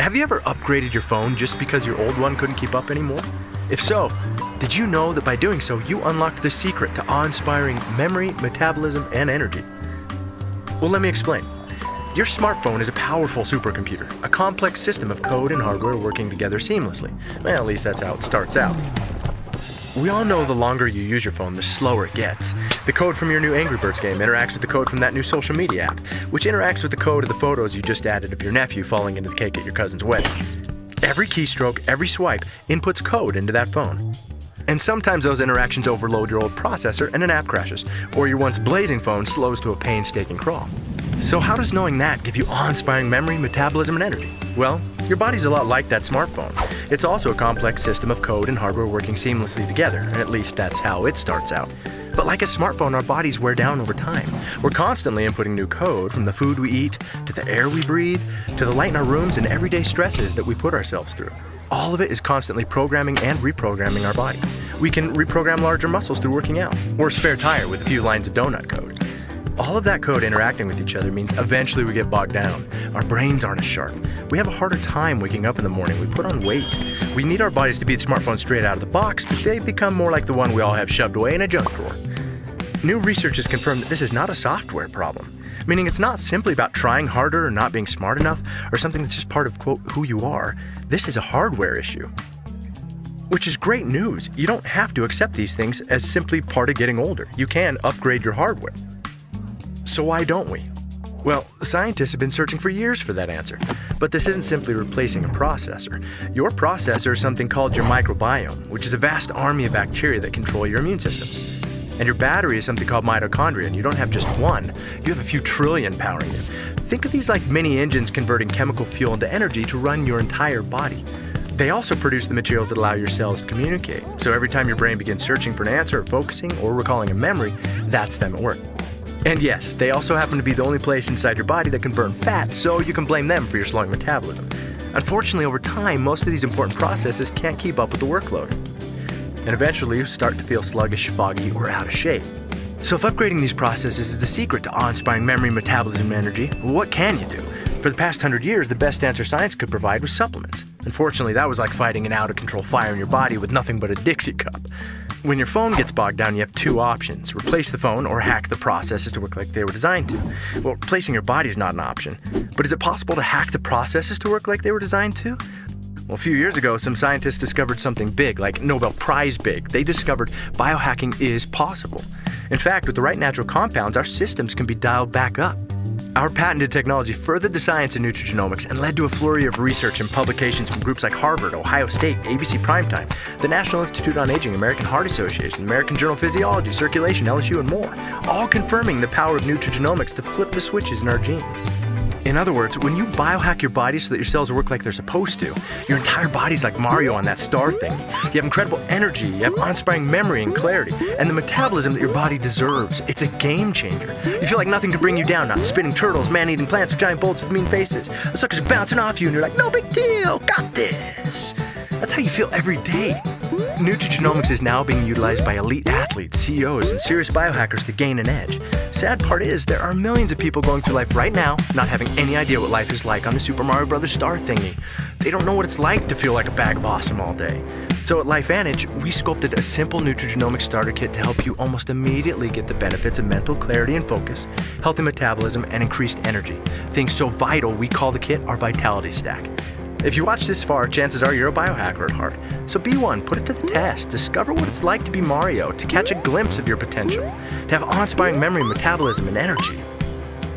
Have you ever upgraded your phone just because your old one couldn't keep up anymore? If so, did you know that by doing so, you unlocked the secret to awe-inspiring memory, metabolism, and energy? Well, let me explain. Your smartphone is a powerful supercomputer, a complex system of code and hardware working together seamlessly. Well, at least that's how it starts out. We all know the longer you use your phone, the slower it gets. The code from your new Angry Birds game interacts with the code from that new social media app, which interacts with the code of the photos you just added of your nephew falling into the cake at your cousin's wedding. Every keystroke, every swipe inputs code into that phone. And sometimes those interactions overload your old processor and an app crashes, or your once blazing phone slows to a painstaking crawl. So how does knowing that give you awe-inspiring memory, metabolism, and energy? Well, your body's a lot like that smartphone. It's also a complex system of code and hardware working seamlessly together. At least that's how it starts out. But like a smartphone, our bodies wear down over time. We're constantly inputting new code, from the food we eat, to the air we breathe, to the light in our rooms and everyday stresses that we put ourselves through. All of it is constantly programming and reprogramming our body. We can reprogram larger muscles through working out, or a spare tire with a few lines of donut code. All of that code interacting with each other means eventually we get bogged down. Our brains aren't as sharp. We have a harder time waking up in the morning. We put on weight. We need our bodies to be the smartphone straight out of the box, but they become more like the one we all have shoved away in a junk drawer. New research has confirmed that this is not a software problem, meaning it's not simply about trying harder or not being smart enough or something that's just part of, quote, who you are. This is a hardware issue. Which is great news. You don't have to accept these things as simply part of getting older. You can upgrade your hardware. So why don't we? Well, scientists have been searching for years for that answer. But this isn't simply replacing a processor. Your processor is something called your microbiome, which is a vast army of bacteria that control your immune systems. And your battery is something called mitochondria, and you don't have just one. You have a few trillion powering you. Think of these like mini engines converting chemical fuel into energy to run your entire body. They also produce the materials that allow your cells to communicate. So every time your brain begins searching for an answer, or focusing, or recalling a memory, that's them at work. And yes, they also happen to be the only place inside your body that can burn fat, so you can blame them for your slowing metabolism. Unfortunately, over time, most of these important processes can't keep up with the workload. And eventually, you start to feel sluggish, foggy, or out of shape. So if upgrading these processes is the secret to awe-inspiring memory, metabolism, and energy, what can you do? For the past 100 years, the best answer science could provide was supplements. Unfortunately, that was like fighting an out-of-control fire in your body with nothing but a Dixie cup. When your phone gets bogged down, you have two options: replace the phone or hack the processes to work like they were designed to. Well, replacing your body is not an option. But is it possible to hack the processes to work like they were designed to? Well, a few years ago, some scientists discovered something big, like Nobel Prize big. They discovered biohacking is possible. In fact, with the right natural compounds, our systems can be dialed back up. Our patented technology furthered the science of nutrigenomics and led to a flurry of research and publications from groups like Harvard, Ohio State, ABC Primetime, the National Institute on Aging, American Heart Association, American Journal of Physiology, Circulation, LSU, and more, all confirming the power of nutrigenomics to flip the switches in our genes. In other words, when you biohack your body so that your cells work like they're supposed to, your entire body's like Mario on that star thingy. You have incredible energy, you have awe-inspiring memory and clarity, and the metabolism that your body deserves. It's a game changer. You feel like nothing can bring you down, not spinning turtles, man-eating plants, or giant bolts with mean faces. The suckers are bouncing off you and you're like, no big deal, got this. That's how you feel every day. Nutrigenomics is now being utilized by elite athletes, CEOs, and serious biohackers to gain an edge. Sad part is, there are millions of people going through life right now not having any idea what life is like on the Super Mario Bros. Star thingy. They don't know what it's like to feel like a bag of awesome all day. So at LifeVantage, we sculpted a simple nutrigenomics starter kit to help you almost immediately get the benefits of mental clarity and focus, healthy metabolism, and increased energy. Things so vital, we call the kit our Vitality Stack. If you watch this far, chances are you're a biohacker at heart. So be one, put it to the test, discover what it's like to be Mario, to catch a glimpse of your potential, to have awe-inspiring memory, metabolism, and energy.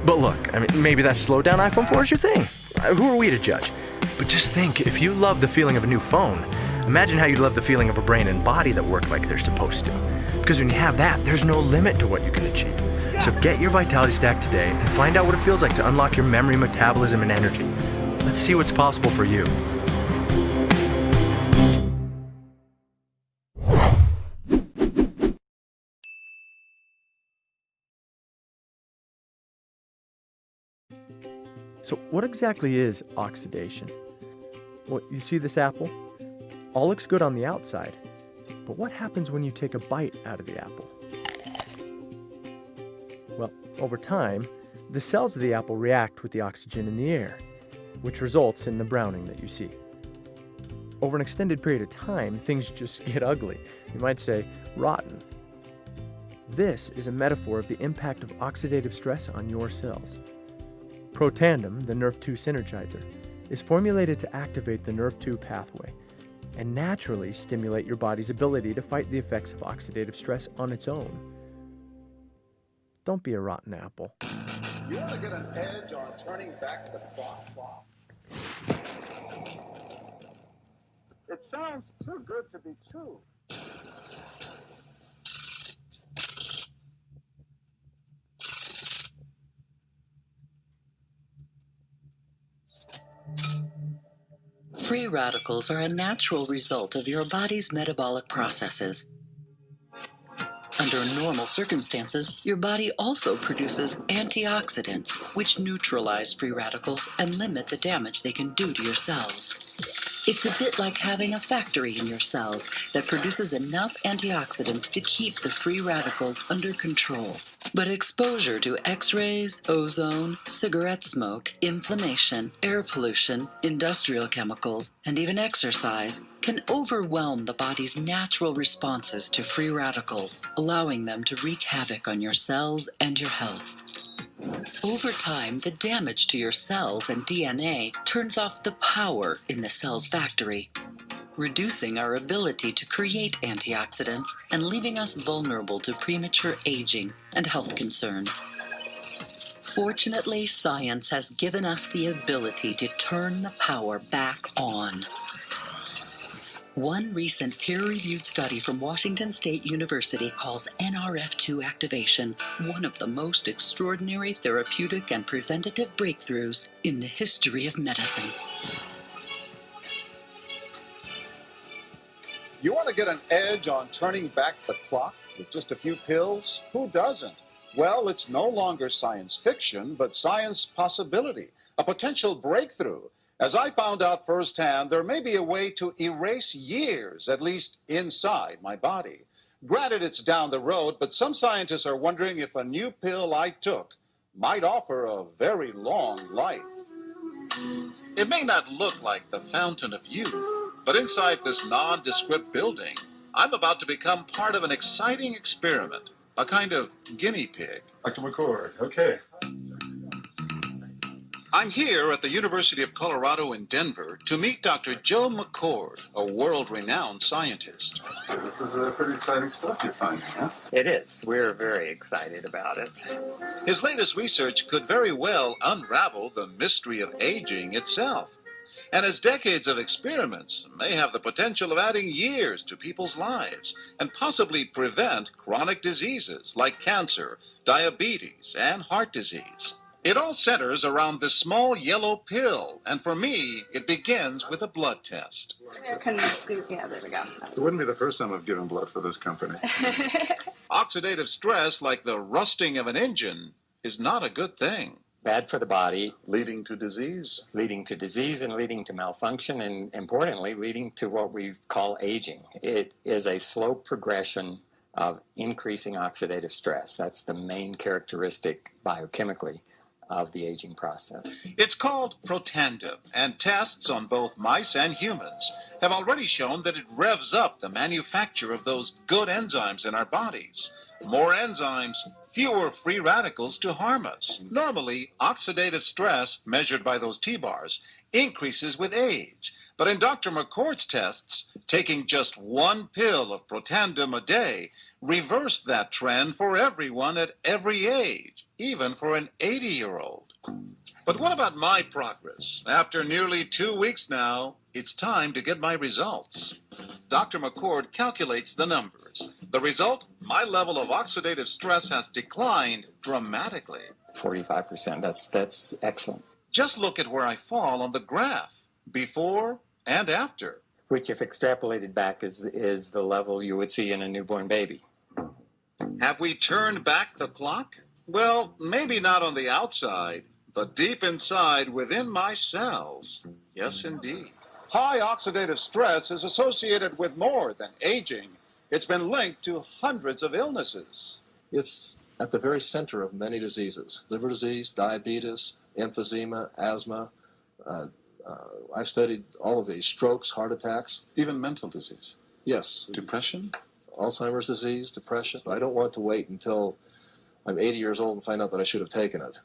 But look, maybe that slowed-down iPhone 4 is your thing. Who are we to judge? But just think, if you love the feeling of a new phone, imagine how you'd love the feeling of a brain and body that work like they're supposed to. Because when you have that, there's no limit to what you can achieve. So get your Vitality Stack today and find out what it feels like to unlock your memory, metabolism, and energy. Let's see what's possible for you. So what exactly is oxidation? Well, you see this apple? All looks good on the outside, but what happens when you take a bite out of the apple? Well, over time, the cells of the apple react with the oxygen in the air. which results in the browning that you see. Over an extended period of time, things just get ugly. You might say, rotten. This is a metaphor of the impact of oxidative stress on your cells. Protandim, the Nerve2 synergizer, is formulated to activate the Nerve2 pathway and naturally stimulate your body's ability to fight the effects of oxidative stress on its own. Don't be a rotten apple. You want to get an edge on turning back the clock? It sounds too good to be true. Free radicals are a natural result of your body's metabolic processes. Under normal circumstances, your body also produces antioxidants, which neutralize free radicals and limit the damage they can do to your cells. It's a bit like having a factory in your cells that produces enough antioxidants to keep the free radicals under control. But exposure to X-rays, ozone, cigarette smoke, inflammation, air pollution, industrial chemicals, and even exercise can overwhelm the body's natural responses to free radicals, allowing them to wreak havoc on your cells and your health. Over time, the damage to your cells and DNA turns off the power in the cell's factory, reducing our ability to create antioxidants and leaving us vulnerable to premature aging and health concerns. Fortunately, science has given us the ability to turn the power back on. One recent peer-reviewed study from Washington State University calls NRF2 activation one of the most extraordinary therapeutic and preventative breakthroughs in the history of medicine. You want to get an edge on turning back the clock with just a few pills? Who doesn't? Well, it's no longer science fiction, but science possibility, a potential breakthrough. As I found out firsthand, there may be a way to erase years, at least inside my body. Granted, it's down the road, but some scientists are wondering if a new pill I took might offer a very long life. It may not look like the fountain of youth, but inside this nondescript building, I'm about to become part of an exciting experiment, a kind of guinea pig. Dr. McCord, okay. I'm here at the University of Colorado in Denver to meet Dr. Joe McCord, a world-renowned scientist. This is pretty exciting stuff you're finding, huh? It is. We're very excited about it. His latest research could very well unravel the mystery of aging itself. And his decades of experiments may have the potential of adding years to people's lives and possibly prevent chronic diseases like cancer, diabetes, and heart disease. It all centers around this small yellow pill, and for me, it begins with a blood test. Can you scoop? Yeah, there we go. It wouldn't be the first time I've given blood for this company. Oxidative stress, like the rusting of an engine, is not a good thing. Bad for the body, Leading to disease. and leading to malfunction, and importantly, leading to what we call aging. It is a slow progression of increasing oxidative stress. That's the main characteristic biochemically of the aging process. It's called Protandim, and tests on both mice and humans have already shown that it revs up the manufacture of those good enzymes in our bodies. More enzymes, fewer free radicals to harm us. Normally, oxidative stress, measured by those T-bars, increases with age. But in Dr. McCord's tests, taking just one pill of Protandim a day reversed that trend for everyone at every age, even for an 80-year-old. But what about my progress? After nearly 2 weeks now, it's time to get my results. Dr. McCord calculates the numbers. The result, my level of oxidative stress has declined dramatically. 45%, that's excellent. Just look at where I fall on the graph, before and after. Which, if extrapolated back, is the level you would see in a newborn baby. Have we turned back the clock? Well, maybe not on the outside, but deep inside within my cells. Yes, indeed. High oxidative stress is associated with more than aging. It's been linked to hundreds of illnesses. It's at the very center of many diseases: liver disease, diabetes, emphysema, asthma, I've studied all of these: strokes, heart attacks. Even mental disease. Yes. Depression? Alzheimer's disease, depression. I don't want to wait until I'm 80 years old and find out that I should have taken it.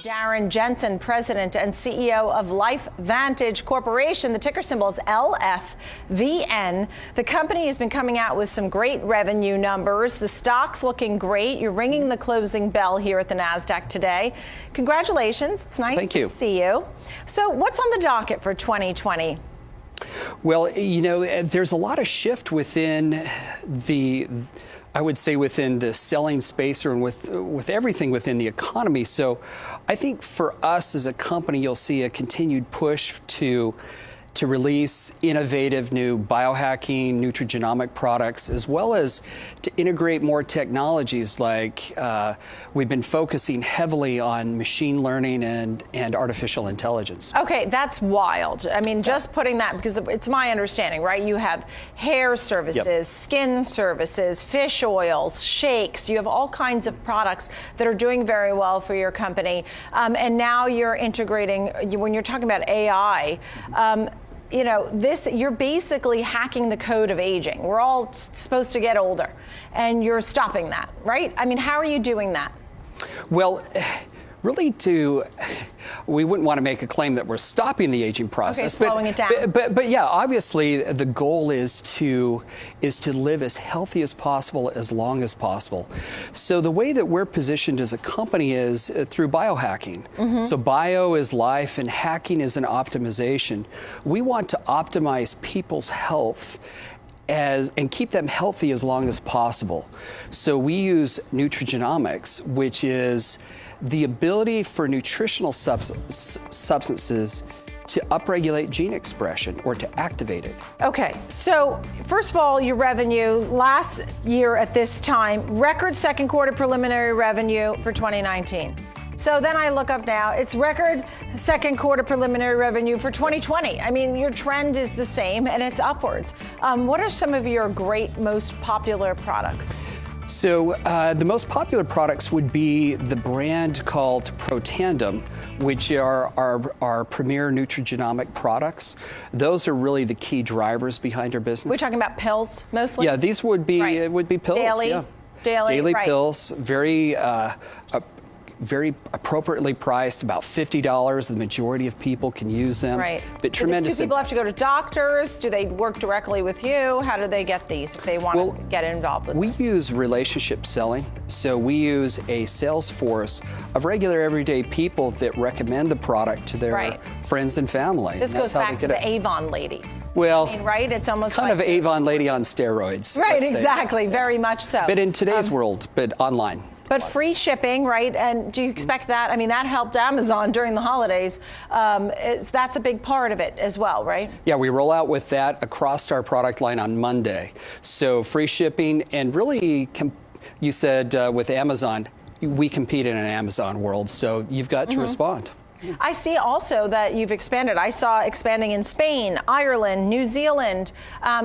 Darren Jensen, President and CEO of LifeVantage Corporation. The ticker symbol is LFVN. The company has been coming out with some great revenue numbers. The stock's looking great. You're ringing the closing bell here at the NASDAQ today. Congratulations. It's nice to see you. So what's on the docket for 2020? Well, you know, there's a lot of shift within I would say within the selling space or with everything within the economy. So I think for us as a company, you'll see a continued push to release innovative new biohacking, nutrigenomic products, as well as to integrate more technologies like we've been focusing heavily on machine learning and artificial intelligence. Okay, that's wild. I mean, just putting that, because it's my understanding, right? You have hair services, skin services, fish oils, shakes. You have all kinds of products that are doing very well for your company. And now you're integrating, when you're talking about AI, you know, you're basically hacking the code of aging. We're all supposed to get older, and you're stopping that, right? I mean, how are you doing that? Well, really we wouldn't want to make a claim that we're stopping the aging process. Okay, slowing it down. But yeah, obviously the goal is to live as healthy as possible, as long as possible. So the way that we're positioned as a company is through biohacking. So bio is life and hacking is an optimization. We want to optimize people's health and keep them healthy as long as possible. So we use nutrigenomics, which is the ability for nutritional substances to upregulate gene expression or to activate it. Okay, so first of all, your revenue last year at this time, record second quarter preliminary revenue for 2019. So then I look up now, it's record second quarter preliminary revenue for 2020. I mean, your trend is the same and it's upwards. What are some of your great, most popular products? So the most popular products would be the brand called Protandem, which are our premier nutrigenomic products. Those are really the key drivers behind our business. We're talking about pills mostly? Yeah, these would be pills. Daily pills, very appropriately priced, about $50. The majority of people can use them. Right. But tremendous. Do people have to go to doctors? Do they work directly with you? How do they get these if they want to get involved with this? We use relationship selling. So we use a sales force of regular everyday people that recommend the product to their friends and family. This goes back to the Avon lady. Well, I mean, right? It's almost kind of Avon lady on steroids. Right, exactly. Very much so. But in today's world, but online. But free shipping, right? And do you expect that? I mean, that helped Amazon during the holidays. That's a big part of it as well, right? Yeah, we roll out with that across our product line on Monday. So free shipping and really You said with Amazon, we compete in an Amazon world, so you've got to respond. I see also that you've expanded. I saw expanding in Spain, Ireland, New Zealand,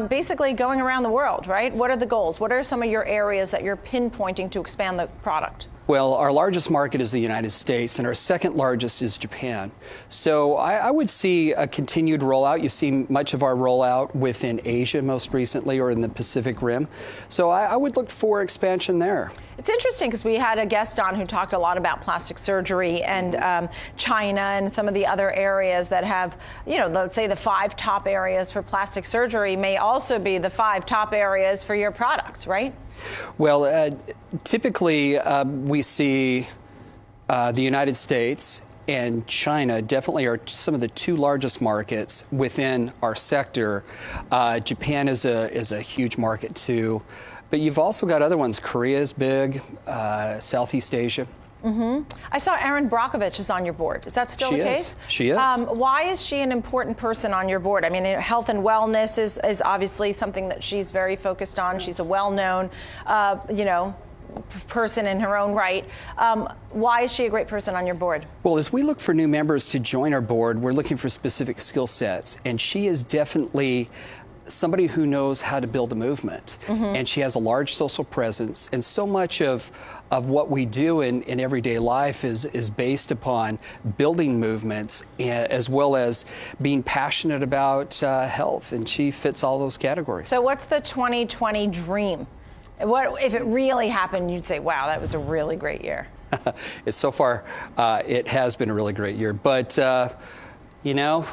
basically going around the world, right? What are the goals? What are some of your areas that you're pinpointing to expand the product? Well, our largest market is the United States, and our second largest is Japan. So I would see a continued rollout. You've seen much of our rollout within Asia most recently, or in the Pacific Rim. So I would look for expansion there. It's interesting because we had a guest on who talked a lot about plastic surgery and China and some of the other areas that have, you know, let's say the 5 top areas for plastic surgery may also be the 5 top areas for your products, right? Well, typically we see the United States and China definitely are some of the 2 largest markets within our sector. Japan is a huge market too, but you've also got other ones. Korea is big, Southeast Asia. I saw Erin Brockovich is on your board. Is that still the case? She is. Why is she an important person on your board? I mean, health and wellness is obviously something that she's very focused on. She's a well-known, you know, person in her own right. Why is she a great person on your board? Well, as we look for new members to join our board, we're looking for specific skill sets, and she is definitely somebody who knows how to build a movement, and she has a large social presence, and so much of what we do in everyday life is based upon building movements, as well as being passionate about health, and she fits all those categories. So what's the 2020 dream? What if it really happened, you'd say, wow, that was a really great year? It's so far, it has been a really great year, but you know,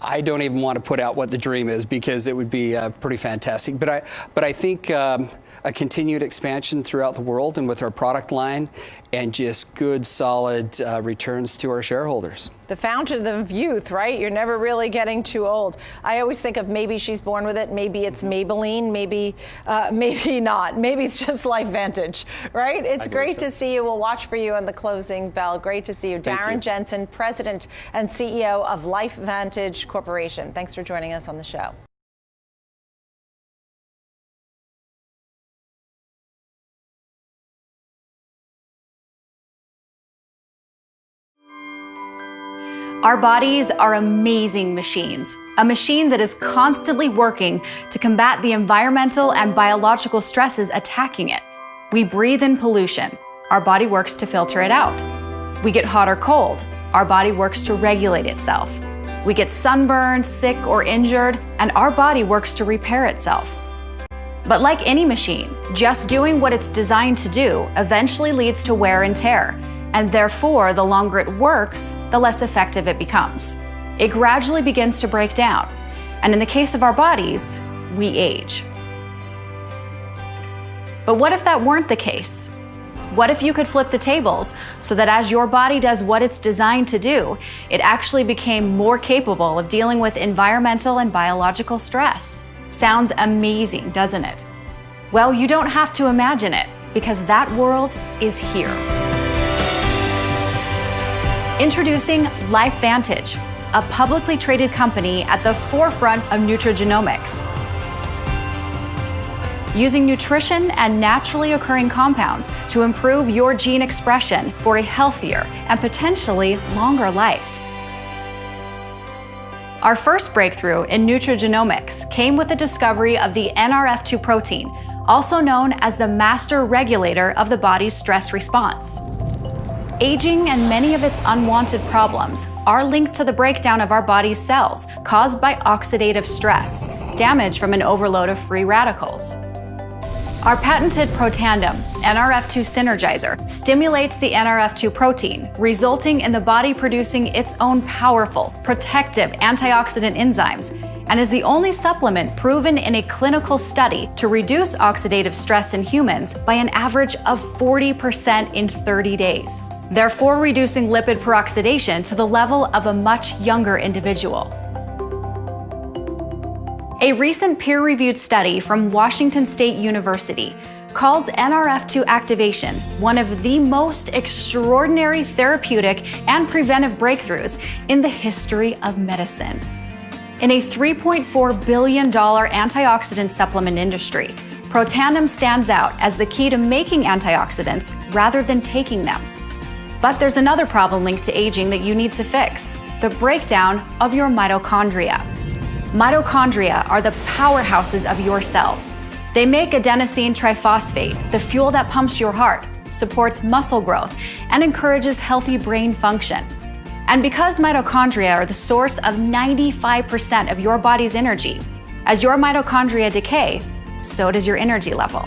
I don't even want to put out what the dream is because it would be pretty fantastic. But I think a continued expansion throughout the world and with our product line, and just good, solid returns to our shareholders. The fountain of youth, right? You're never really getting too old. I always think of maybe she's born with it, maybe it's Maybelline, maybe not. Maybe it's just LifeVantage, right? It's great to see you. We'll watch for you on the closing bell. Great to see you. Darren Jensen, President and CEO of LifeVantage Corporation. Thanks for joining us on the show. Our bodies are amazing machines, a machine that is constantly working to combat the environmental and biological stresses attacking it. We breathe in pollution. Our body works to filter it out. We get hot or cold. Our body works to regulate itself. We get sunburned, sick, or injured, and our body works to repair itself. But like any machine, just doing what it's designed to do eventually leads to wear and tear. And therefore, the longer it works, the less effective it becomes. It gradually begins to break down. And in the case of our bodies, we age. But what if that weren't the case? What if you could flip the tables so that as your body does what it's designed to do, it actually became more capable of dealing with environmental and biological stress? Sounds amazing, doesn't it? Well, you don't have to imagine it, because that world is here. Introducing LifeVantage, a publicly traded company at the forefront of nutrigenomics. Using nutrition and naturally occurring compounds to improve your gene expression for a healthier and potentially longer life. Our first breakthrough in nutrigenomics came with the discovery of the NRF2 protein, also known as the master regulator of the body's stress response. Aging and many of its unwanted problems are linked to the breakdown of our body's cells caused by oxidative stress, damage from an overload of free radicals. Our patented Protandem NRF2 Synergizer stimulates the NRF2 protein, resulting in the body producing its own powerful, protective antioxidant enzymes, and is the only supplement proven in a clinical study to reduce oxidative stress in humans by an average of 40% in 30 days, therefore reducing lipid peroxidation to the level of a much younger individual. A recent peer-reviewed study from Washington State University calls NRF2 activation one of the most extraordinary therapeutic and preventive breakthroughs in the history of medicine. In a $3.4 billion antioxidant supplement industry, Protandim stands out as the key to making antioxidants rather than taking them. But there's another problem linked to aging that you need to fix: the breakdown of your mitochondria. Mitochondria are the powerhouses of your cells. They make adenosine triphosphate, the fuel that pumps your heart, supports muscle growth, and encourages healthy brain function. And because mitochondria are the source of 95% of your body's energy, as your mitochondria decay, so does your energy level.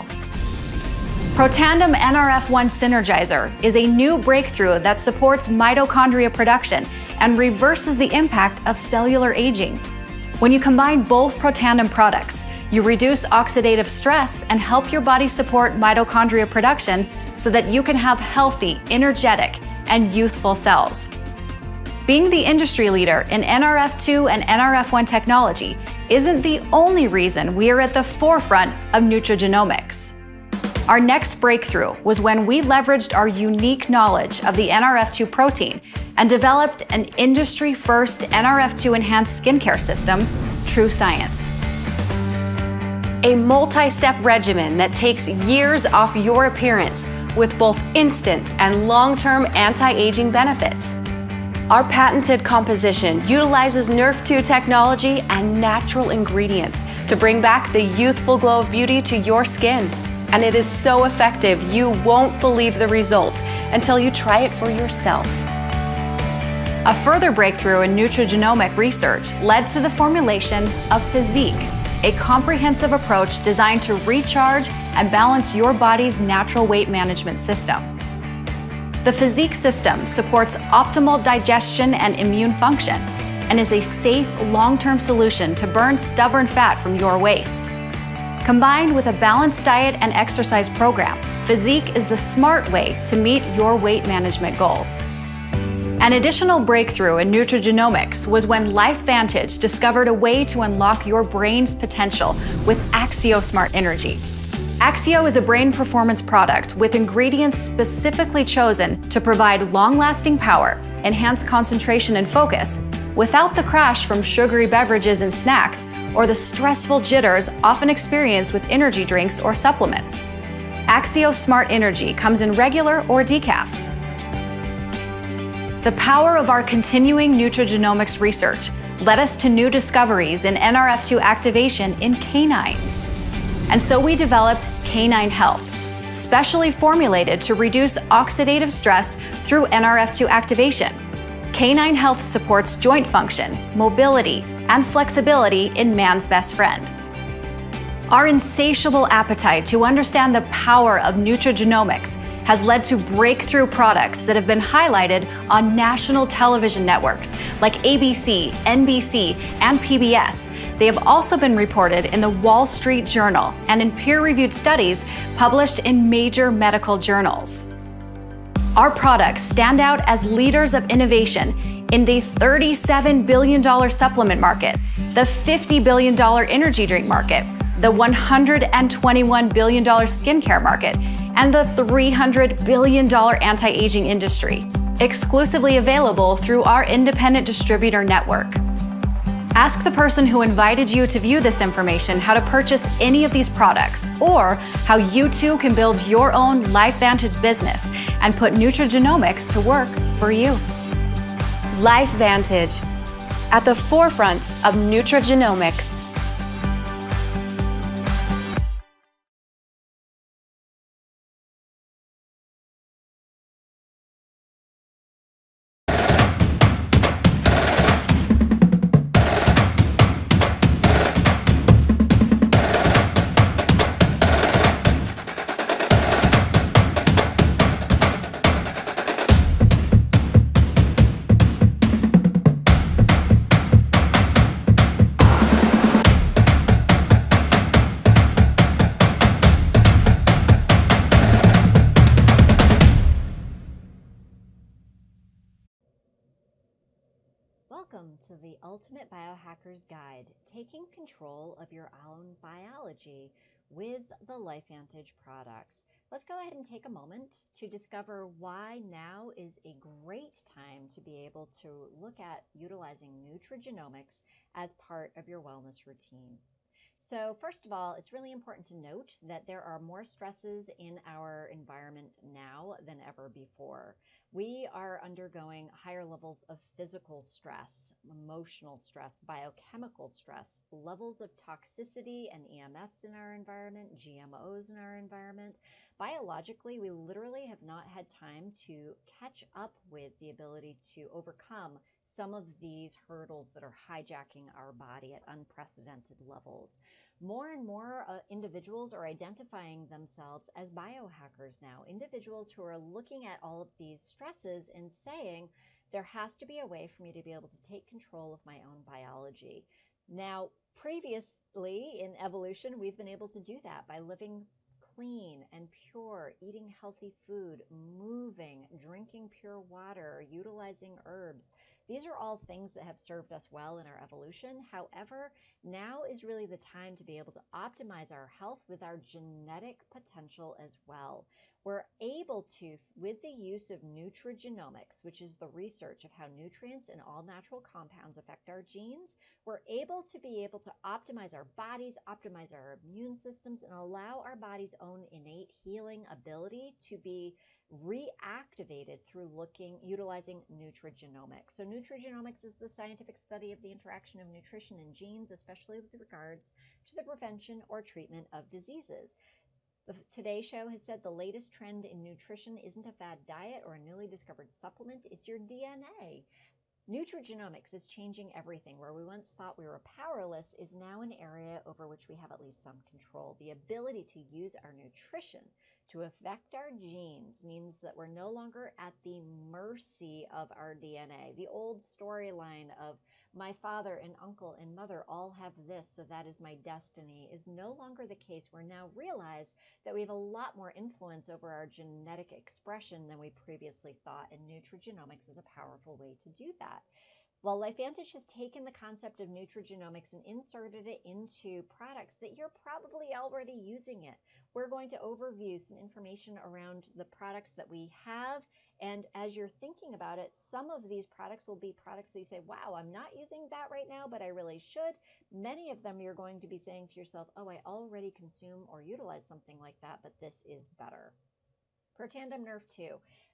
Protandim NRF1 Synergizer is a new breakthrough that supports mitochondria production and reverses the impact of cellular aging. When you combine both Protandim products, you reduce oxidative stress and help your body support mitochondria production so that you can have healthy, energetic, and youthful cells. Being the industry leader in NRF2 and NRF1 technology isn't the only reason we are at the forefront of nutrigenomics. Our next breakthrough was when we leveraged our unique knowledge of the NRF2 protein and developed an industry-first NRF2 enhanced skincare system, True Science. A multi-step regimen that takes years off your appearance with both instant and long-term anti-aging benefits. Our patented composition utilizes Nerf2 technology and natural ingredients to bring back the youthful glow of beauty to your skin. And it is so effective, you won't believe the results until you try it for yourself. A further breakthrough in nutrigenomic research led to the formulation of Physique, a comprehensive approach designed to recharge and balance your body's natural weight management system. The Physique system supports optimal digestion and immune function and is a safe, long-term solution to burn stubborn fat from your waist. Combined with a balanced diet and exercise program, Physique is the smart way to meet your weight management goals. An additional breakthrough in nutrigenomics was when LifeVantage discovered a way to unlock your brain's potential with Axio Smart Energy. Axio is a brain performance product with ingredients specifically chosen to provide long-lasting power, enhance concentration and focus, without the crash from sugary beverages and snacks or the stressful jitters often experienced with energy drinks or supplements. Axio Smart Energy comes in regular or decaf. The power of our continuing nutrigenomics research led us to new discoveries in NRF2 activation in canines. And so we developed Canine Health, specially formulated to reduce oxidative stress through NRF2 activation. Canine Health supports joint function, mobility, and flexibility in man's best friend. Our insatiable appetite to understand the power of nutrigenomics has led to breakthrough products that have been highlighted on national television networks like ABC, NBC, and PBS. They have also been reported in the Wall Street Journal and in peer-reviewed studies published in major medical journals. Our products stand out as leaders of innovation in the $37 billion supplement market, the $50 billion energy drink market, the $121 billion skincare market, and the $300 billion anti-aging industry, exclusively available through our independent distributor network. Ask the person who invited you to view this information how to purchase any of these products, or how you too can build your own LifeVantage business and put nutrigenomics to work for you. LifeVantage, at the forefront of nutrigenomics. Welcome to the Ultimate Biohacker's Guide, taking control of your own biology with the LifeVantage products. Let's go ahead and take a moment to discover why now is a great time to be able to look at utilizing nutrigenomics as part of your wellness routine. So first of all, it's really important to note that there are more stresses in our environment now than ever before. We are undergoing higher levels of physical stress, emotional stress, biochemical stress, levels of toxicity and EMFs in our environment, GMOs in our environment. Biologically, we literally have not had time to catch up with the ability to overcome some of these hurdles that are hijacking our body at unprecedented levels. More and more individuals are identifying themselves as biohackers now, individuals who are looking at all of these stresses and saying, there has to be a way for me to be able to take control of my own biology. Now, previously in evolution, we've been able to do that by living clean and pure, eating healthy food, moving, drinking pure water, utilizing herbs. These are all things that have served us well in our evolution. However, now is really the time to be able to optimize our health with our genetic potential as well. We're able to, with the use of nutrigenomics, which is the research of how nutrients and all natural compounds affect our genes, we're able to optimize our bodies, optimize our immune systems, and allow our body's own innate healing ability to be reactivated through utilizing nutrigenomics. So nutrigenomics is the scientific study of the interaction of nutrition and genes, especially with regards to the prevention or treatment of diseases. The Today Show has said the latest trend in nutrition isn't a fad diet or a newly discovered supplement, it's your DNA. Nutrigenomics is changing everything. Where we once thought we were powerless is now an area over which we have at least some control. The ability to use our nutrition to affect our genes means that we're no longer at the mercy of our DNA. The old storyline of my father and uncle and mother all have this, so that is my destiny, is no longer the case. We're now realize that we have a lot more influence over our genetic expression than we previously thought, and nutrigenomics is a powerful way to do that. Well, LifeVantage has taken the concept of nutrigenomics and inserted it into products that you're probably already using it. We're going to overview some information around the products that we have, and as you're thinking about it, some of these products will be products that you say, wow, I'm not using that right now, but I really should. Many of them you're going to be saying to yourself, oh, I already consume or utilize something like that, but this is better. Protandim Nerve 2.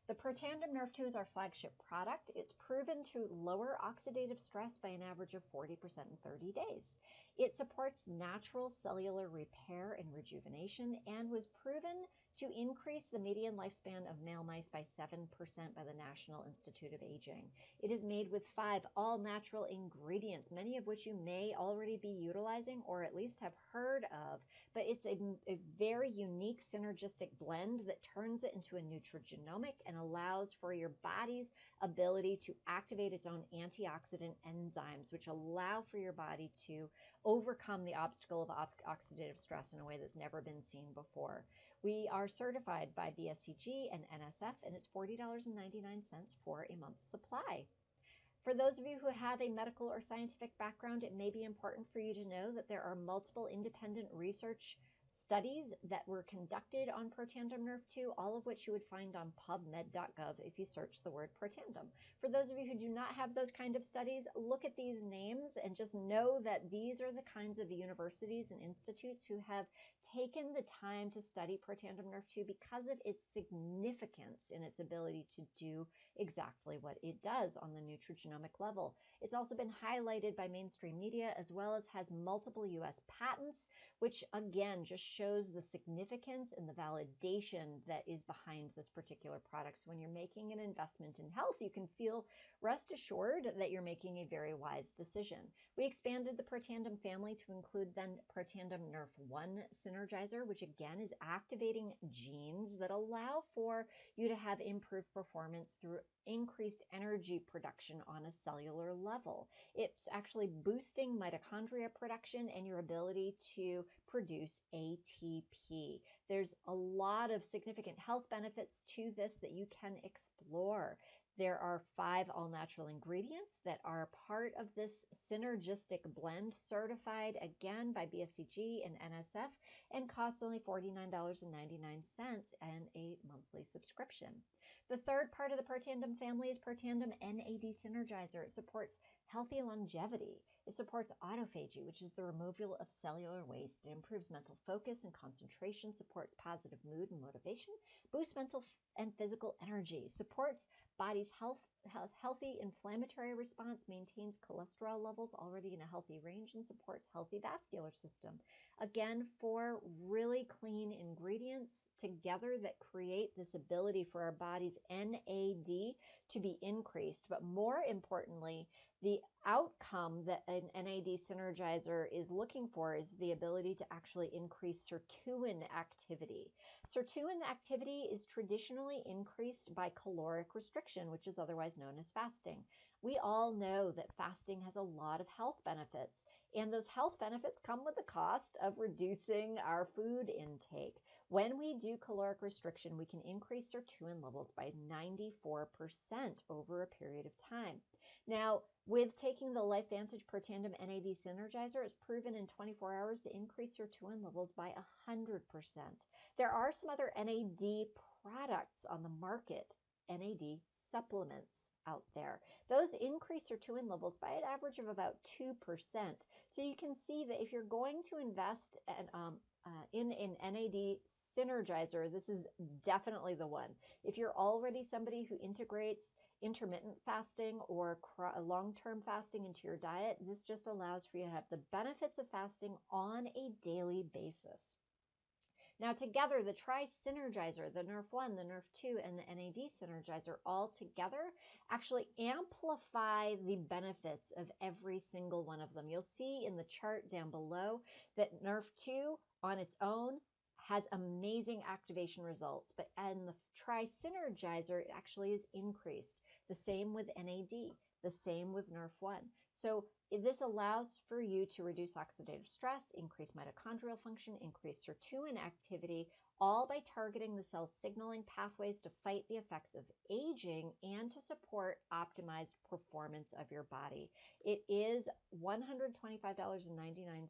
The Protandim Nerve 2 is our flagship product. It's proven to lower oxidative stress by an average of 40% in 30 days. It supports natural cellular repair and rejuvenation and was proven to increase the median lifespan of male mice by 7% by the National Institute of Aging. It is made with 5 all-natural ingredients, many of which you may already be utilizing or at least have heard of, but it's a very unique synergistic blend that turns it into a nutrigenomic and allows for your body's ability to activate its own antioxidant enzymes, which allow for your body to overcome the obstacle of oxidative stress in a way that's never been seen before. We are certified by BSCG and NSF, and it's $40.99 for a month's supply. For those of you who have a medical or scientific background, it may be important for you to know that there are multiple independent research studies that were conducted on Protandim Nerve 2, all of which you would find on PubMed.gov if you search the word Protandim. For those of you who do not have those kind of studies, look at these names and just know that these are the kinds of universities and institutes who have taken the time to study Protandim Nerve 2 because of its significance in its ability to do exactly what it does on the nutrigenomic level. It's also been highlighted by mainstream media as well as has multiple US patents, which again just shows the significance and the validation that is behind this particular product. So when you're making an investment in health, you can feel rest assured that you're making a very wise decision. We expanded the Protandim family to include then Protandim Nerve 1 Synergizer, which again is activating genes that allow for you to have improved performance through increased energy production on a cellular level. It's actually boosting mitochondria production and your ability to produce ATP. There's a lot of significant health benefits to this that you can explore. There are 5 all-natural ingredients that are part of this synergistic blend, certified again by BSCG and NSF, and costs only $49.99 and a monthly subscription. The third part of the Protandim family is Protandim NAD Synergizer. It supports healthy longevity. It supports autophagy, which is the removal of cellular waste. It improves mental focus and concentration, supports positive mood and motivation, boosts mental and physical energy, supports body's healthy inflammatory response, maintains cholesterol levels already in a healthy range, and supports healthy vascular system. Again, 4 really clean ingredients together that create this ability for our body's NAD to be increased. But more importantly, the outcome that an NAD synergizer is looking for is the ability to actually increase sirtuin activity. Sirtuin activity is traditionally increased by caloric restriction, which is otherwise known as fasting. We all know that fasting has a lot of health benefits, and those health benefits come with the cost of reducing our food intake. When we do caloric restriction, we can increase sirtuin levels by 94% over a period of time. Now, with taking the LifeVantage Protandim NAD Synergizer, it's proven in 24 hours to increase sirtuin levels by 100%. There are some other NAD products on the market, NAD supplements out there. Those increase sirtuin levels by an average of about 2%. So you can see that if you're going to invest in an NAD Synergizer, this is definitely the one. If you're already somebody who integrates intermittent fasting or long-term fasting into your diet, this just allows for you to have the benefits of fasting on a daily basis. Now together, the Tri-Synergizer, the Nerf 1, the Nerf 2, and the NAD Synergizer all together actually amplify the benefits of every single one of them. You'll see in the chart down below that Nerf 2 on its own has amazing activation results, but in the Tri-Synergizer, it actually is increased. The same with NAD, the same with Nerf 1. So this allows for you to reduce oxidative stress, increase mitochondrial function, increase sirtuin activity, all by targeting the cell signaling pathways to fight the effects of aging and to support optimized performance of your body. It is $125.99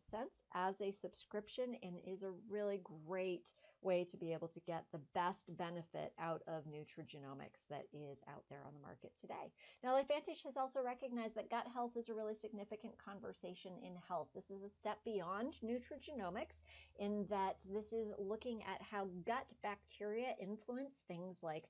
as a subscription and is a really great way to be able to get the best benefit out of nutrigenomics that is out there on the market today. Now, LifeVantage has also recognized that gut health is a really significant conversation in health. This is a step beyond nutrigenomics in that this is looking at how gut bacteria influence things like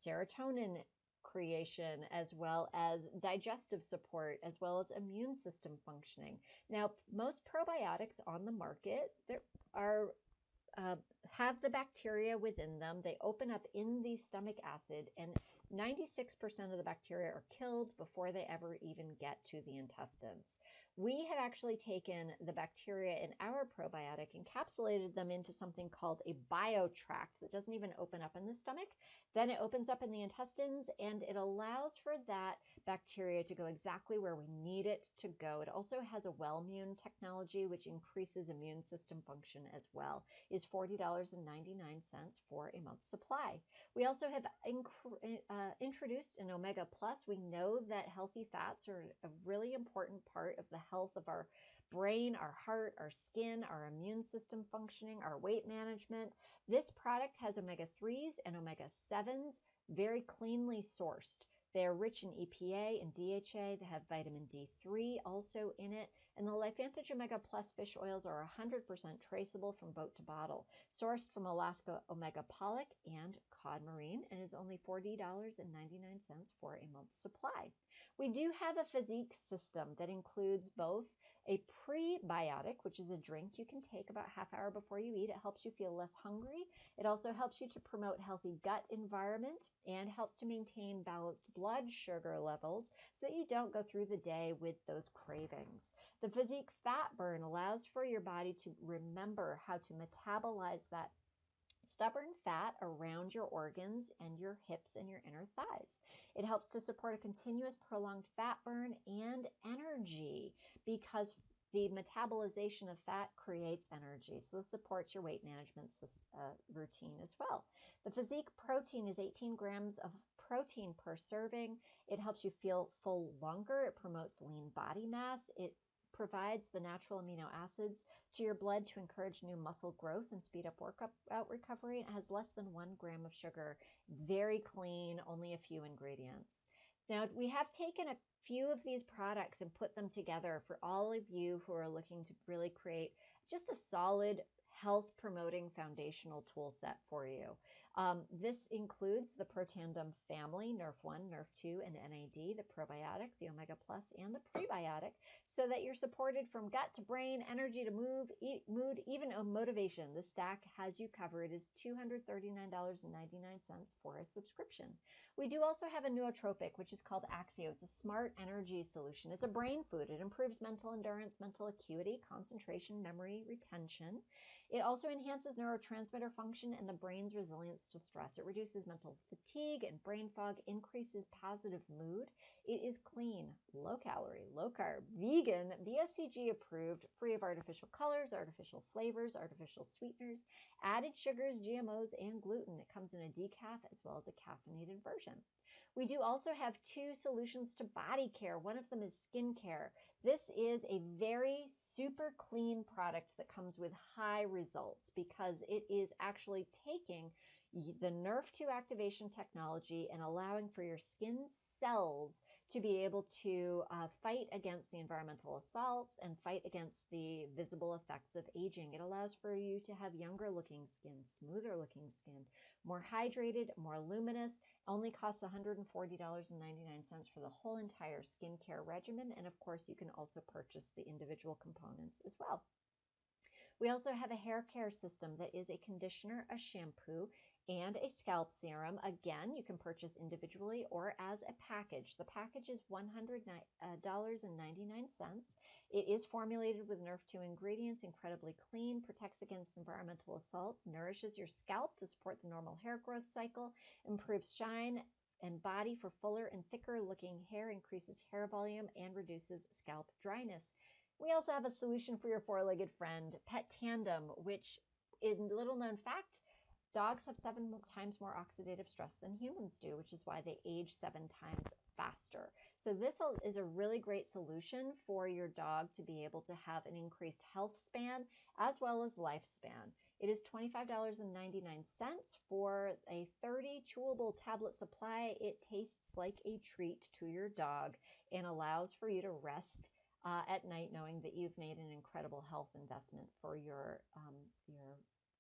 serotonin creation, as well as digestive support, as well as immune system functioning. Now, most probiotics on the market have the bacteria within them. They open up in the stomach acid, and 96% of the bacteria are killed before they ever even get to the intestines. We have actually taken the bacteria in our probiotic, encapsulated them into something called a biotract that doesn't even open up in the stomach. Then it opens up in the intestines, and it allows for that bacteria to go exactly where we need it to go. It also has a Wellmune technology, which increases immune system function as well. Is $40.99 for a month's supply. We also have introduced an Omega Plus. We know that healthy fats are a really important part of the health of our brain, our heart, our skin, our immune system functioning, our weight management. This product has omega-3s and omega-7s very cleanly sourced. They are rich in EPA and DHA. They have vitamin D3 also in it. And the LifeVantage Omega Plus fish oils are 100% traceable from boat to bottle, sourced from Alaska Omega pollock and cod marine, and is only $40.99 for a month's supply. We do have a physique system that includes both a prebiotic, which is a drink you can take about half hour before you eat. It helps you feel less hungry. It also helps you to promote healthy gut environment and helps to maintain balanced blood sugar levels so that you don't go through the day with those cravings. The physique fat burn allows for your body to remember how to metabolize that stubborn fat around your organs and your hips and your inner thighs. It helps to support a continuous prolonged fat burn and energy because the metabolization of fat creates energy. So this supports your weight management routine as well. The physique protein is 18 grams of protein per serving. It helps you feel full longer. It promotes lean body mass. It provides the natural amino acids to your blood to encourage new muscle growth and speed up workout recovery. It has less than 1 gram of sugar, very clean, only a few ingredients. Now, we have taken a few of these products and put them together for all of you who are looking to really create just a solid health promoting foundational tool set for you. This includes the ProTandem family, Nerf 1, Nerf 2, and NAD, the probiotic, the Omega Plus, and the prebiotic, so that you're supported from gut to brain, energy to mood, even motivation. The stack has you covered. It is $239.99 for a subscription. We do also have a nootropic, which is called Axio. It's a smart energy solution. It's a brain food. It improves mental endurance, mental acuity, concentration, memory, retention. It also enhances neurotransmitter function and the brain's resilience to stress. It reduces mental fatigue and brain fog, increases positive mood. It is clean, low calorie, low carb, vegan, BSCG approved, free of artificial colors, artificial flavors, artificial sweeteners, added sugars, GMOs, and gluten. It comes in a decaf as well as a caffeinated version. We do also have 2 solutions to body care. One of them is skincare. This is a very super clean product that comes with high results because it is actually taking the Nerf 2 activation technology and allowing for your skin cells to be able to fight against the environmental assaults and fight against the visible effects of aging. It allows for you to have younger looking skin, smoother looking skin, more hydrated, more luminous. Only costs $140.99 for the whole entire skincare regimen. And of course, you can also purchase the individual components as well. We also have a hair care system that is a conditioner, a shampoo, and a scalp serum. Again, you can purchase individually or as a package. The package is $100.99. It is formulated with Nerf 2 ingredients, incredibly clean, protects against environmental assaults, nourishes your scalp to support the normal hair growth cycle, improves shine and body for fuller and thicker looking hair, increases hair volume, and reduces scalp dryness. We also have a solution for your four-legged friend, Pet Tandem, which, in little known fact, dogs have 7 times more oxidative stress than humans do, which is why they age 7 times faster. So this is a really great solution for your dog to be able to have an increased health span as well as lifespan. It is $25.99 for a 30 chewable tablet supply. It tastes like a treat to your dog and allows for you to rest at night knowing that you've made an incredible health investment for your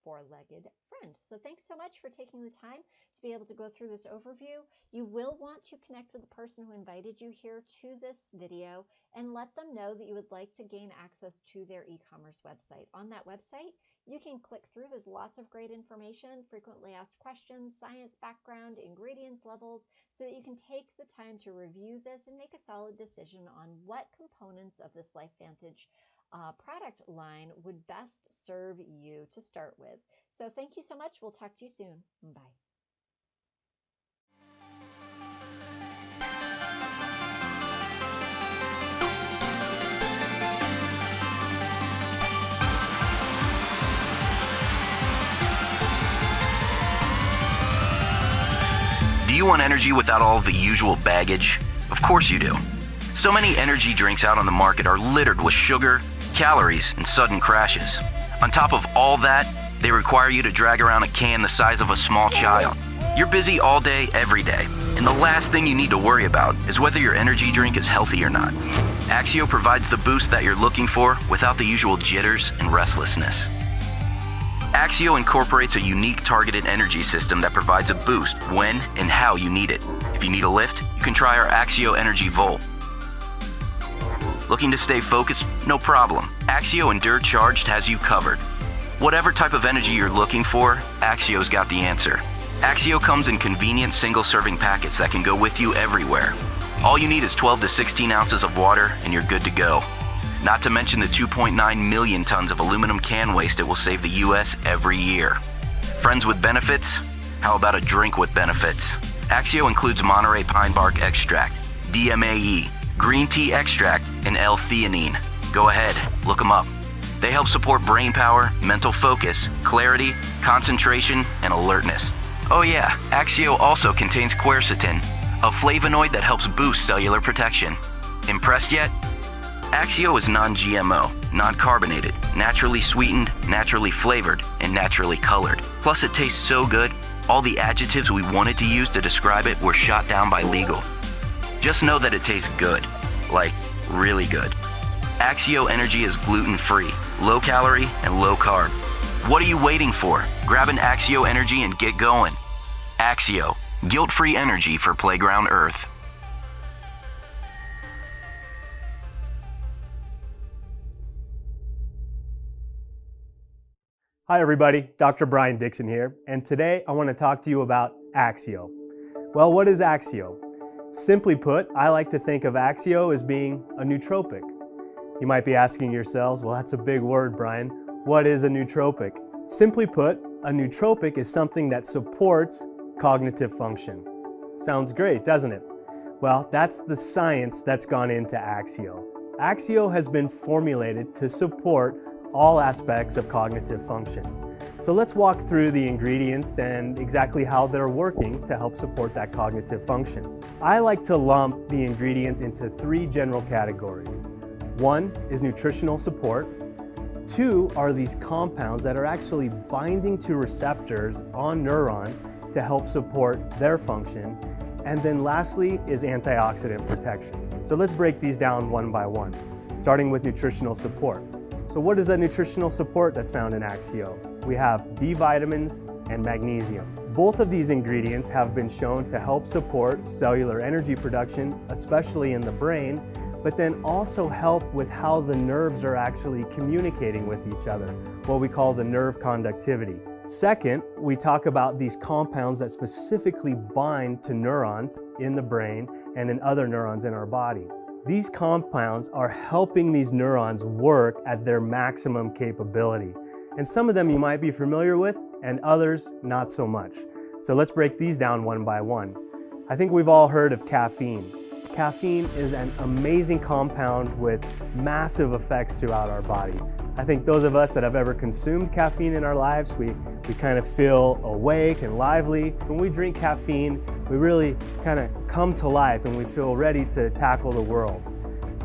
four-legged friend. So thanks so much for taking the time to be able to go through this overview. You will want to connect with the person who invited you here to this video and let them know that you would like to gain access to their e-commerce website. On that website, you can click through. There's lots of great information, frequently asked questions, science background, ingredients levels, so that you can take the time to review this and make a solid decision on what components of this LifeVantage product line would best serve you to start with. So thank you so much. We'll talk to you soon. Bye. Do you want energy without all of the usual baggage? Of course you do. So many energy drinks out on the market are littered with sugar, calories, and sudden crashes. On top of all that, they require you to drag around a can the size of a small child. You're busy all day, every day, and the last thing you need to worry about is whether your energy drink is healthy or not. Axio provides the boost that you're looking for without the usual jitters and restlessness. Axio incorporates a unique targeted energy system that provides a boost when and how you need it. If you need a lift, you can try our Axio Energy Volt. Looking to stay focused? No problem. Axio Endure Charged has you covered. Whatever type of energy you're looking for, Axio's got the answer. Axio comes in convenient single-serving packets that can go with you everywhere. All you need is 12 to 16 ounces of water and you're good to go. Not to mention the 2.9 million tons of aluminum can waste it will save the U.S. every year. Friends with benefits? How about a drink with benefits? Axio includes Monterey Pine Bark Extract, DMAE, green tea extract, and L-theanine. Go ahead, look them up. They help support brain power, mental focus, clarity, concentration, and alertness. Oh yeah, Axio also contains quercetin, a flavonoid that helps boost cellular protection. Impressed yet? Axio is non-GMO, non-carbonated, naturally sweetened, naturally flavored, and naturally colored. Plus it tastes so good, all the adjectives we wanted to use to describe it were shot down by legal. Just know that it tastes good. Like, really good. Axio Energy is gluten-free, low-calorie, and low-carb. What are you waiting for? Grab an Axio Energy and get going. Axio, guilt-free energy for Playground Earth. Hi everybody, Dr. Brian Dixon here, and today I want to talk to you about Axio. Well, what is Axio? Simply put, I like to think of Axio as being a nootropic. You might be asking yourselves, well, that's a big word, Brian. What is a nootropic? Simply put, a nootropic is something that supports cognitive function. Sounds great, doesn't it? Well, that's the science that's gone into Axio. Axio has been formulated to support all aspects of cognitive function. So let's walk through the ingredients and exactly how they're working to help support that cognitive function. I like to lump the ingredients into 3 general categories. 1 is nutritional support. 2 are these compounds that are actually binding to receptors on neurons to help support their function. And then lastly is antioxidant protection. So let's break these down one by one, starting with nutritional support. So what is the nutritional support that's found in Axio? We have B vitamins and magnesium. Both of these ingredients have been shown to help support cellular energy production, especially in the brain, but then also help with how the nerves are actually communicating with each other, what we call the nerve conductivity. Second, we talk about these compounds that specifically bind to neurons in the brain and in other neurons in our body. These compounds are helping these neurons work at their maximum capability. And some of them you might be familiar with, and others not so much. So let's break these down one by one. I think we've all heard of caffeine. Caffeine is an amazing compound with massive effects throughout our body. I think those of us that have ever consumed caffeine in our lives, we kind of feel awake and lively. When we drink caffeine, we really kind of come to life and we feel ready to tackle the world.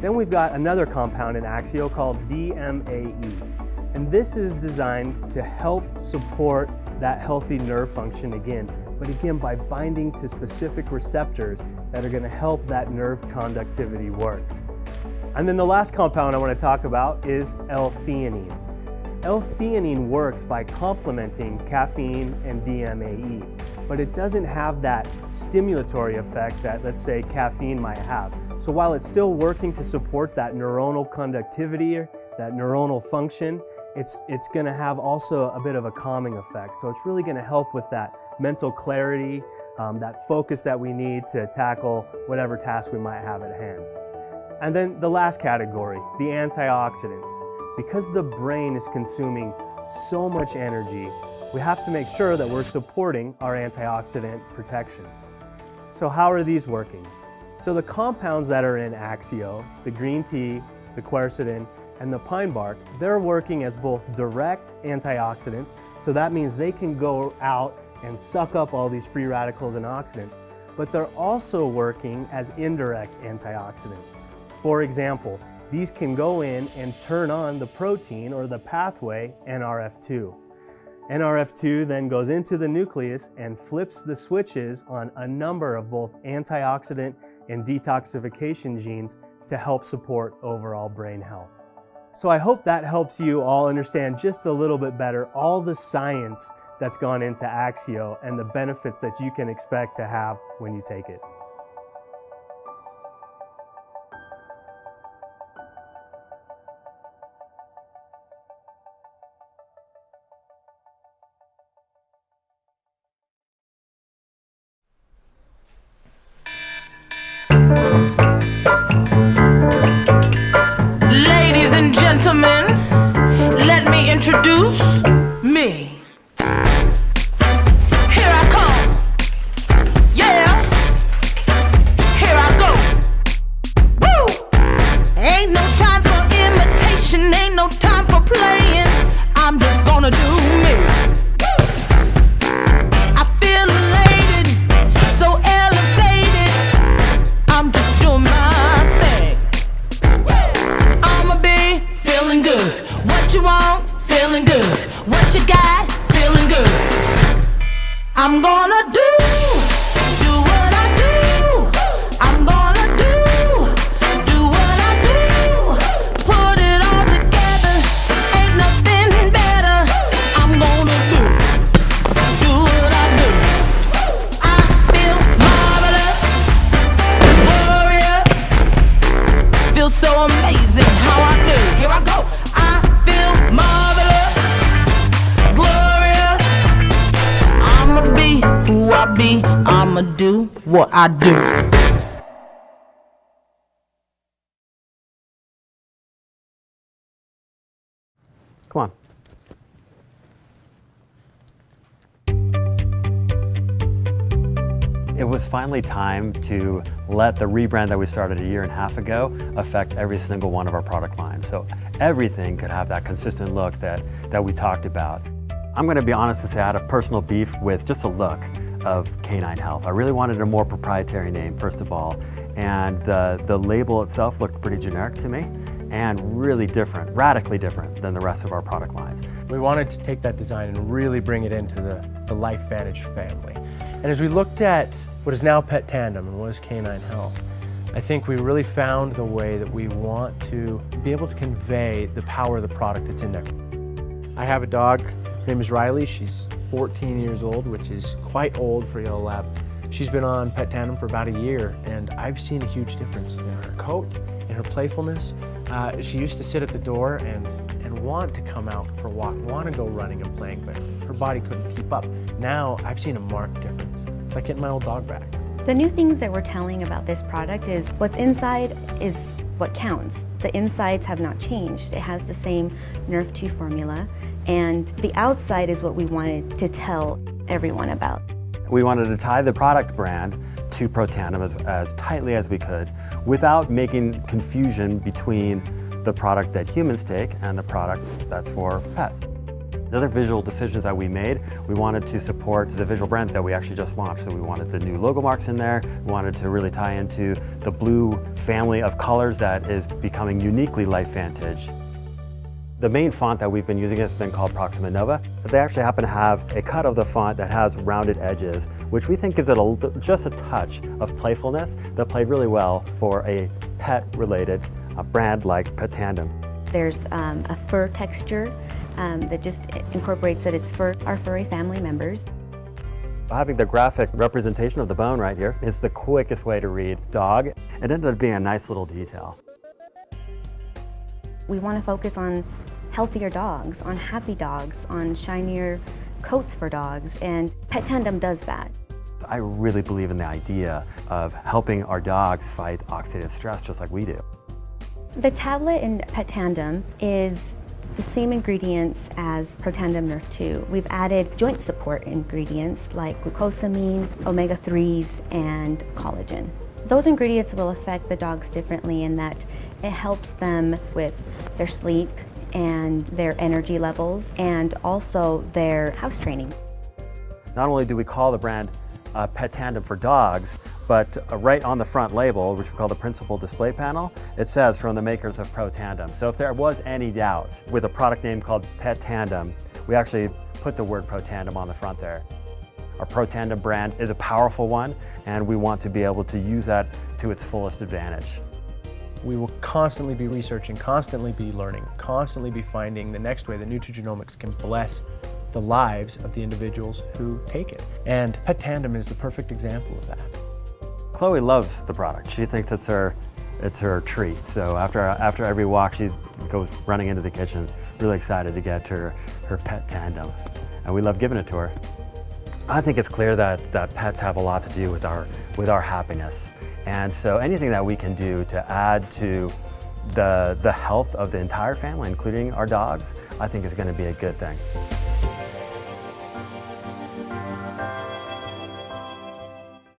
Then we've got another compound in Axio called DMAE. And this is designed to help support that healthy nerve function again, but again by binding to specific receptors that are going to help that nerve conductivity work. And then the last compound I want to talk about is L-theanine. L-theanine works by complementing caffeine and DMAE, but it doesn't have that stimulatory effect that, let's say, caffeine might have. So while it's still working to support that neuronal conductivity, that neuronal function, it's going to have also a bit of a calming effect. So it's really going to help with that mental clarity, that focus that we need to tackle whatever task we might have at hand. And then the last category, the antioxidants. Because the brain is consuming so much energy, we have to make sure that we're supporting our antioxidant protection. So how are these working? So the compounds that are in Axio, the green tea, the quercetin, and the pine bark, they're working as both direct antioxidants, so that means they can go out and suck up all these free radicals and oxidants, but they're also working as indirect antioxidants. For example, these can go in and turn on the protein or the pathway NRF2. NRF2 then goes into the nucleus and flips the switches on a number of both antioxidant and detoxification genes to help support overall brain health. So I hope that helps you all understand just a little bit better all the science that's gone into Axio and the benefits that you can expect to have when you take it. Ladies and gentlemen, let me introduce me. Here I come. Yeah. Here I go. Woo! Ain't no time for imitation, ain't no time for playing. I'm just gonna do me. I feel elated, so elevated. I'm just doing my thing. I'ma be feeling good. What you want? Feeling good. What you got? Feeling good. I'm gonna do what I do. I'm gonna I be, I'ma do what I do. Come on. It was finally time to let the rebrand that we started a year and a half ago affect every single one of our product lines. So everything could have that consistent look that we talked about. I'm gonna be honest and say I had a personal beef with just the look of Canine Health. I really wanted a more proprietary name, first of all, and the label itself looked pretty generic to me and really different, radically different than the rest of our product lines. We wanted to take that design and really bring it into the LifeVantage family. And as we looked at what is now Pet Tandem and what is Canine Health, I think we really found the way that we want to be able to convey the power of the product that's in there. I have a dog, her name is Riley. She's 14 years old, which is quite old for a yellow lab. She's been on Pet Tandem for about a year, and I've seen a huge difference in her coat, in her playfulness. She used to sit at the door and want to come out for a walk, want to go running and playing, but her body couldn't keep up. Now I've seen a marked difference. It's like getting my old dog back. The new things that we're telling about this product is what's inside is what counts. The insides have not changed. It has the same Nerf 2 formula, and the outside is what we wanted to tell everyone about. We wanted to tie the product brand to Pro Tandem as tightly as we could without making confusion between the product that humans take and the product that's for pets. The other visual decisions that we made, we wanted to support the visual brand that we actually just launched. So we wanted the new logo marks in there. We wanted to really tie into the blue family of colors that is becoming uniquely LifeVantage. The main font that we've been using has been called Proxima Nova. But they actually happen to have a cut of the font that has rounded edges, which we think gives it just a touch of playfulness that played really well for a pet-related brand like Pet Tandem. There's a fur texture that just incorporates that it's for our furry family members. Having the graphic representation of the bone right here is the quickest way to read dog. It ended up being a nice little detail. We want to focus on healthier dogs, on happy dogs, on shinier coats for dogs, and Pet Tandem does that. I really believe in the idea of helping our dogs fight oxidative stress just like we do. The tablet in Pet Tandem is the same ingredients as Pro Tandem Nerf 2. We've added joint support ingredients like glucosamine, omega-3s, and collagen. Those ingredients will affect the dogs differently in that it helps them with their sleep and their energy levels and also their house training. Not only do we call the brand Pet Tandem for dogs, but right on the front label, which we call the principal display panel, it says from the makers of Pro Tandem. So if there was any doubt with a product name called Pet Tandem, we actually put the word Pro Tandem on the front there. Our Pro Tandem brand is a powerful one, and we want to be able to use that to its fullest advantage. We will constantly be researching, constantly be learning, constantly be finding the next way that nutrigenomics can bless the lives of the individuals who take it. And Pet Tandem is the perfect example of that. Chloe loves the product. She thinks it's her treat. So after every walk, she goes running into the kitchen, really excited to get her Pet Tandem. And we love giving it to her. I think it's clear that pets have a lot to do with our happiness. And so anything that we can do to add to the health of the entire family, including our dogs, I think is going to be a good thing.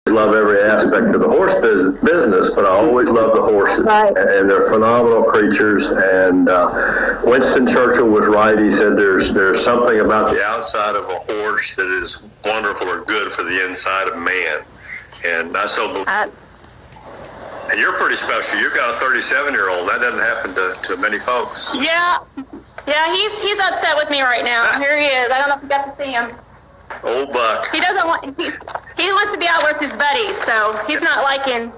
I love every aspect of the horse business, but I always love the horses. Right. And they're phenomenal creatures. And Winston Churchill was right. He said there's something about the outside of a horse that is wonderful or good for the inside of man. And I so believe. And you're pretty special. You've got a 37-year-old. That doesn't happen to many folks. Yeah, he's upset with me right now. Here he is. I don't know if you got to see him. Old buck. He doesn't want. He wants to be out with his buddies, so he's not liking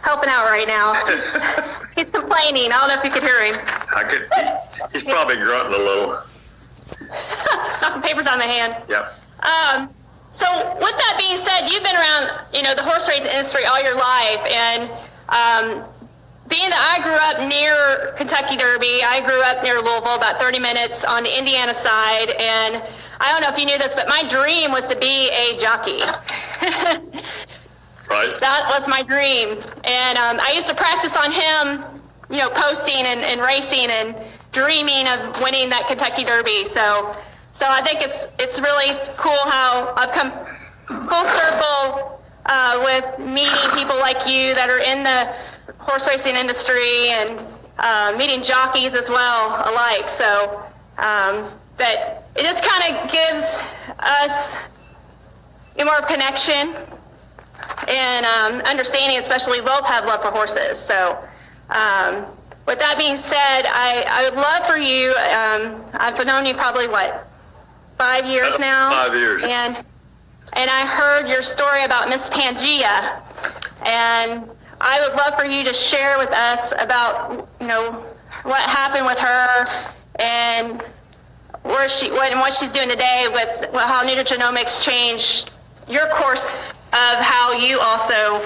helping out right now. He's complaining. I don't know if you could hear him. He's probably grunting a little. Knocking papers on my hand. Yep. So with that being said, you've been around, the horse racing industry all your life, and being that I grew up near Kentucky Derby, I grew up near Louisville, about 30 minutes on the Indiana side, and I don't know if you knew this, but my dream was to be a jockey. Right. That was my dream. And I used to practice on him, you know, posting and racing and dreaming of winning that Kentucky Derby. So I think it's really cool how I've come full circle with meeting people like you that are in the horse racing industry and meeting jockeys as well alike. So that it just kind of gives us more connection and understanding, especially we both have love for horses. So with that being said, I would love for you, I've known you probably, 5 years now? 5 years. And I heard your story about Miss Pangea, and I would love for you to share with us about, you know, what happened with her and what she's doing today with how nutrigenomics changed your course of how you also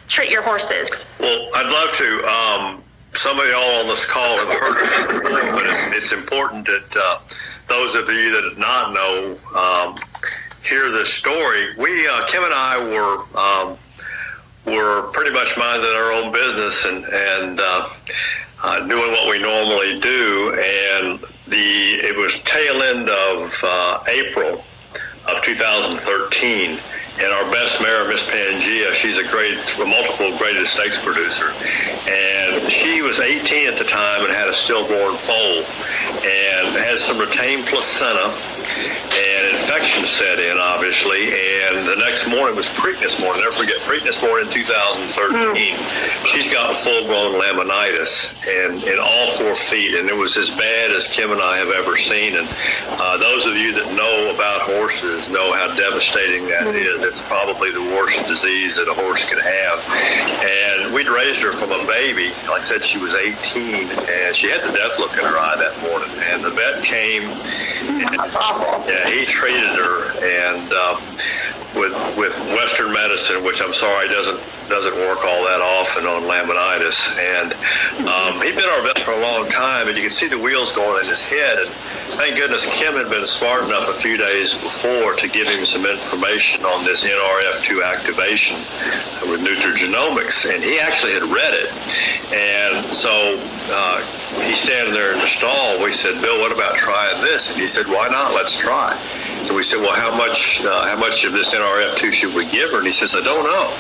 treat your horses. Well, I'd love to. Some of y'all on this call have heard it before, but it's important that those of you that did not know hear this story. Kim and I were pretty much minding our own business and doing what we normally do, and it was tail end of April of 2013, and our best mare, Miss Pangea, she's a multiple graded stakes producer, and she was 18 at the time and had a stillborn foal and had some retained placenta, and infection set in, obviously, and the next morning was Preakness morning. Never forget, Preakness morning in 2013. She's got full-blown laminitis and in all 4 feet, and it was as bad as Kim and I have ever seen. And those of you that know about horses know how devastating that is. It's probably the worst disease that a horse could have. And we'd raised her from a baby. Like I said, she was 18, and she had the death look in her eye that morning. And the vet came, and he treated her, and with Western medicine, which I'm sorry doesn't work all that often on laminitis. And he'd been our vet for a long time, and you could see the wheels going in his head. And thank goodness Kim had been smart enough a few days before to give him some information on this NRF2 activation with nutrigenomics, and he actually had read it. And so he's standing there in the stall. We said, "Bill, what about trying this?" And he said, "Why not? Let's try." And we said, "Well, how much of this NRF2 should we give her?" And he says, "I don't know."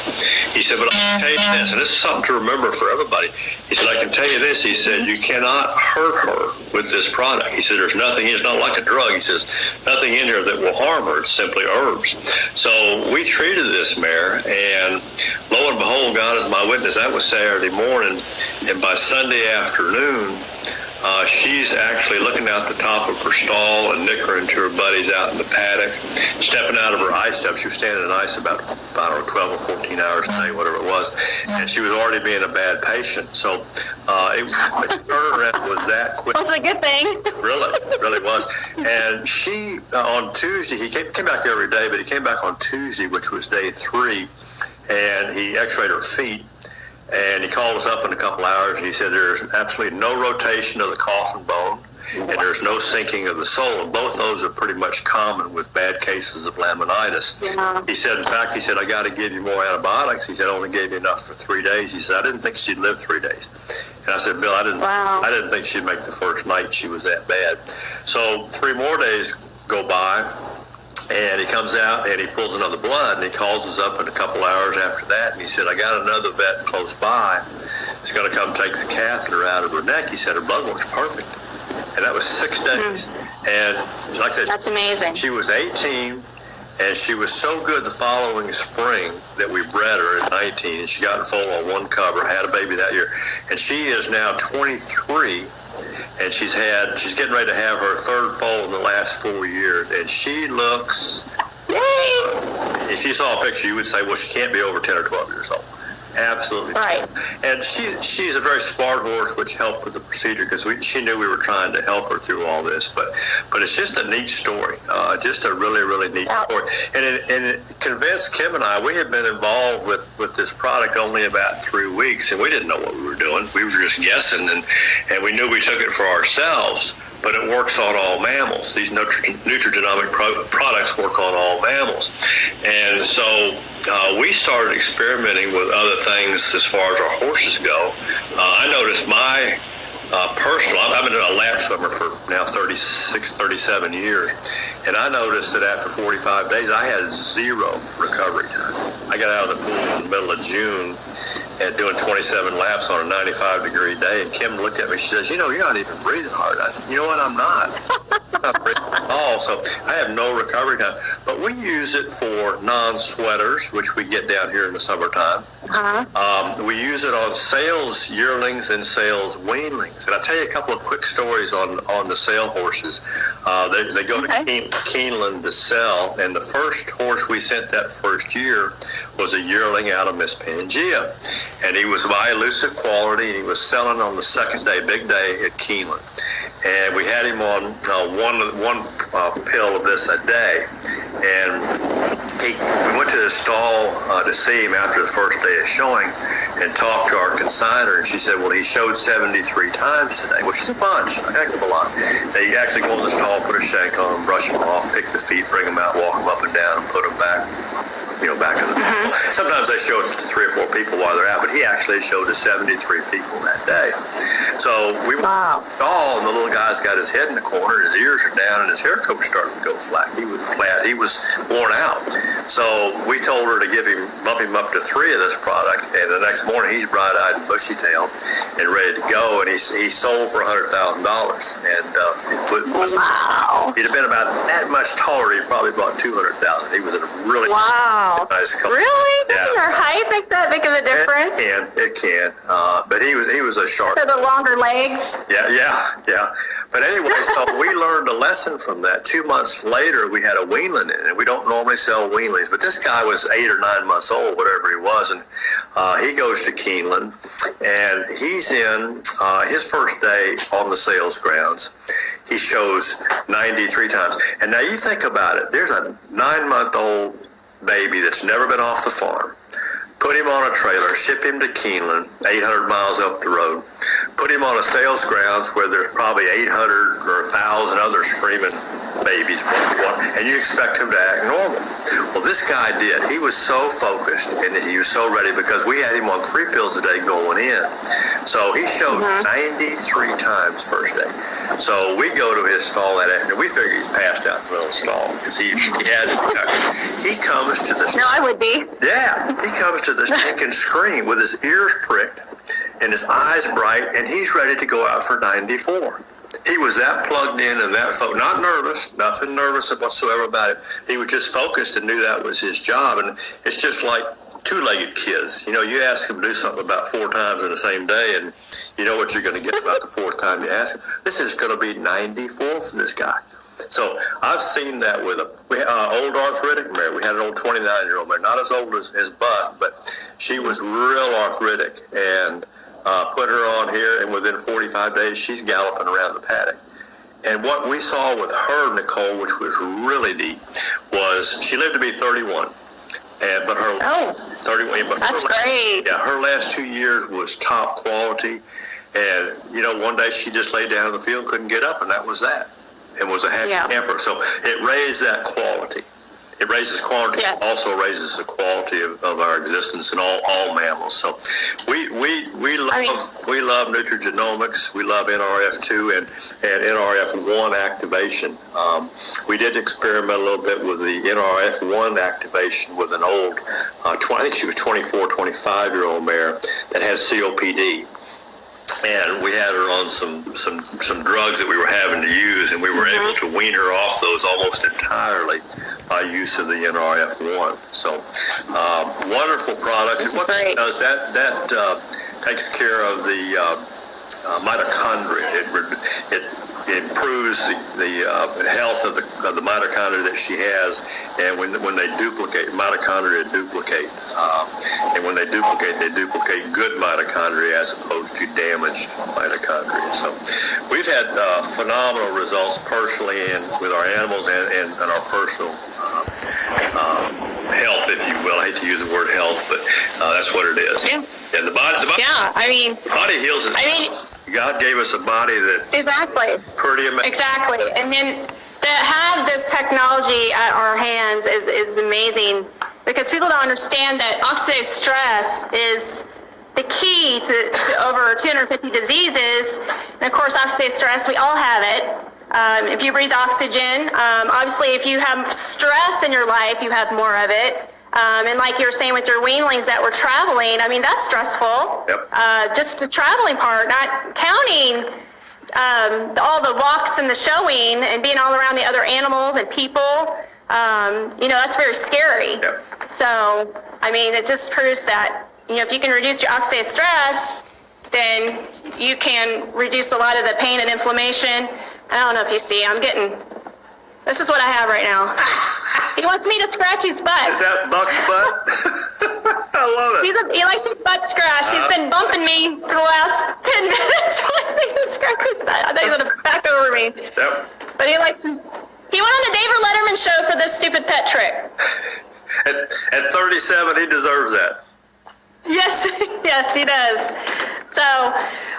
He said, "But I can tell you this," and this is something to remember for everybody. He said, "I can tell you this." He said, "You cannot hurt her with this product." He said, "There's nothing, it's not like a drug." He says, "Nothing in here that will harm her. It's simply herbs." So we treated this mare, and lo and behold, God is my witness, that was Saturday morning, and by Sunday afternoon, she's actually looking out the top of her stall and nickering to her buddies out in the paddock, stepping out of her ice tub. She was standing in ice about, 12 or 14 hours a day, whatever it was, and she was already being a bad patient. So the turnaround was that quick. That's a good thing. Really was. And she, on Tuesday, he came back every day, but he came back on Tuesday, which was day 3, and he x-rayed her feet. And he called us up in a couple hours, and he said there's absolutely no rotation of the coffin bone, and there's no sinking of the sole. And both those are pretty much common with bad cases of laminitis. Yeah. He said, in fact, I got to give you more antibiotics. He said, I only gave you enough for 3 days. He said, I didn't think she'd live 3 days. And I said, Bill, I didn't think she'd make the first night. She was that bad. So 3 more days go by, and he comes out and he pulls another blood, and he calls us up in a couple hours after that, and he said, I got another vet close by. He's going to come take the catheter out of her neck. He said her blood works perfect. And that was 6 days. And like I said, that's amazing. She was 18, and she was so good the following spring that we bred her at 19, and she got in foal on 1 cover, had a baby that year. And she is now 23. And she's getting ready to have her 3rd foal in the last 4 years, and she looks, if you saw a picture, you would say, well, she can't be over 10 or 12 years old. Absolutely. Right. And she's a very smart horse, which helped with the procedure, because she knew we were trying to help her through all this. But it's just a neat story, just a really, really neat story. And it convinced Kim and I, we had been involved with this product only about 3 weeks, and we didn't know what we were doing. We were just guessing, and we knew we took it for ourselves. But it works on all mammals. These nutrigenomic products work on all mammals. animals. And so we started experimenting with other things as far as our horses go. I noticed my personal, I've been a lap swimmer for now 36, 37 years, and I noticed that after 45 days, I had 0 recovery time. I got out of the pool in the middle of June and doing 27 laps on a 95-degree day, and Kim looked at me, she says, you know, you're not even breathing hard. I said, you know what, I'm not. I'm not breathing at all, so I have no recovery time. But we use it for non-sweaters, which we get down here in the summertime. We use it on sales yearlings and sales weanlings. And I'll tell you a couple of quick stories on the sale horses. They go to Keeneland to sell, and the first horse we sent that first year was a yearling out of Miss Pangea. And he was of high elusive quality, and he was selling on the second day, big day at Keeneland. And we had him on one pill of this a day. And we went to the stall to see him after the first day of showing and talked to our consignor. And she said, well, he showed 73 times today, which is a bunch, a heck of a lot. They actually go in the stall, put a shank on him, brush him off, pick the feet, bring him out, walk him up and down, and put him back. Back in the Sometimes they show it to 3 or 4 people while they're out, but he actually showed to 73 people that day. So we went to the stall, and the little guy's got his head in the corner, his ears are down, and his hair coat's starting to go flat. He was flat. He was worn out. So we told her to bump him up to 3 of this product, and the next morning he's bright-eyed and bushy-tailed and ready to go, and he sold for $100,000. And he'd have been about that much taller. He probably bought $200,000. He was in a really nice company. Really? Doesn't your height make that big of a difference? It can. But he was a sharp. So the longer legs? Yeah. But anyway, so we learned a lesson from that. 2 months later, we had a weanling in it. We don't normally sell weanlings, but this guy was 8 or 9 months old, whatever he was, and he goes to Keeneland, and he's in his first day on the sales grounds. He shows 93 times. And now you think about it. There's a 9-month-old baby that's never been off the farm. Put him on a trailer, ship him to Keeneland, 800 miles up the road. Put him on a sales grounds where there's probably 800 or 1,000 other screaming babies, and you expect him to act normal. Well, this guy did. He was so focused, and he was so ready because we had him on 3 pills a day going in. So he showed 93 times first day. So we go to his stall that afternoon. We figure he's passed out in the middle of the stall because he had to. He comes to the... No, I would be. Yeah, he comes to the stinking screen with his ears pricked and his eyes bright, and he's ready to go out for 94. He was that plugged in and that not nervous, nothing nervous whatsoever about it. He was just focused and knew that was his job. And it's just like 2-legged kids. You ask them to do something about 4 times in the same day, and you know what you're going to get about the 4th time you ask them. This is going to be 94 for this guy. So I've seen that with a old arthritic mare. We had an old 29-year-old mare, not as old as Buck, but she was real arthritic, and put her on here, and within 45 days, she's galloping around the paddock. And what we saw with her, Nicole, which was really neat, was she lived to be 31. But her 31. But that's great. Yeah, her last 2 years was top quality. And one day she just laid down in the field, couldn't get up, and that was that. It was a happy camper. So it raised that quality. It raises quality. It also raises the quality of our existence in all mammals. So we love nutrigenomics. We love NRF2 and NRF1 activation. We did experiment a little bit with the NRF1 activation with an old, I think she was 24, 25-year-old mare that has COPD. And we had her on some drugs that we were having to use, and we were able to wean her off those almost entirely by use of the NRF1. So wonderful products. And what that does, that takes care of the mitochondria. It improves the health of the mitochondria that she has, and when they duplicate, mitochondria duplicate, and when they duplicate good mitochondria as opposed to damaged mitochondria. So we've had phenomenal results personally and with our animals and our personal health, if you will. I hate to use the word health, but that's what it is. Yeah. The body heals itself. God gave us a body that exactly pretty amazing. Exactly. And then that have this technology at our hands is amazing, because people don't understand that oxidative stress is the key to over 250 diseases. And of course, oxidative stress, we all have it. If you breathe oxygen, obviously if you have stress in your life, you have more of it. And like you were saying with your weanlings that were traveling, I mean, that's stressful. Yep. Just the traveling part, not counting all the walks and the showing and being all around the other animals and people. That's very scary. Yep. So, I mean, it just proves that, if you can reduce your oxidative stress, then you can reduce a lot of the pain and inflammation. I don't know if you see, this is what I have right now. He wants me to scratch his butt. Is that Buck's butt? I love it. He likes his butt scratched. He's been bumping me for the last 10 minutes. I think he scratched his butt. I thought he was going to back over me. Yep. But he went on the David Letterman show for this stupid pet trick. At 37, he deserves that. Yes, yes, he does. So,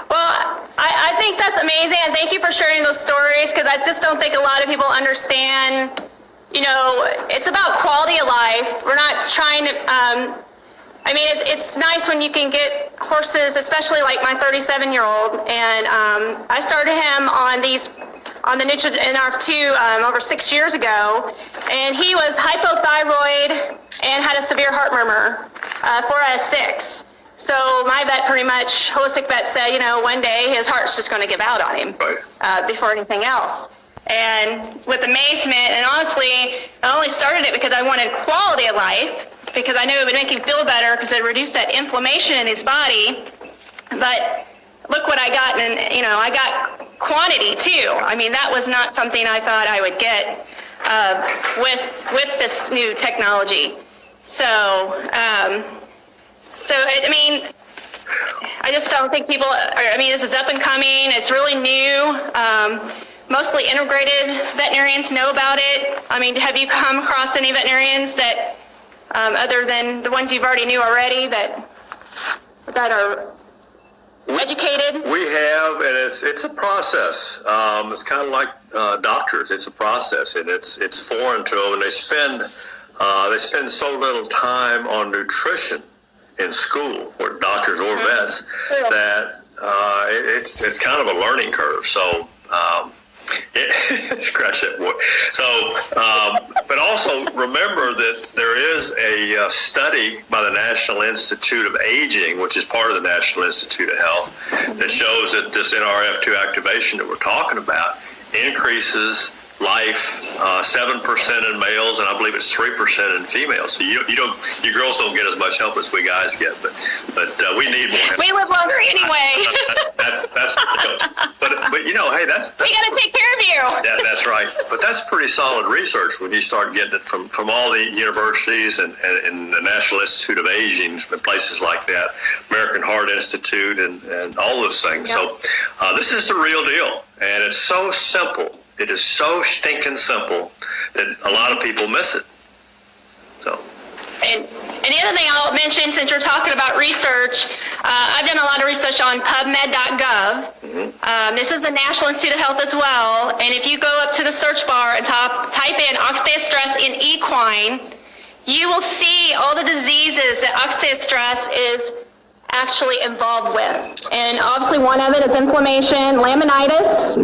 well, I think that's amazing, and thank you for sharing those stories, because I just don't think a lot of people understand, it's about quality of life. We're not trying to, it's nice when you can get horses, especially like my 37-year-old, and I started him on the NRF2 over 6 years ago, and he was hypothyroid and had a severe heart murmur, 4 out of 6. So my vet, pretty much, holistic vet, said, one day his heart's just going to give out on him before anything else. And with amazement, and honestly, I only started it because I wanted quality of life, because I knew it would make him feel better, because it reduced that inflammation in his body. But look what I got, and I got quantity too. I mean, that was not something I thought I would get with this new technology. So, I just don't think people, this is up and coming. It's really new. Mostly integrated veterinarians know about it. Have you come across any veterinarians that, other than the ones you've already knew already, that are educated? We have, and it's a process. It's kind of like doctors. It's a process, and it's foreign to them, and they spend so little time on nutrition in school, or doctors or vets, that it's kind of a learning curve. So scratch that boy. So, but also remember that there is a study by the National Institute of Aging, which is part of the National Institute of Health, that shows that this NRF2 activation that we're talking about increases life 7% in males, and I believe it's 3% in females. So you girls don't get as much help as we guys get, but we need more help. We live longer anyway. That's but hey, that's we got to take care of you. That's right. But that's pretty solid research when you start getting it from all the universities and the National Institute of Aging and places like that, American Heart Institute, and all those things. Yep. So this is the real deal, and it's so simple. It is so stinking simple that a lot of people miss it. So. And the other thing I'll mention, since you're talking about research, I've done a lot of research on PubMed.gov. Mm-hmm. This is the National Institute of Health as well. And if you go up to the search bar and type in oxidative stress in equine, you will see all the diseases that oxidative stress is actually involved with. And obviously one of it is inflammation. Laminitis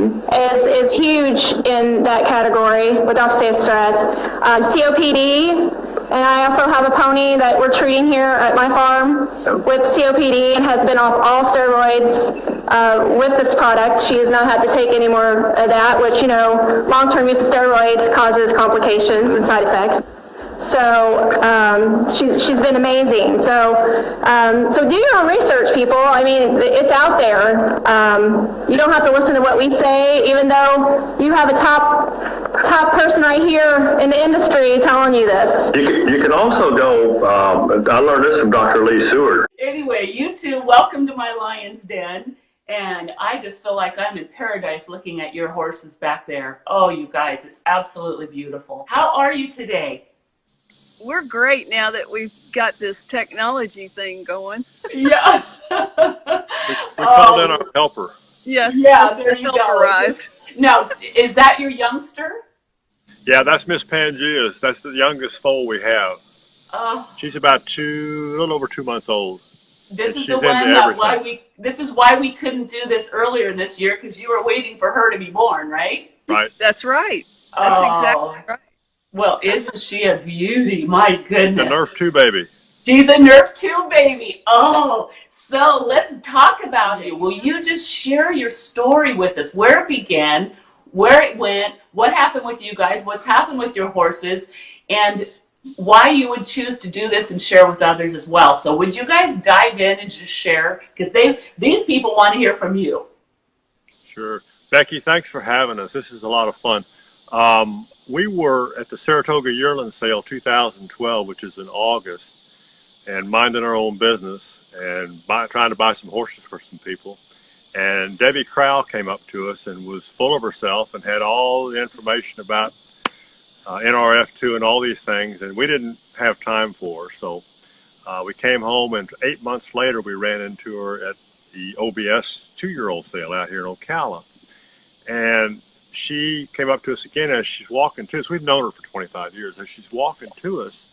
is huge in that category with oxidative stress. COPD, and I also have a pony that we're treating here at my farm with COPD and has been off all steroids with this product. She has not had to take any more of that, which, long-term use of steroids causes complications and side effects. So she's been amazing. So do your own research, people. It's out there. You don't have to listen to what we say, even though you have a top person right here in the industry telling you this. You can also go. I learned this from Dr. Lee Seward. Anyway, you two, welcome to my lion's den. And I just feel like I'm in paradise looking at your horses back there. Oh, you guys, it's absolutely beautiful. How are you today? We're great now that we've got this technology thing going. Yeah. we called in our helper. Yes. Yeah, there you go. Arrived. Now, is that your youngster? Yeah, that's Miss Pangea's. That's the youngest foal we have. Oh, She's about a little over 2 months old. this And is the she's into one that everything. this is why we couldn't do this earlier this year, because you were waiting for her to be born, right? Right. That's right. That's exactly right. Well, isn't she a beauty? My The goodness. Nerf 2 baby. She's a Nerf 2 baby. Oh, so let's talk about you. Will you just share your story with us? Where it began, where it went, what happened with you guys, what's happened with your horses, and why you would choose to do this and share with others as well. So would you guys dive in and just share? Because these people want to hear from you. Sure. Becky, thanks for having us. This is a lot of fun. We were at the Saratoga Yearling Sale 2012, which is in August, and minding our own business and trying to buy some horses for some people. And Debbie Crowell came up to us and was full of herself and had all the information about NRF2 and all these things, and we didn't have time for her. So we came home, and 8 months later, we ran into her at the OBS 2-year-old sale out here in Ocala. And she came up to us again as she's walking to us. We've known her for 25 years. As she's walking to us,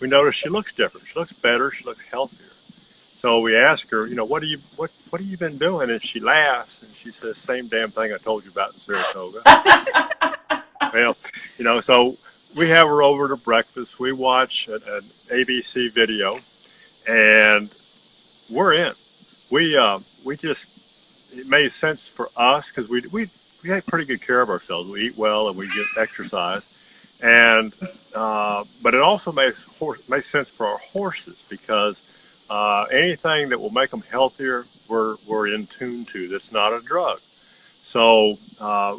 we notice she looks different. She looks better. She looks healthier. So we ask her, what have you been doing? And she laughs and she says, same damn thing I told you about in Saratoga. Well, so we have her over to breakfast. We watch an ABC video, and we're in. We just, it made sense for us because we take pretty good care of ourselves. We eat well and we get exercise, and but it also makes sense for our horses because anything that will make them healthier, we're in tune to. That's not a drug. So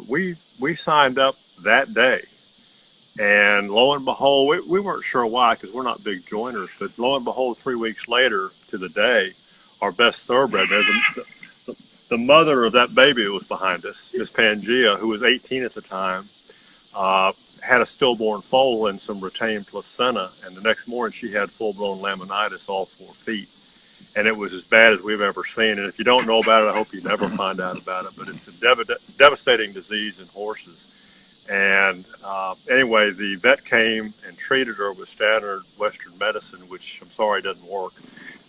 we signed up that day, and lo and behold, we weren't sure why because we're not big joiners, but lo and behold, 3 weeks later to the day, our best thoroughbred, the mother of that baby that was behind us, Miss Pangea, who was 18 at the time, had a stillborn foal and some retained placenta, and the next morning she had full-blown laminitis all 4 feet. And it was as bad as we've ever seen. And if you don't know about it, I hope you never find out about it. But it's a devastating disease in horses. And anyway, the vet came and treated her with standard Western medicine, which I'm sorry doesn't work,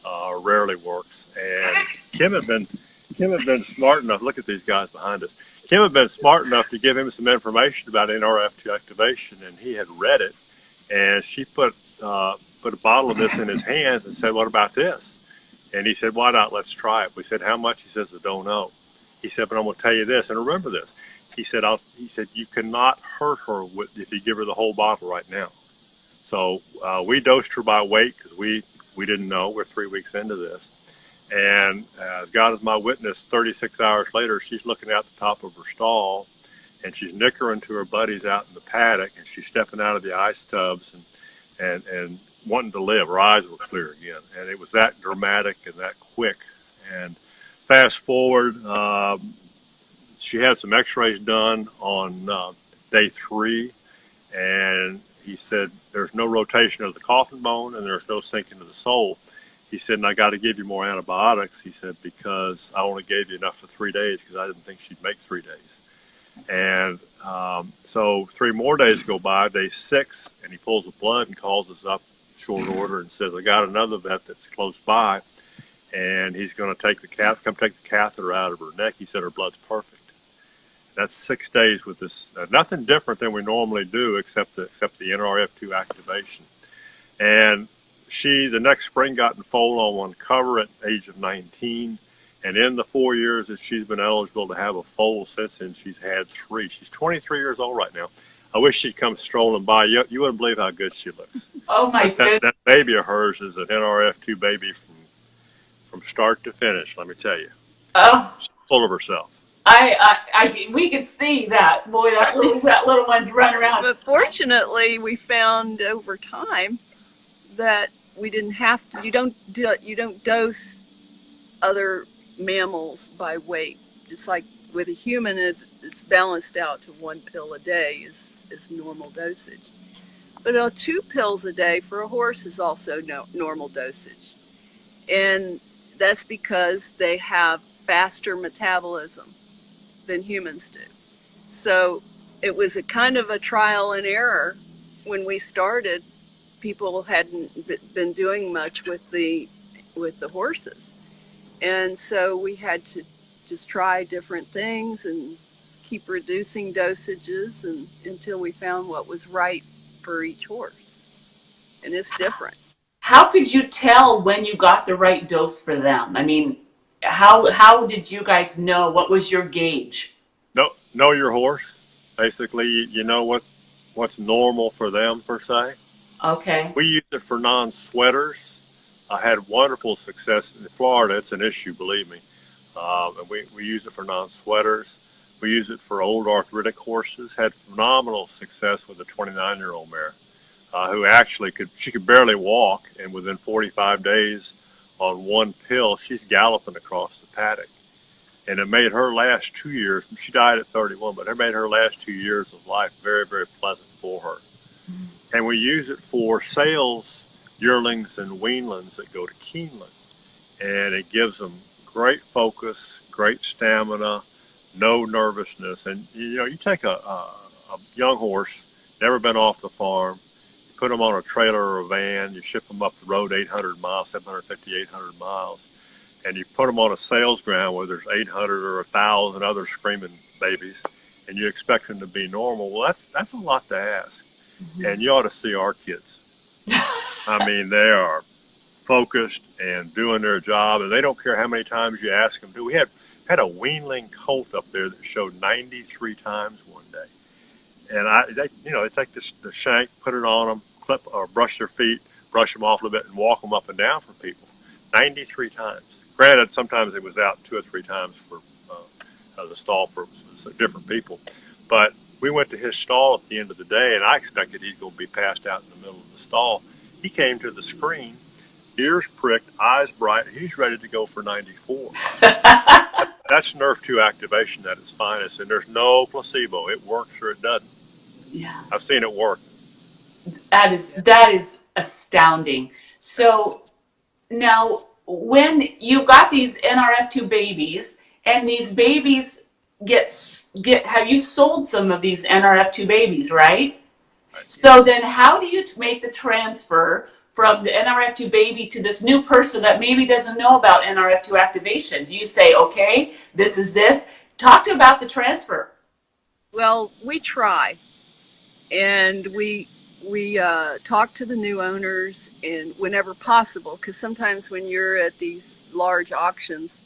or rarely works. And Kim had been smart enough. Look at these guys behind us. Kim had been smart enough to give him some information about NRF2 activation, and he had read it. And she put a bottle of this in his hands and said, "What about this?" And he said, "Why not? Let's try it." We said, "How much?" He says, "I don't know." He said, "But I'm going to tell you this, and remember this." He said, "You cannot hurt her if you give her the whole bottle right now." So we dosed her by weight because we didn't know. We're 3 weeks into this. And God is my witness, 36 hours later, she's looking out the top of her stall, and she's nickering to her buddies out in the paddock, and she's stepping out of the ice tubs and wanting to live. Her eyes were clear again, and it was that dramatic and that quick. And fast forward, she had some x-rays done on day 3, and he said there's no rotation of the coffin bone and there's no sinking of the sole. He said, "And I got to give you more antibiotics." He said, "because I only gave you enough for 3 days because I didn't think she'd make 3 days." And so 3 more days go by, day 6, and he pulls the blood and calls us up short order and says, "I got another vet that's close by, and he's going to take the catheter out of her neck." He said her blood's perfect. That's 6 days with this, nothing different than we normally do except the NRF2 activation. And she, the next spring, got in foal on one cover at the age of 19. And in the 4 years that she's been eligible to have a foal since then, she's had 3. She's 23 years old right now. I wish she'd come strolling by. You wouldn't believe how good she looks. Oh, my goodness. That baby of hers is an NRF2 baby from start to finish, let me tell you. Oh. She's full of herself. We could see that. Boy, that little one's running around. But fortunately, we found over time that we didn't have to. You don't dose other mammals by weight. It's like with a human, it's balanced out to 1 pill a day is normal dosage. But 2 pills a day for a horse is also normal dosage, and that's because they have faster metabolism than humans do. So it was a kind of a trial and error. When we started, people hadn't been doing much with the horses, and so we had to just try different things and keep reducing dosages until we found what was right for each horse. And it's different. How could you tell when you got the right dose for them? I mean, how did you guys know? What was your gauge? Know your horse. Basically, you know what's normal for them per se. Okay. We use it for non-sweaters. I had wonderful success in Florida. It's an issue, believe me. And we use it for non-sweaters. We use it for old arthritic horses. Had phenomenal success with a 29-year-old mare who actually could barely walk, and within 45 days on one pill, she's galloping across the paddock. And it made her last 2 years, she died at 31, but it made her last 2 years of life very, very pleasant for her. And we use it for sales yearlings and weanlings that go to Keeneland. And it gives them great focus, great stamina, no nervousness. And, you take a young horse, never been off the farm, you put them on a trailer or a van, you ship them up the road 800 miles, 750, 800 miles. And you put them on a sales ground where there's 800 or 1,000 other screaming babies, and you expect them to be normal. Well, that's a lot to ask. Mm-hmm. And you ought to see our kids. I mean, they are focused and doing their job, and they don't care how many times you ask them to. We had a weanling colt up there that showed 93 times one day. And they take the shank, put it on them, clip or brush their feet, brush them off a little bit, and walk them up and down for people. 93 times. Granted, sometimes it was out 2 or 3 times for the stall purposes, so different people. But we went to his stall at the end of the day, and I expected he's going to be passed out in the middle of the stall. He came to the screen, ears pricked, eyes bright. He's ready to go for 94. That's nerve 2 activation at its finest, and there's no placebo. It works or it doesn't. Yeah. I've seen it work. That is astounding. So now, when you got these NRF2 babies, and these babies have you sold some of these NRF2 babies, right? So then how do you make the transfer from the NRF2 baby to this new person that maybe doesn't know about NRF2 activation? Do you say, okay, this is this? Talk about the transfer. Well, we try, and we talk to the new owners, and whenever possible, because sometimes when you're at these large auctions,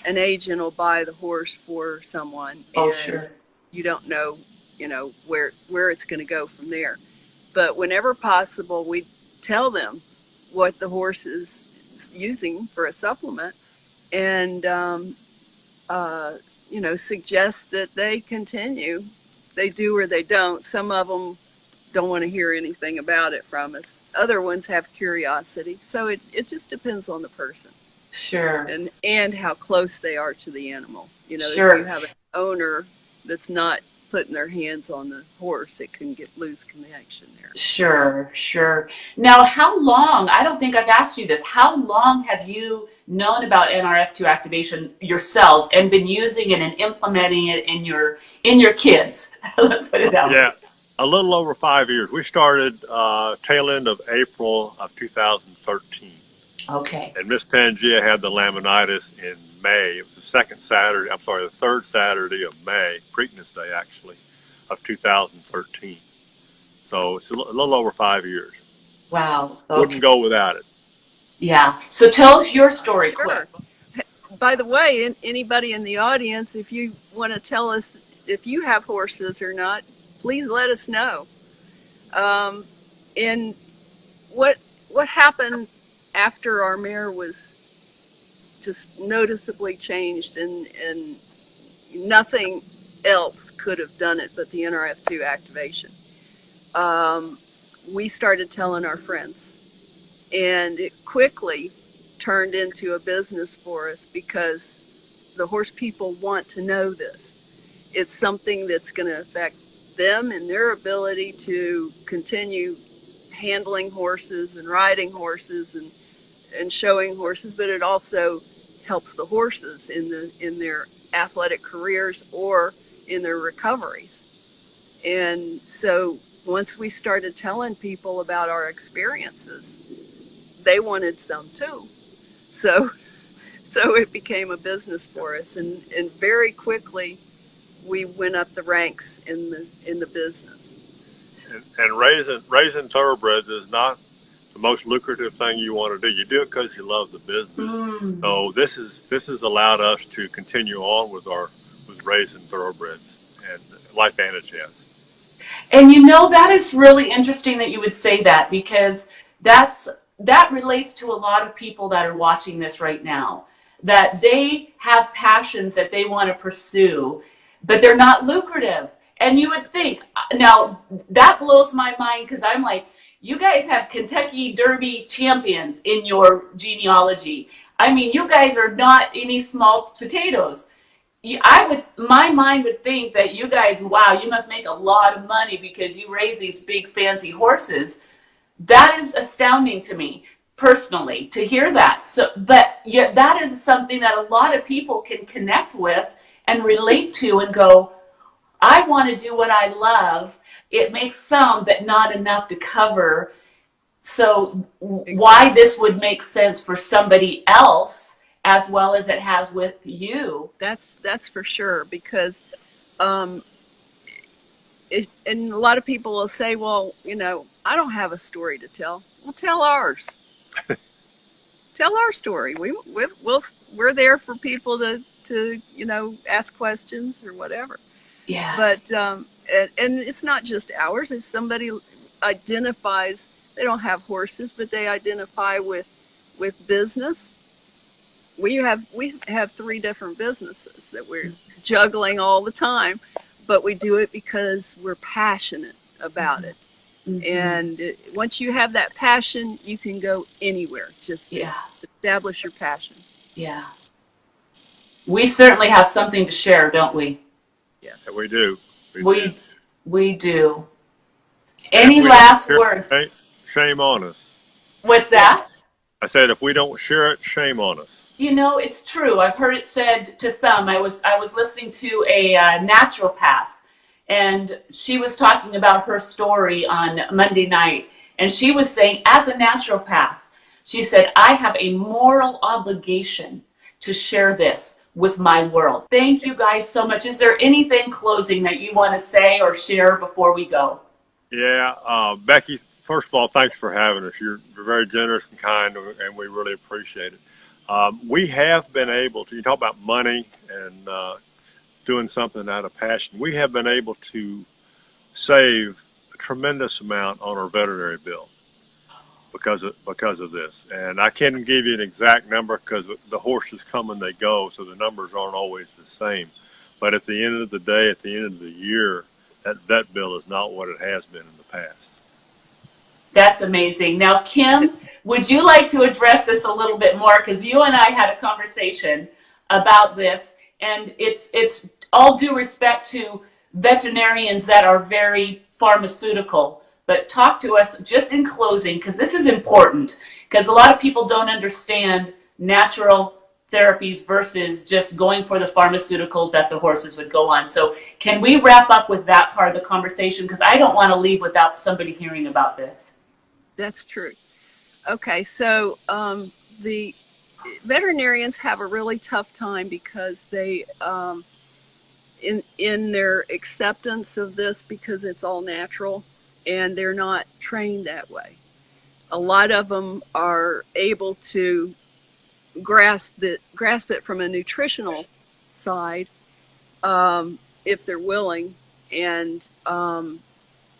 an agent will buy the horse for someone, and sure. You don't know, where it's going to go from there. But whenever possible, we tell them what the horse is using for a supplement, and suggest that they continue. They do or they don't. Some of them don't want to hear anything about it from us. Other ones have curiosity. So it just depends on the person. Sure. And how close they are to the animal. Sure. If you have an owner that's not putting their hands on the horse, it can lose connection there. Sure. Now, how long, I don't think I've asked you this, how long have you known about NRF2 activation yourselves and been using it and implementing it in your kids? Let's put it that way. Yeah. A little over 5 years. We started tail end of April of 2013. Okay. And Miss Pangea had the laminitis in May. It was the third Saturday of May, Preakness Day actually, of 2013. So it's a little over 5 years. Wow. Okay. Wouldn't go without it. Yeah. So tell us your story quick. By the way, anybody in the audience, if you want to tell us if you have horses or not, please let us know. And what happened after our mare was just noticeably changed, and nothing else could have done it but the NRF2 activation. We started telling our friends, and it quickly turned into a business for us because the horse people want to know this. It's something that's going to affect them and their ability to continue handling horses and riding horses and showing horses, but it also helps the horses in their athletic careers or in their recoveries. And so once we started telling people about our experiences, they wanted some too. So it became a business for us, and very quickly we went up the ranks in the business. And raising thoroughbreds is not the most lucrative thing you want to do. You do it because you love the business. So this has allowed us to continue on with raising thoroughbreds, and LifeVantage has. And that is really interesting that you would say that, because that relates to a lot of people that are watching this right now, that they have passions that they want to pursue, but they're not lucrative. And you would think, now that blows my mind, because I'm like, you guys have Kentucky Derby champions in your genealogy. I mean, you guys are not any small potatoes. My mind would think that you guys, wow, you must make a lot of money because you raise these big fancy horses. That is astounding to me personally to hear that. So, but yet that is something that a lot of people can connect with and relate to and go, I want to do what I love. It makes some, but not enough to cover. So why this would make sense for somebody else as well as it has with you. That's for sure, because and a lot of people will say, well, I don't have a story to tell. Well, tell ours. Tell our story. We're there for people to ask questions or whatever. Yeah. But and it's not just ours. If somebody identifies, they don't have horses, but they identify with business. We have 3 different businesses that we're juggling all the time, but we do it because we're passionate about it. And once you have that passion, you can go anywhere. Just establish your passion. Yeah. We certainly have something to share, don't we? Yes. Yeah, we do. We do. Any last words? Shame on us. What's that? I said, if we don't share it, shame on us. It's true. I've heard it said to some. I was listening to a naturopath, and she was talking about her story on Monday night, and she was saying, as a naturopath, she said, I have a moral obligation to share this with my world. Thank you guys so much. Is there anything closing that you want to say or share before we go? Yeah, Becky, first of all, thanks for having us. You're very generous and kind, and we really appreciate it. We have been able to, you talk about money and doing something out of passion, we have been able to save a tremendous amount on our veterinary bill because of this. And I can't give you an exact number because the horses come and they go, so the numbers aren't always the same. But at the end of the day, at the end of the year, that vet bill is not what it has been in the past. That's amazing. Now, Kim, would you like to address this a little bit more? Because you and I had a conversation about this, and it's all due respect to veterinarians that are very pharmaceutical. But talk to us just in closing, because this is important, because a lot of people don't understand natural therapies versus just going for the pharmaceuticals that the horses would go on. So can we wrap up with that part of the conversation? Because I don't want to leave without somebody hearing about this. That's true. Okay, so the veterinarians have a really tough time because they, in their acceptance of this, because it's all natural, and they're not trained that way. A lot of them are able to grasp it from a nutritional side, if they're willing, and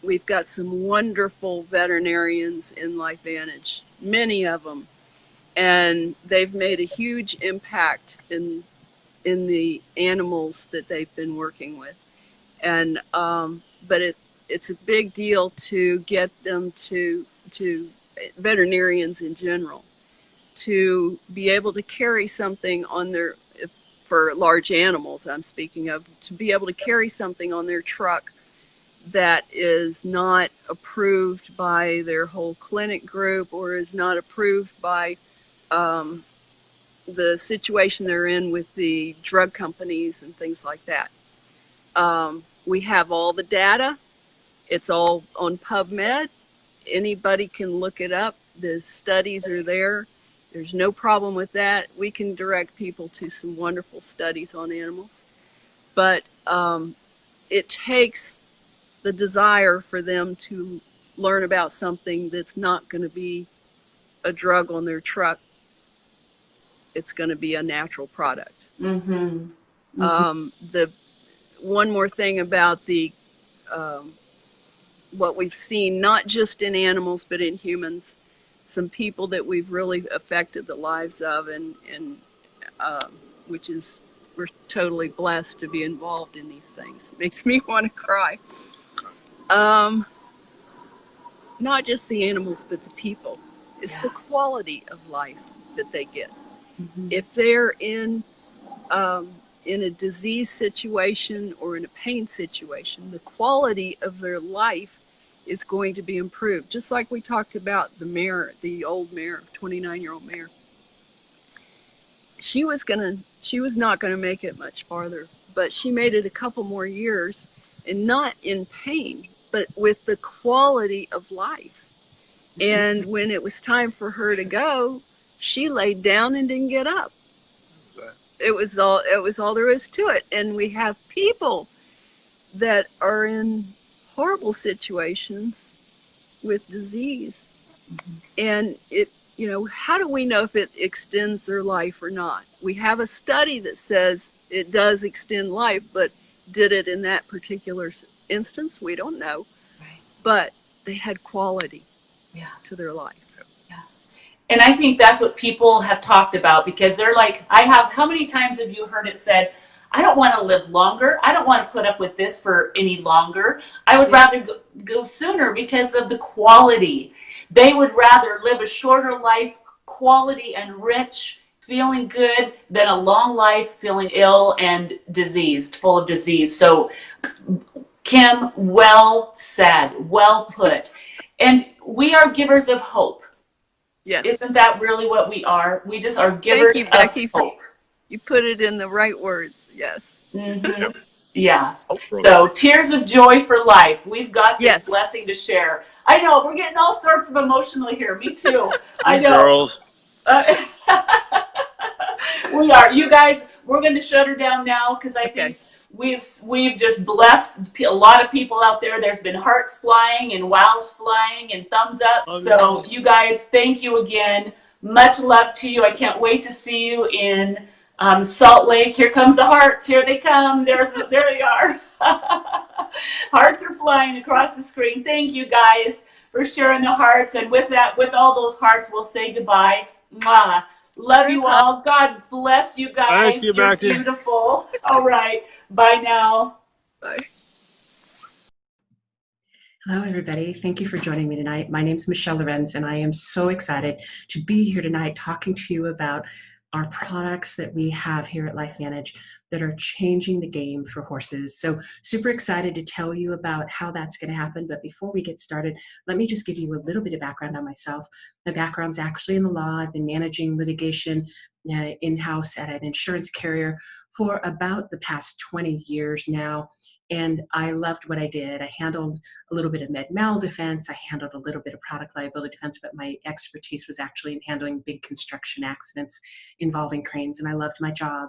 we've got some wonderful veterinarians in LifeVantage, many of them, and they've made a huge impact in the animals that they've been working with. And but it's a big deal to get them to veterinarians in general to be able to carry something on their, for large animals I'm speaking of, to be able to carry something on their truck that is not approved by their whole clinic group or is not approved by the situation they're in with the drug companies and things like that. We have all the data It's all on PubMed. Anybody can look it up. The studies are there. There's no problem with that. We can direct people to some wonderful studies on animals. But it takes the desire for them to learn about something that's not going to be a drug on their truck. It's going to be a natural product. Mm-hmm. Mm-hmm. The one more thing about the what we've seen, not just in animals but in humans, some people that we've really affected the lives of, and which is, we're totally blessed to be involved in these things. It makes me want to cry. Not just the animals but the people. It's the quality of life that they get. Mm-hmm. If they're in a disease situation or in a pain situation, the quality of their life is going to be improved. Just like we talked about the mare, the old mare, 29-year-old mare. She was not gonna make it much farther, but she made it a couple more years, and not in pain, but with the quality of life. And when it was time for her to go, she laid down and didn't get up. It was all there is to it. And we have people that are in horrible situations with disease. And how do we know if it extends their life or not? We have a study that says it does extend life, but did it in that particular instance? We don't know. Right. But they had quality to their life. And I think that's what people have talked about, because they're like, how many times have you heard it said, I don't want to live longer. I don't want to put up with this for any longer. I would rather go sooner because of the quality. They would rather live a shorter life, quality and rich, feeling good, than a long life feeling ill and diseased, full of disease. So, Kim, well said, well put. And we are givers of hope. Yes. Isn't that really what we are? We just are givers Thank you, Becky, of hope. You put it in the right words. Yes. Mm-hmm. Yeah. So, tears of joy for life. We've got this blessing to share. I know, we're getting all sorts of emotional here. Me too. I know. Girls. We are. You guys, we're going to shut her down now, because I think we've just blessed a lot of people out there. There's been hearts flying and wows flying and thumbs up. So you guys, thank you again. Much love to you. I can't wait to see you in Salt Lake. Here comes the hearts. Here they come. There they are. Hearts are flying across the screen. Thank you guys for sharing the hearts. And with that, with all those hearts, we'll say goodbye. Mwah. Love you all. God bless you guys. Thank you, You're Becky. beautiful. All right. Bye now. Bye. Hello, everybody. Thank you for joining me tonight. My name is Michelle Lorenz, and I am so excited to be here tonight talking to you about our products that we have here at LifeVantage that are changing the game for horses. So super excited to tell you about how that's going to happen. But before we get started, let me just give you a little bit of background on myself. My background's actually in the law. I've been managing litigation in-house at an insurance carrier for about the past 20 years now. And I loved what I did. I handled a little bit of med-mal defense. I handled a little bit of product liability defense, but my expertise was actually in handling big construction accidents involving cranes, and I loved my job.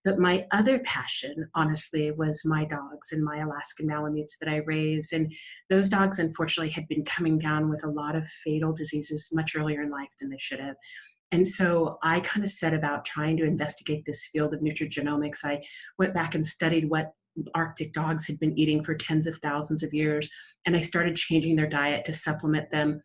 But my other passion, honestly, was my dogs and my Alaskan Malamutes that I raised. And those dogs, unfortunately, had been coming down with a lot of fatal diseases much earlier in life than they should have. And so I kind of set about trying to investigate this field of nutrigenomics. I went back and studied what Arctic dogs had been eating for tens of thousands of years, and I started changing their diet to supplement them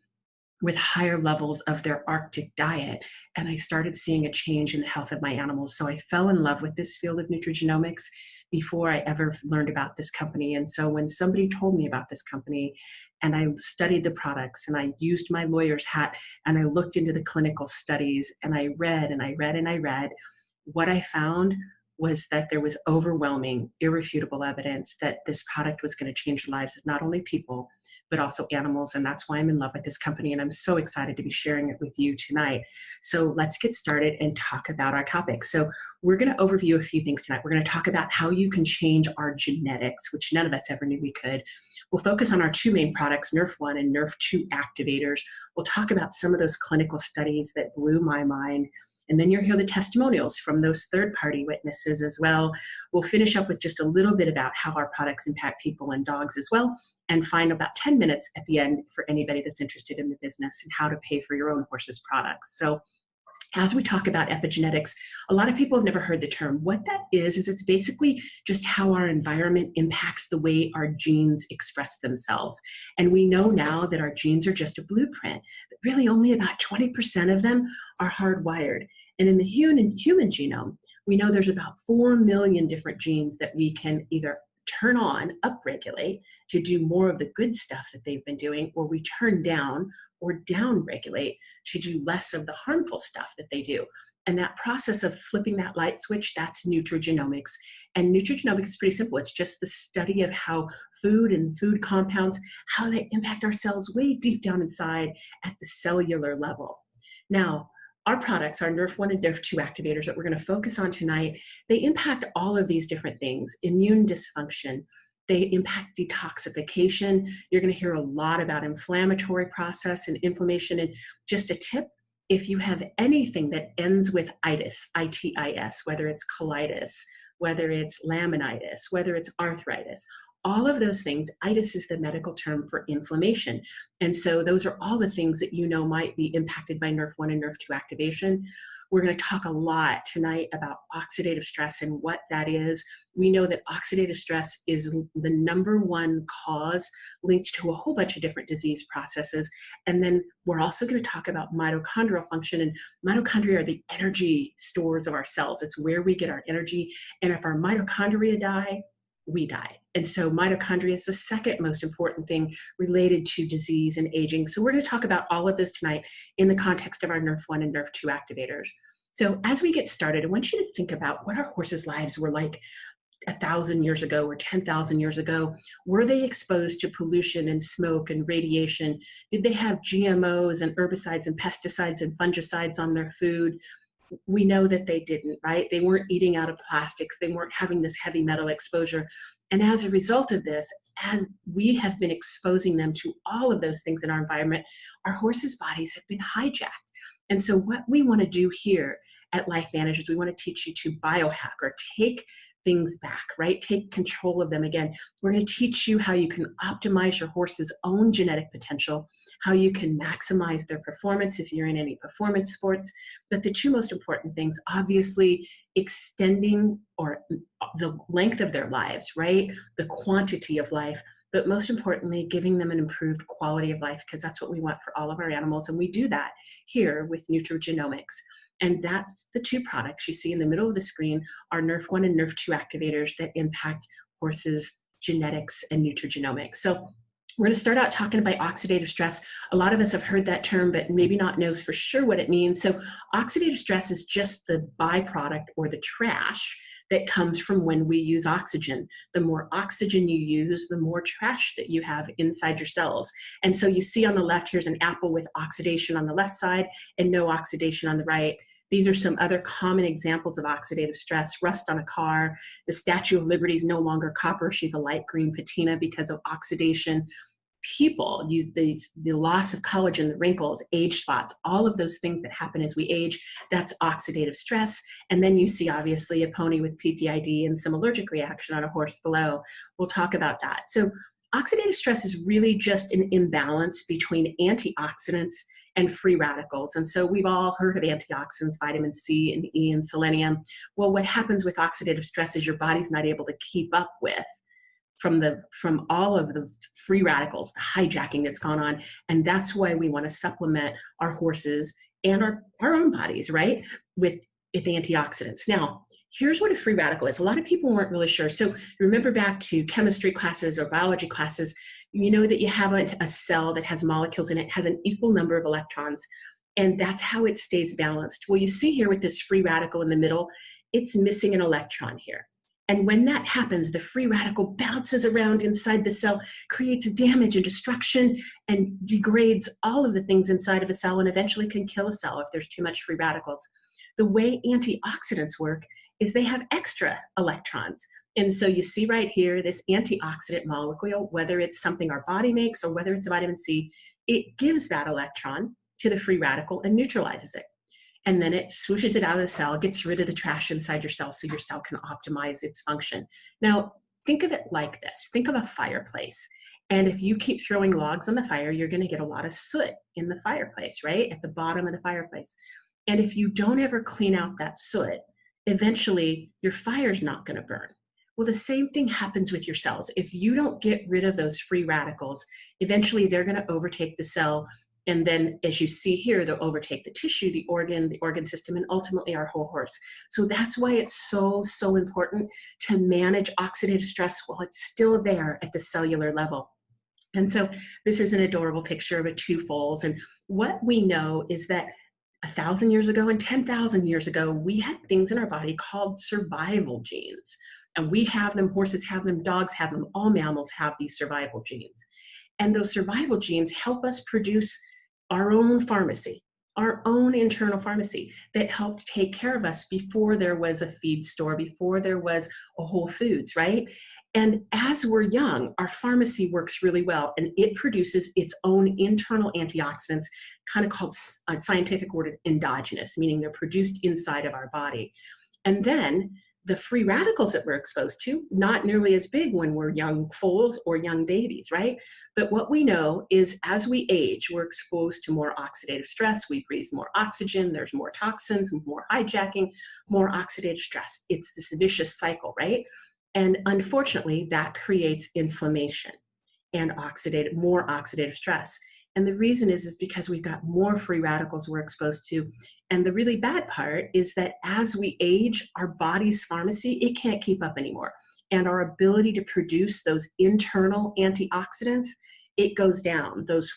with higher levels of their Arctic diet. And I started seeing a change in the health of my animals. So I fell in love with this field of nutrigenomics before I ever learned about this company. And so when somebody told me about this company, and I studied the products, and I used my lawyer's hat, and I looked into the clinical studies, and I read and I read and I read, what I found was that there was overwhelming, irrefutable evidence that this product was going to change the lives of not only people, but also animals. And that's why I'm in love with this company. And I'm so excited to be sharing it with you tonight. So let's get started and talk about our topic. So we're going to overview a few things tonight. We're going to talk about how you can change our genetics, which none of us ever knew we could. We'll focus on our two main products, Nerf1 and Nerf2 activators. We'll talk about some of those clinical studies that blew my mind. And then you'll hear the testimonials from those third-party witnesses as well. We'll finish up with just a little bit about how our products impact people and dogs as well, and find about 10 minutes at the end for anybody that's interested in the business and how to pay for your own horse's products. So as we talk about epigenetics, a lot of people have never heard the term. What that is it's basically just how our environment impacts the way our genes express themselves. And we know now that our genes are just a blueprint, but really only about 20% of them are hardwired. And in the human genome, we know there's about 4 million different genes that we can either turn on, upregulate to do more of the good stuff that they've been doing, or we turn down or downregulate to do less of the harmful stuff that they do. And that process of flipping that light switch, that's nutrigenomics. And nutrigenomics is pretty simple. It's just the study of how food and food compounds, how they impact our cells way deep down inside at the cellular level. Now, our products, our Nerf1 and Nerf2 activators that we're going to focus on tonight, they impact all of these different things. Immune dysfunction, they impact detoxification. You're going to hear a lot about inflammatory process and inflammation. And just a tip, if you have anything that ends with itis, I-T-I-S, whether it's colitis, whether it's laminitis, whether it's arthritis, all of those things, itis is the medical term for inflammation. And so those are all the things that you know might be impacted by Nerf1 and Nerf2 activation. We're going to talk a lot tonight about oxidative stress and what that is. We know that oxidative stress is the #1 cause linked to a whole bunch of different disease processes. And then we're also going to talk about mitochondrial function. And mitochondria are the energy stores of our cells. It's where we get our energy. And if our mitochondria die, we die. And so mitochondria is the second most important thing related to disease and aging. So we're going to talk about all of this tonight in the context of our Nerf1 and Nerf2 activators. So as we get started, I want you to think about what our horses' lives were like 1,000 years ago or 10,000 years ago. Were they exposed to pollution and smoke and radiation? Did they have GMOs and herbicides and pesticides and fungicides on their food? We know that they didn't, right? They weren't eating out of plastics. They weren't having this heavy metal exposure. And as a result of this, as we have been exposing them to all of those things in our environment, our horses' bodies have been hijacked. And so what we want to do here at LifeVantage is we want to teach you to biohack or take things back, right? Take control of them again. We're going to teach you how you can optimize your horse's own genetic potential, how you can maximize their performance if you're in any performance sports. But the two most important things, obviously, extending or the length of their lives, right? The quantity of life, but most importantly, giving them an improved quality of life, because that's what we want for all of our animals. And we do that here with nutrigenomics. And that's the two products you see in the middle of the screen are Nerf1 and Nerf2 activators that impact horses' genetics and nutrigenomics. So we're going to start out talking about oxidative stress. A lot of us have heard that term, but maybe not know for sure what it means. So oxidative stress is just the byproduct or the trash that comes from when we use oxygen. The more oxygen you use, the more trash that you have inside your cells. And so you see on the left, here's an apple with oxidation on the left side and no oxidation on the right. These are some other common examples of oxidative stress. Rust on a car. The Statue of Liberty is no longer copper. She's a light green patina because of oxidation. People, the loss of collagen, the wrinkles, age spots, all of those things that happen as we age, that's oxidative stress. And then you see, obviously, a pony with PPID and some allergic reaction on a horse below. We'll talk about that. So oxidative stress is really just an imbalance between antioxidants and free radicals. And so we've all heard of antioxidants, vitamin C and E and selenium. Well, what happens with oxidative stress is your body's not able to keep up with from all of the free radicals, the hijacking that's gone on. And that's why we want to supplement our horses and our own bodies, right, with antioxidants. Now, here's what a free radical is. A lot of people weren't really sure. So remember back to chemistry classes or biology classes, you know that you have a cell that has molecules in it, has an equal number of electrons, and that's how it stays balanced. Well, you see here with this free radical in the middle, it's missing an electron here. And when that happens, the free radical bounces around inside the cell, creates damage and destruction, and degrades all of the things inside of a cell, and eventually can kill a cell if there's too much free radicals. The way antioxidants work is they have extra electrons. And so you see right here, this antioxidant molecule, whether it's something our body makes or whether it's vitamin C, it gives that electron to the free radical and neutralizes it. And then it swooshes it out of the cell, gets rid of the trash inside your cell so your cell can optimize its function. Now, think of it like this. Think of a fireplace. And if you keep throwing logs on the fire, you're going to get a lot of soot in the fireplace, right? At the bottom of the fireplace. And if you don't ever clean out that soot, eventually your fire's not going to burn. Well, the same thing happens with your cells. If you don't get rid of those free radicals, eventually they're going to overtake the cell. And then, as you see here, they'll overtake the tissue, the organ system, and ultimately our whole horse. So that's why it's so, so important to manage oxidative stress while it's still there at the cellular level. And so this is an adorable picture of two foals. And what we know is that 1,000 years ago and 10,000 years ago, we had things in our body called survival genes. And we have them, horses have them, dogs have them, all mammals have these survival genes. And those survival genes help us produce our own pharmacy, our own internal pharmacy that helped take care of us before there was a feed store, before there was a Whole Foods, right? And as we're young, our pharmacy works really well, and it produces its own internal antioxidants, kind of called, scientific word is endogenous, meaning they're produced inside of our body. And then the free radicals that we're exposed to, not nearly as big when we're young foals or young babies, right? But what we know is as we age, we're exposed to more oxidative stress, we breathe more oxygen, there's more toxins, more hijacking, more oxidative stress. It's this vicious cycle, right? And unfortunately, that creates inflammation and more oxidative stress. And the reason is because we've got more free radicals we're exposed to. And the really bad part is that as we age, our body's pharmacy, it can't keep up anymore. And our ability to produce those internal antioxidants, it goes down. Those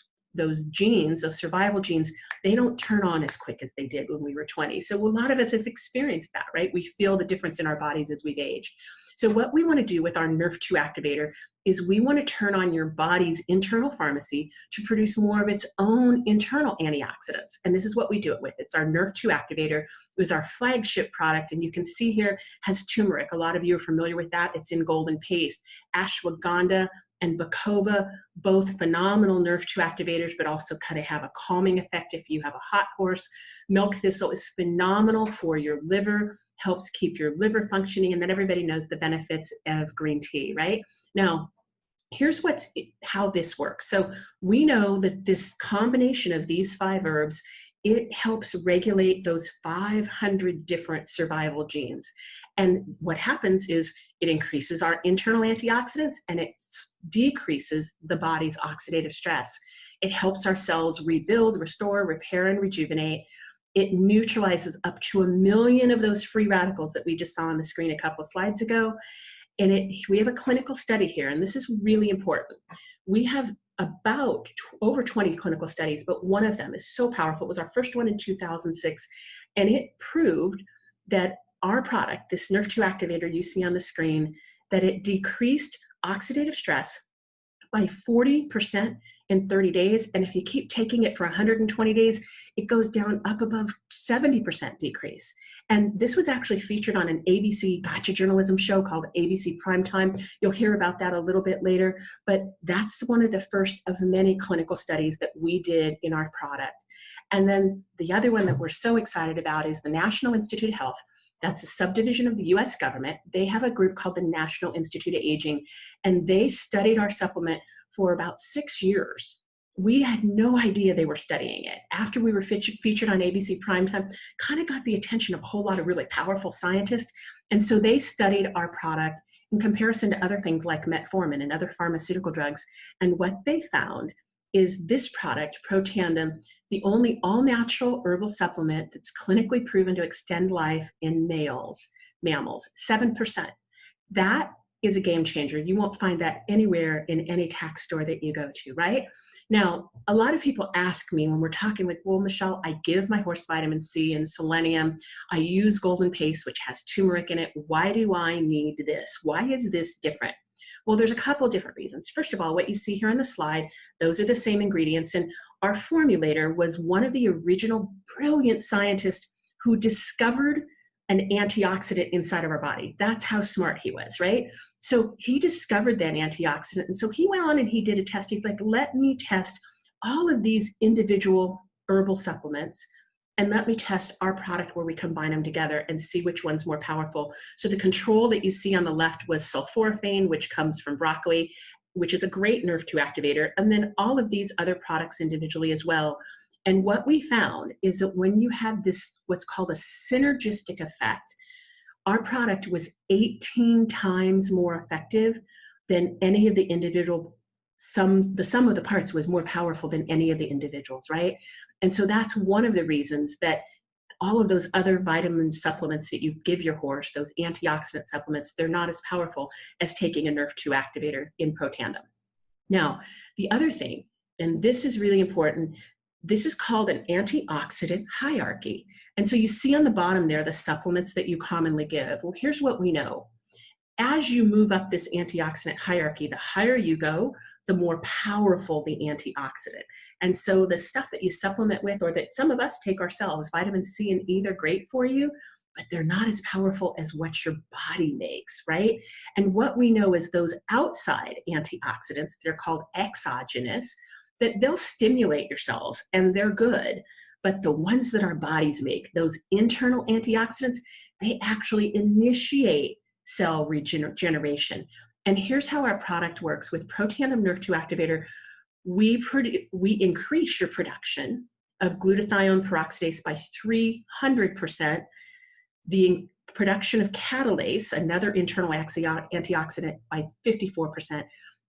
genes, those survival genes, they don't turn on as quick as they did when we were 20. So a lot of us have experienced that, right? We feel the difference in our bodies as we've aged. So what we want to do with our NRF2 activator is we want to turn on your body's internal pharmacy to produce more of its own internal antioxidants. And this is what we do it with. It's our NRF2 activator. It was our flagship product. And you can see here has turmeric. A lot of you are familiar with that. It's in golden paste. Ashwagandha and bacopa, both phenomenal NRF2 activators, but also kind of have a calming effect if you have a hot horse. Milk thistle is phenomenal for your liver, helps keep your liver functioning, and then everybody knows the benefits of green tea, right? Now, here's how this works. So we know that this combination of these 5 herbs, it helps regulate those 500 different survival genes. And what happens is it increases our internal antioxidants and it decreases the body's oxidative stress. It helps our cells rebuild, restore, repair, and rejuvenate. It neutralizes up to 1 million of those free radicals that we just saw on the screen a couple of slides ago. And we have a clinical study here, and this is really important. We have about over 20 clinical studies, but one of them is so powerful. It was our first one in 2006, and it proved that our product, this NRF2 activator you see on the screen, that it decreased oxidative stress by 40% in 30 days. And if you keep taking it for 120 days, it goes down up above 70% decrease. And this was actually featured on an ABC gotcha journalism show called ABC Primetime. You'll hear about that a little bit later, but that's one of the first of many clinical studies that we did in our product. And then the other one that we're so excited about is the National Institute of Health. That's a subdivision of the US government. They have a group called the National Institute of Aging, and they studied our supplement for about 6 years. We had no idea they were studying it. After we were featured on ABC Primetime, kind of got the attention of a whole lot of really powerful scientists. And so they studied our product in comparison to other things like metformin and other pharmaceutical drugs. And what they found is this product, Protandim, the only all-natural herbal supplement that's clinically proven to extend life in mammals, 7%. That is a game changer. You won't find that anywhere in any tax store that you go to, right? Now, a lot of people ask me when we're talking, like, well, Michelle, I give my horse vitamin C and selenium. I use golden paste, which has turmeric in it. Why do I need this? Why is this different? Well, there's a couple of different reasons. First of all, what you see here on the slide, those are the same ingredients. And our formulator was one of the original brilliant scientists who discovered an antioxidant inside of our body. That's how smart he was, right? So he discovered that antioxidant. And so he went on and he did a test. He's like, let me test all of these individual herbal supplements and let me test our product where we combine them together and see which one's more powerful. So the control that you see on the left was sulforaphane, which comes from broccoli, which is a great nerve 2 activator, and then all of these other products individually as well. And what we found is that when you have this, what's called a synergistic effect, our product was 18 times more effective than any of the individual, the sum of the parts was more powerful than any of the individuals, right? And so that's one of the reasons that all of those other vitamin supplements that you give your horse, those antioxidant supplements, they're not as powerful as taking a nerve 2 activator in Protandim. Now, the other thing, and this is really important, this is called an antioxidant hierarchy. And so you see on the bottom there the supplements that you commonly give. Well, here's what we know. As you move up this antioxidant hierarchy, the higher you go, the more powerful the antioxidant. And so the stuff that you supplement with, or that some of us take ourselves, vitamin C and E, they're great for you, but they're not as powerful as what your body makes, right? And what we know is those outside antioxidants, they're called exogenous, that they'll stimulate your cells and they're good. But the ones that our bodies make, those internal antioxidants, they actually initiate cell regeneration. And here's how our product works. With Protandim Nerve 2 Activator, we increase your production of glutathione peroxidase by 300%, the production of catalase, another internal antioxidant, by 54%,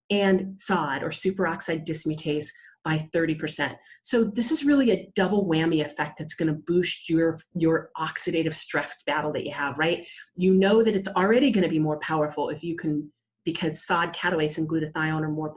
and SOD, or superoxide dismutase, by 30%. So this is really a double whammy effect that's going to boost your oxidative stress battle that you have, right? You know that it's already going to be more powerful if you can, because SOD, catalase, and glutathione are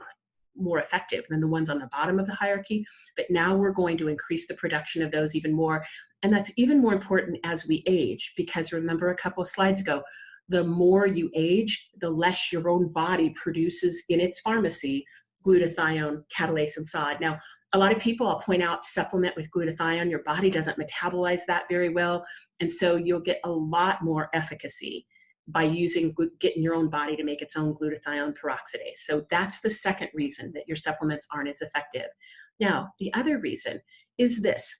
more effective than the ones on the bottom of the hierarchy. But now we're going to increase the production of those even more. And that's even more important as we age, because remember a couple of slides ago, the more you age, the less your own body produces in its pharmacy glutathione, catalase, and SOD. Now, a lot of people, I'll point out, supplement with glutathione. Your body doesn't metabolize that very well, and so you'll get a lot more efficacy by getting your own body to make its own glutathione peroxidase. So that's the second reason that your supplements aren't as effective. Now, the other reason is this.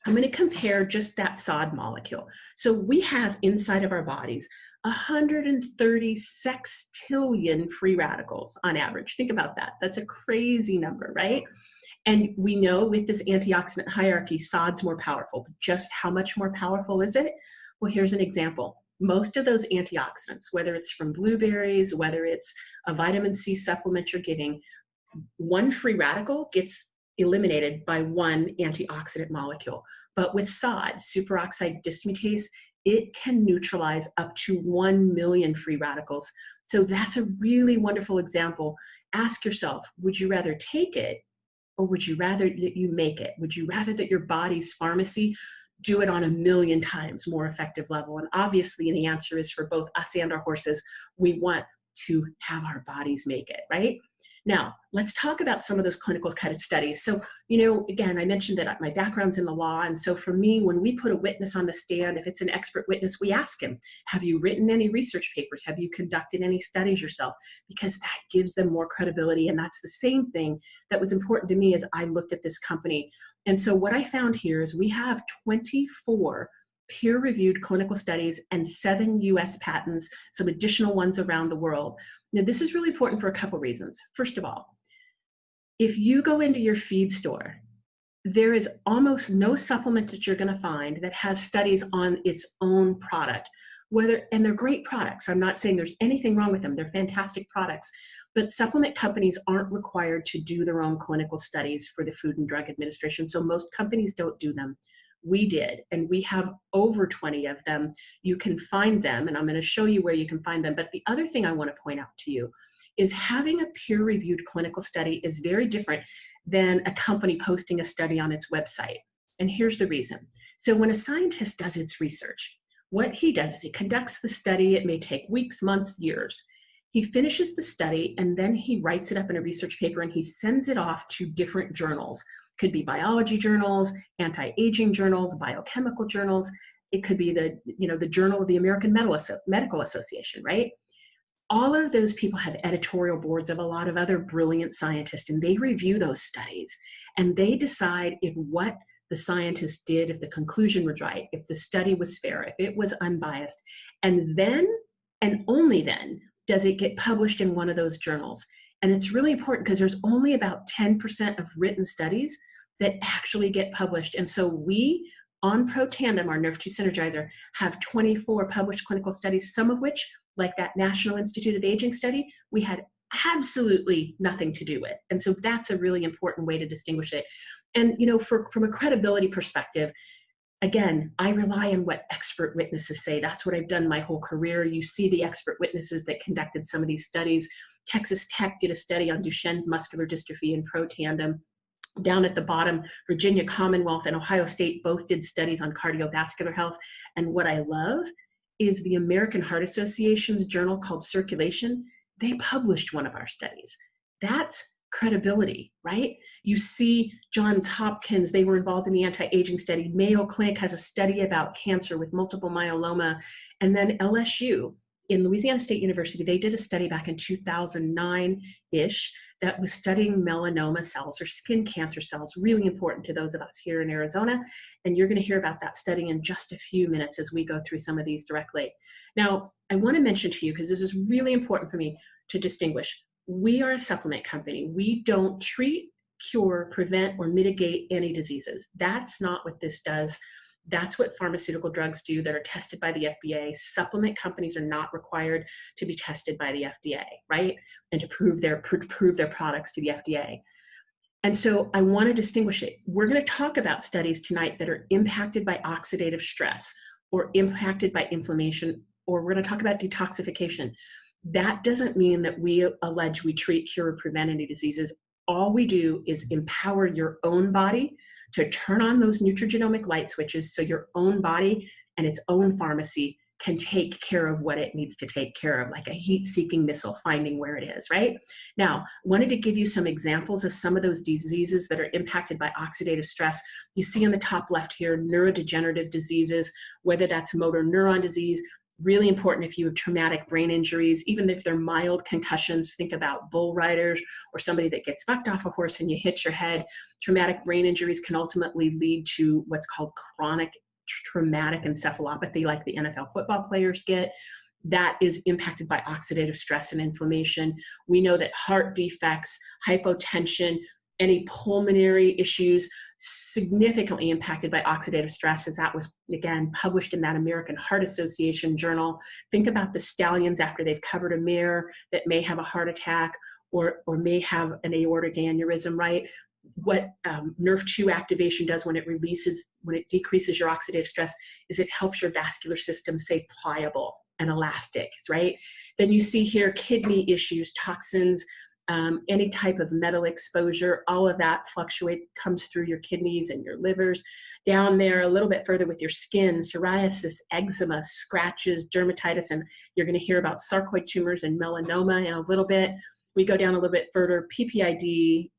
I'm going to compare just that SOD molecule. So we have inside of our bodies 130 sextillion free radicals on average. Think about that. That's a crazy number, right? And we know with this antioxidant hierarchy, SOD's more powerful. But just how much more powerful is it? Well, here's an example. Most of those antioxidants, whether it's from blueberries, whether it's a vitamin C supplement you're giving, one free radical gets eliminated by one antioxidant molecule. But with SOD, superoxide dismutase, it can neutralize up to 1 million free radicals. So that's a really wonderful example. Ask yourself, would you rather take it, or would you rather that you make it? Would you rather that your body's pharmacy do it on 1 million times more effective level? And obviously the answer is, for both us and our horses, we want to have our bodies make it, right? Now, let's talk about some of those clinical kind of studies. So, again, I mentioned that my background's in the law. And so for me, when we put a witness on the stand, if it's an expert witness, we ask him, have you written any research papers? Have you conducted any studies yourself? Because that gives them more credibility. And that's the same thing that was important to me as I looked at this company. And so what I found here is we have 24 peer-reviewed clinical studies and 7 US patents, some additional ones around the world. Now, this is really important for a couple reasons. First of all, if you go into your feed store, there is almost no supplement that you're going to find that has studies on its own product. And they're great products. I'm not saying there's anything wrong with them. They're fantastic products. But supplement companies aren't required to do their own clinical studies for the Food and Drug Administration. So most companies don't do them. We did, and we have over 20 of them. You can find them, and I'm going to show you where you can find them. But the other thing I want to point out to you is having a peer-reviewed clinical study is very different than a company posting a study on its website. And here's the reason. So when a scientist does its research, what he does is he conducts the study. It may take weeks, months, years. He finishes the study and then he writes it up in a research paper and he sends it off to different journals. Could be biology journals, anti-aging journals, biochemical journals. It could be the Journal of the American Medical Association, right? All of those people have editorial boards of a lot of other brilliant scientists, and they review those studies and they decide if what the scientists did, if the conclusion was right, if the study was fair, if it was unbiased, and then, and only then, does it get published in one of those journals. And it's really important because there's only about 10% of written studies that actually get published. And so we, on Protandim, our Nerve 2 Synergizer, have 24 published clinical studies, some of which, like that National Institute of Aging study, we had absolutely nothing to do with. And so that's a really important way to distinguish it. And from a credibility perspective, again, I rely on what expert witnesses say. That's what I've done my whole career. You see the expert witnesses that conducted some of these studies. Texas Tech did a study on Duchenne's muscular dystrophy and Protandim. Down at the bottom, Virginia Commonwealth and Ohio State both did studies on cardiovascular health. And what I love is the American Heart Association's journal called Circulation. They published one of our studies. That's credibility, right? You see Johns Hopkins, they were involved in the anti-aging study. Mayo Clinic has a study about cancer with multiple myeloma. And then LSU in Louisiana State University, they did a study back in 2009-ish that was studying melanoma cells or skin cancer cells, really important to those of us here in Arizona. And you're going to hear about that study in just a few minutes as we go through some of these directly. Now, I want to mention to you, because this is really important for me to distinguish, we are a supplement company. We don't treat, cure, prevent, or mitigate any diseases. That's not what this does. That's what pharmaceutical drugs do that are tested by the FDA. Supplement companies are not required to be tested by the FDA, right? And to prove their products to the FDA. And so I want to distinguish it. We're going to talk about studies tonight that are impacted by oxidative stress or impacted by inflammation, or we're going to talk about detoxification. That doesn't mean that we allege we treat, cure, or prevent any diseases. All we do is empower your own body to turn on those nutrigenomic light switches so your own body and its own pharmacy can take care of what it needs to take care of, like a heat-seeking missile finding where it is, right? Now, I wanted to give you some examples of some of those diseases that are impacted by oxidative stress. You see in the top left here, neurodegenerative diseases, whether that's motor neuron disease, really important if you have traumatic brain injuries, even if they're mild concussions. Think about bull riders or somebody that gets bucked off a horse and you hit your head. Traumatic brain injuries can ultimately lead to what's called chronic traumatic encephalopathy, like the NFL football players get. That is impacted by oxidative stress and inflammation. We know that heart defects, hypotension, any pulmonary issues significantly impacted by oxidative stress, as that was, again, published in that American Heart Association journal. Think about the stallions after they've covered a mare that may have a heart attack or may have an aortic aneurysm, right? What Nerve 2 activation does when it decreases your oxidative stress is it helps your vascular system stay pliable and elastic, right? Then you see here kidney issues, toxins, any type of metal exposure, all of that comes through your kidneys and your livers. Down there a little bit further with your skin, psoriasis, eczema, scratches, dermatitis, and you're going to hear about sarcoid tumors and melanoma in a little bit. We go down a little bit further, PPID,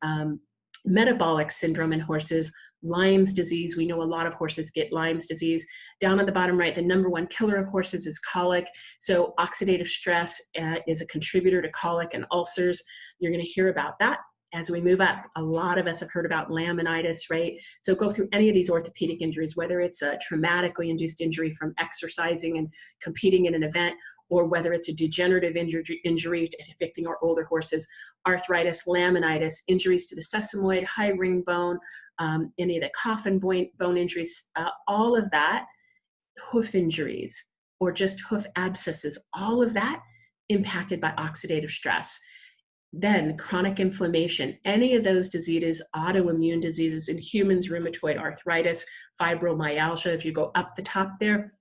metabolic syndrome in horses, Lyme's disease. We know a lot of horses get Lyme's disease. Down on the bottom right, the number one killer of horses is colic. So oxidative stress is a contributor to colic and ulcers. You're going to hear about that as we move up. A lot of us have heard about laminitis, right? So go through any of these orthopedic injuries, whether it's a traumatically induced injury from exercising and competing in an event, or whether it's a degenerative injury affecting our older horses, arthritis, laminitis, injuries to the sesamoid, high ring bone, any of the coffin bone injuries, all of that, hoof injuries, or just hoof abscesses, all of that impacted by oxidative stress. Then chronic inflammation, any of those diseases, autoimmune diseases in humans, rheumatoid arthritis, fibromyalgia, if you go up the top there,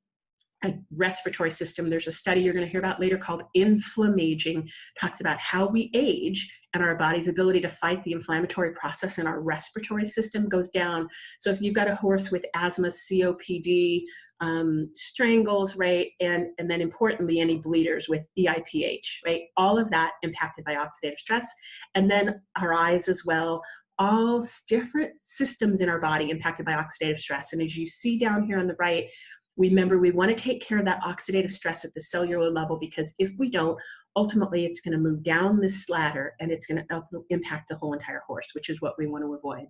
respiratory system. There's a study you're going to hear about later called inflammaging, talks about how we age and our body's ability to fight the inflammatory process in our respiratory system goes down. So if you've got a horse with asthma, COPD, strangles, right, and then importantly, any bleeders with EIPH, right, all of that impacted by oxidative stress. And then our eyes as well, all different systems in our body impacted by oxidative stress. And as you see down here on the right, remember, we want to take care of that oxidative stress at the cellular level, because if we don't, ultimately it's going to move down this ladder and it's going to impact the whole entire horse, which is what we want to avoid.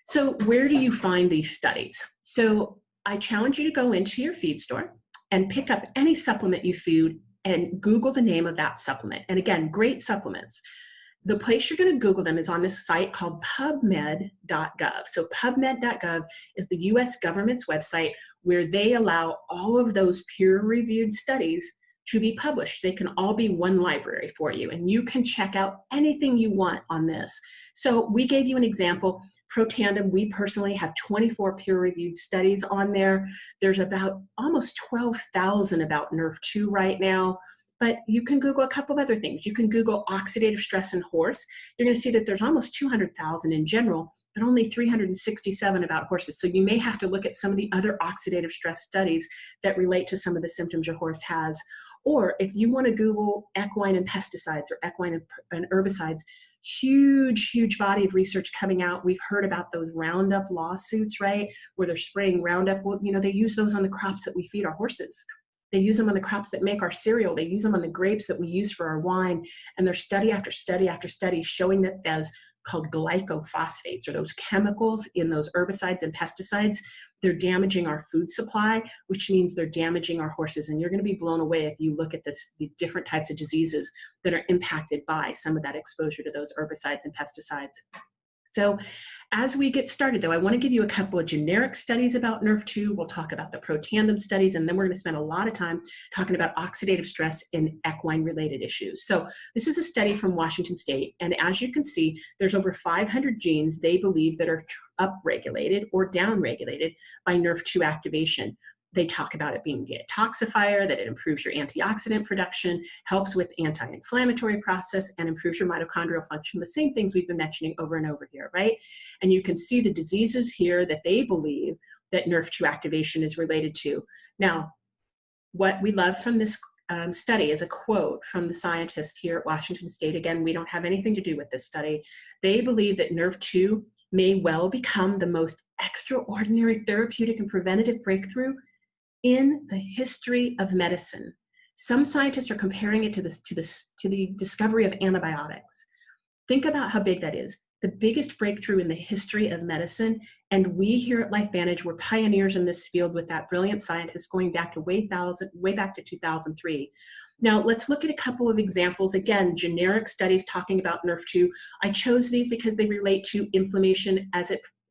So where do you find these studies? So I challenge you to go into your feed store and pick up any supplement you feed and Google the name of that supplement. And again, great supplements. The place you're going to Google them is on this site called PubMed.gov. So PubMed.gov is the US government's website where they allow all of those peer-reviewed studies to be published. They can all be one library for you, and you can check out anything you want on this. So we gave you an example. Protandem, we personally have 24 peer-reviewed studies on there. There's about almost 12,000 about Nerf2 right now. But you can Google a couple of other things. You can Google oxidative stress in horse. You're going to see that there's almost 200,000 in general, but only 367 about horses. So you may have to look at some of the other oxidative stress studies that relate to some of the symptoms your horse has. Or if you want to Google equine and pesticides or equine and herbicides, huge body of research coming out. We've heard about those Roundup lawsuits, right? Where they're spraying Roundup. Well, you know, they use those on the crops that we feed our horses. They use them on the crops that make our cereal. They use them on the grapes that we use for our wine. And there's study after study after study showing that those called glycophosphates, or those chemicals in those herbicides and pesticides, they're damaging our food supply, which means they're damaging our horses. And you're going to be blown away if you look at the different types of diseases that are impacted by some of that exposure to those herbicides and pesticides. So as we get started, though, I want to give you a couple of generic studies about Nerf2. We'll talk about the Protandem studies, and then we're going to spend a lot of time talking about oxidative stress in equine-related issues. So this is a study from Washington State, and as you can see, there's over 500 genes they believe that are upregulated or downregulated by Nerf2 activation. They talk about it being a detoxifier, that it improves your antioxidant production, helps with anti-inflammatory process, and improves your mitochondrial function. The same things we've been mentioning over and over here, right? And you can see the diseases here that they believe that Nerf2 activation is related to. Now, what we love from this study is a quote from the scientist here at Washington State. Again, we don't have anything to do with this study. They believe that Nerf2 may well become the most extraordinary therapeutic and preventative breakthrough in the history of medicine. Some scientists are comparing it to the discovery of antibiotics. Think about how big that is. The biggest breakthrough in the history of medicine, and we here at LifeVantage were pioneers in this field with that brilliant scientist going back to way back to 2003. Now let's look at a couple of examples. Again, generic studies talking about Nerf2. I chose these because they relate to inflammation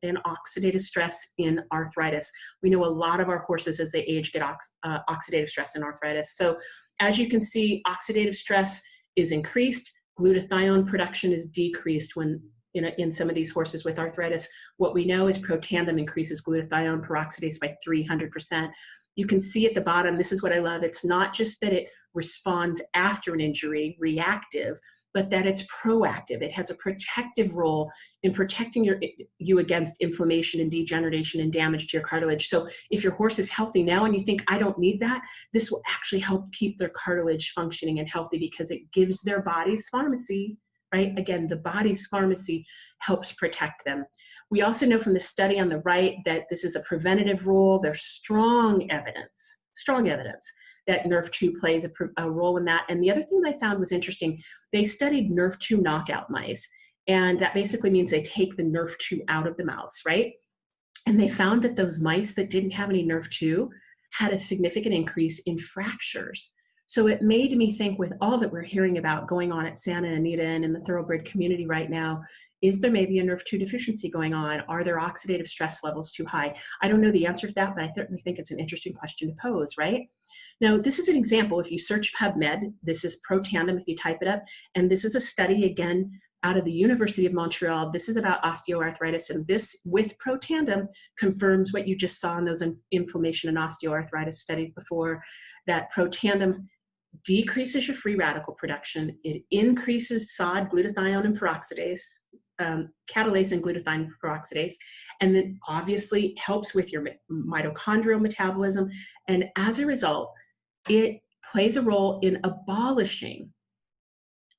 and oxidative stress in arthritis. We know a lot of our horses as they age get oxidative stress and arthritis. So as you can see, oxidative stress is increased, glutathione production is decreased when in some of these horses with arthritis. What we know is Protandem increases glutathione peroxidase by 300%. You can see at the bottom, this is what I love, it's not just that it responds after an injury, reactive, but that it's proactive. It has a protective role in protecting you against inflammation and degeneration and damage to your cartilage. So if your horse is healthy now and you think, I don't need that, this will actually help keep their cartilage functioning and healthy because it gives their body's pharmacy, right? Again, the body's pharmacy helps protect them. We also know from the study on the right that this is a preventative role. There's strong evidence that Nerf2 plays a role in that. And the other thing that I found was interesting, they studied Nerf2 knockout mice. And that basically means they take the Nerf2 out of the mouse, right? And they found that those mice that didn't have any Nerf2 had a significant increase in fractures. So it made me think, with all that we're hearing about going on at Santa Anita and in the thoroughbred community right now, is there maybe a Nerf2 deficiency going on? Are their oxidative stress levels too high? I don't know the answer to that, but I certainly think it's an interesting question to pose, right? Now, this is an example. If you search PubMed, this is Protandem if you type it up, and this is a study, again, out of the University of Montreal. This is about osteoarthritis, and this with Protandim confirms what you just saw in those inflammation and osteoarthritis studies before, that Protandim decreases your free radical production. It increases SOD, glutathione and peroxidase, catalase and glutathione peroxidase, and then obviously helps with your mitochondrial metabolism. And as a result, it plays a role in abolishing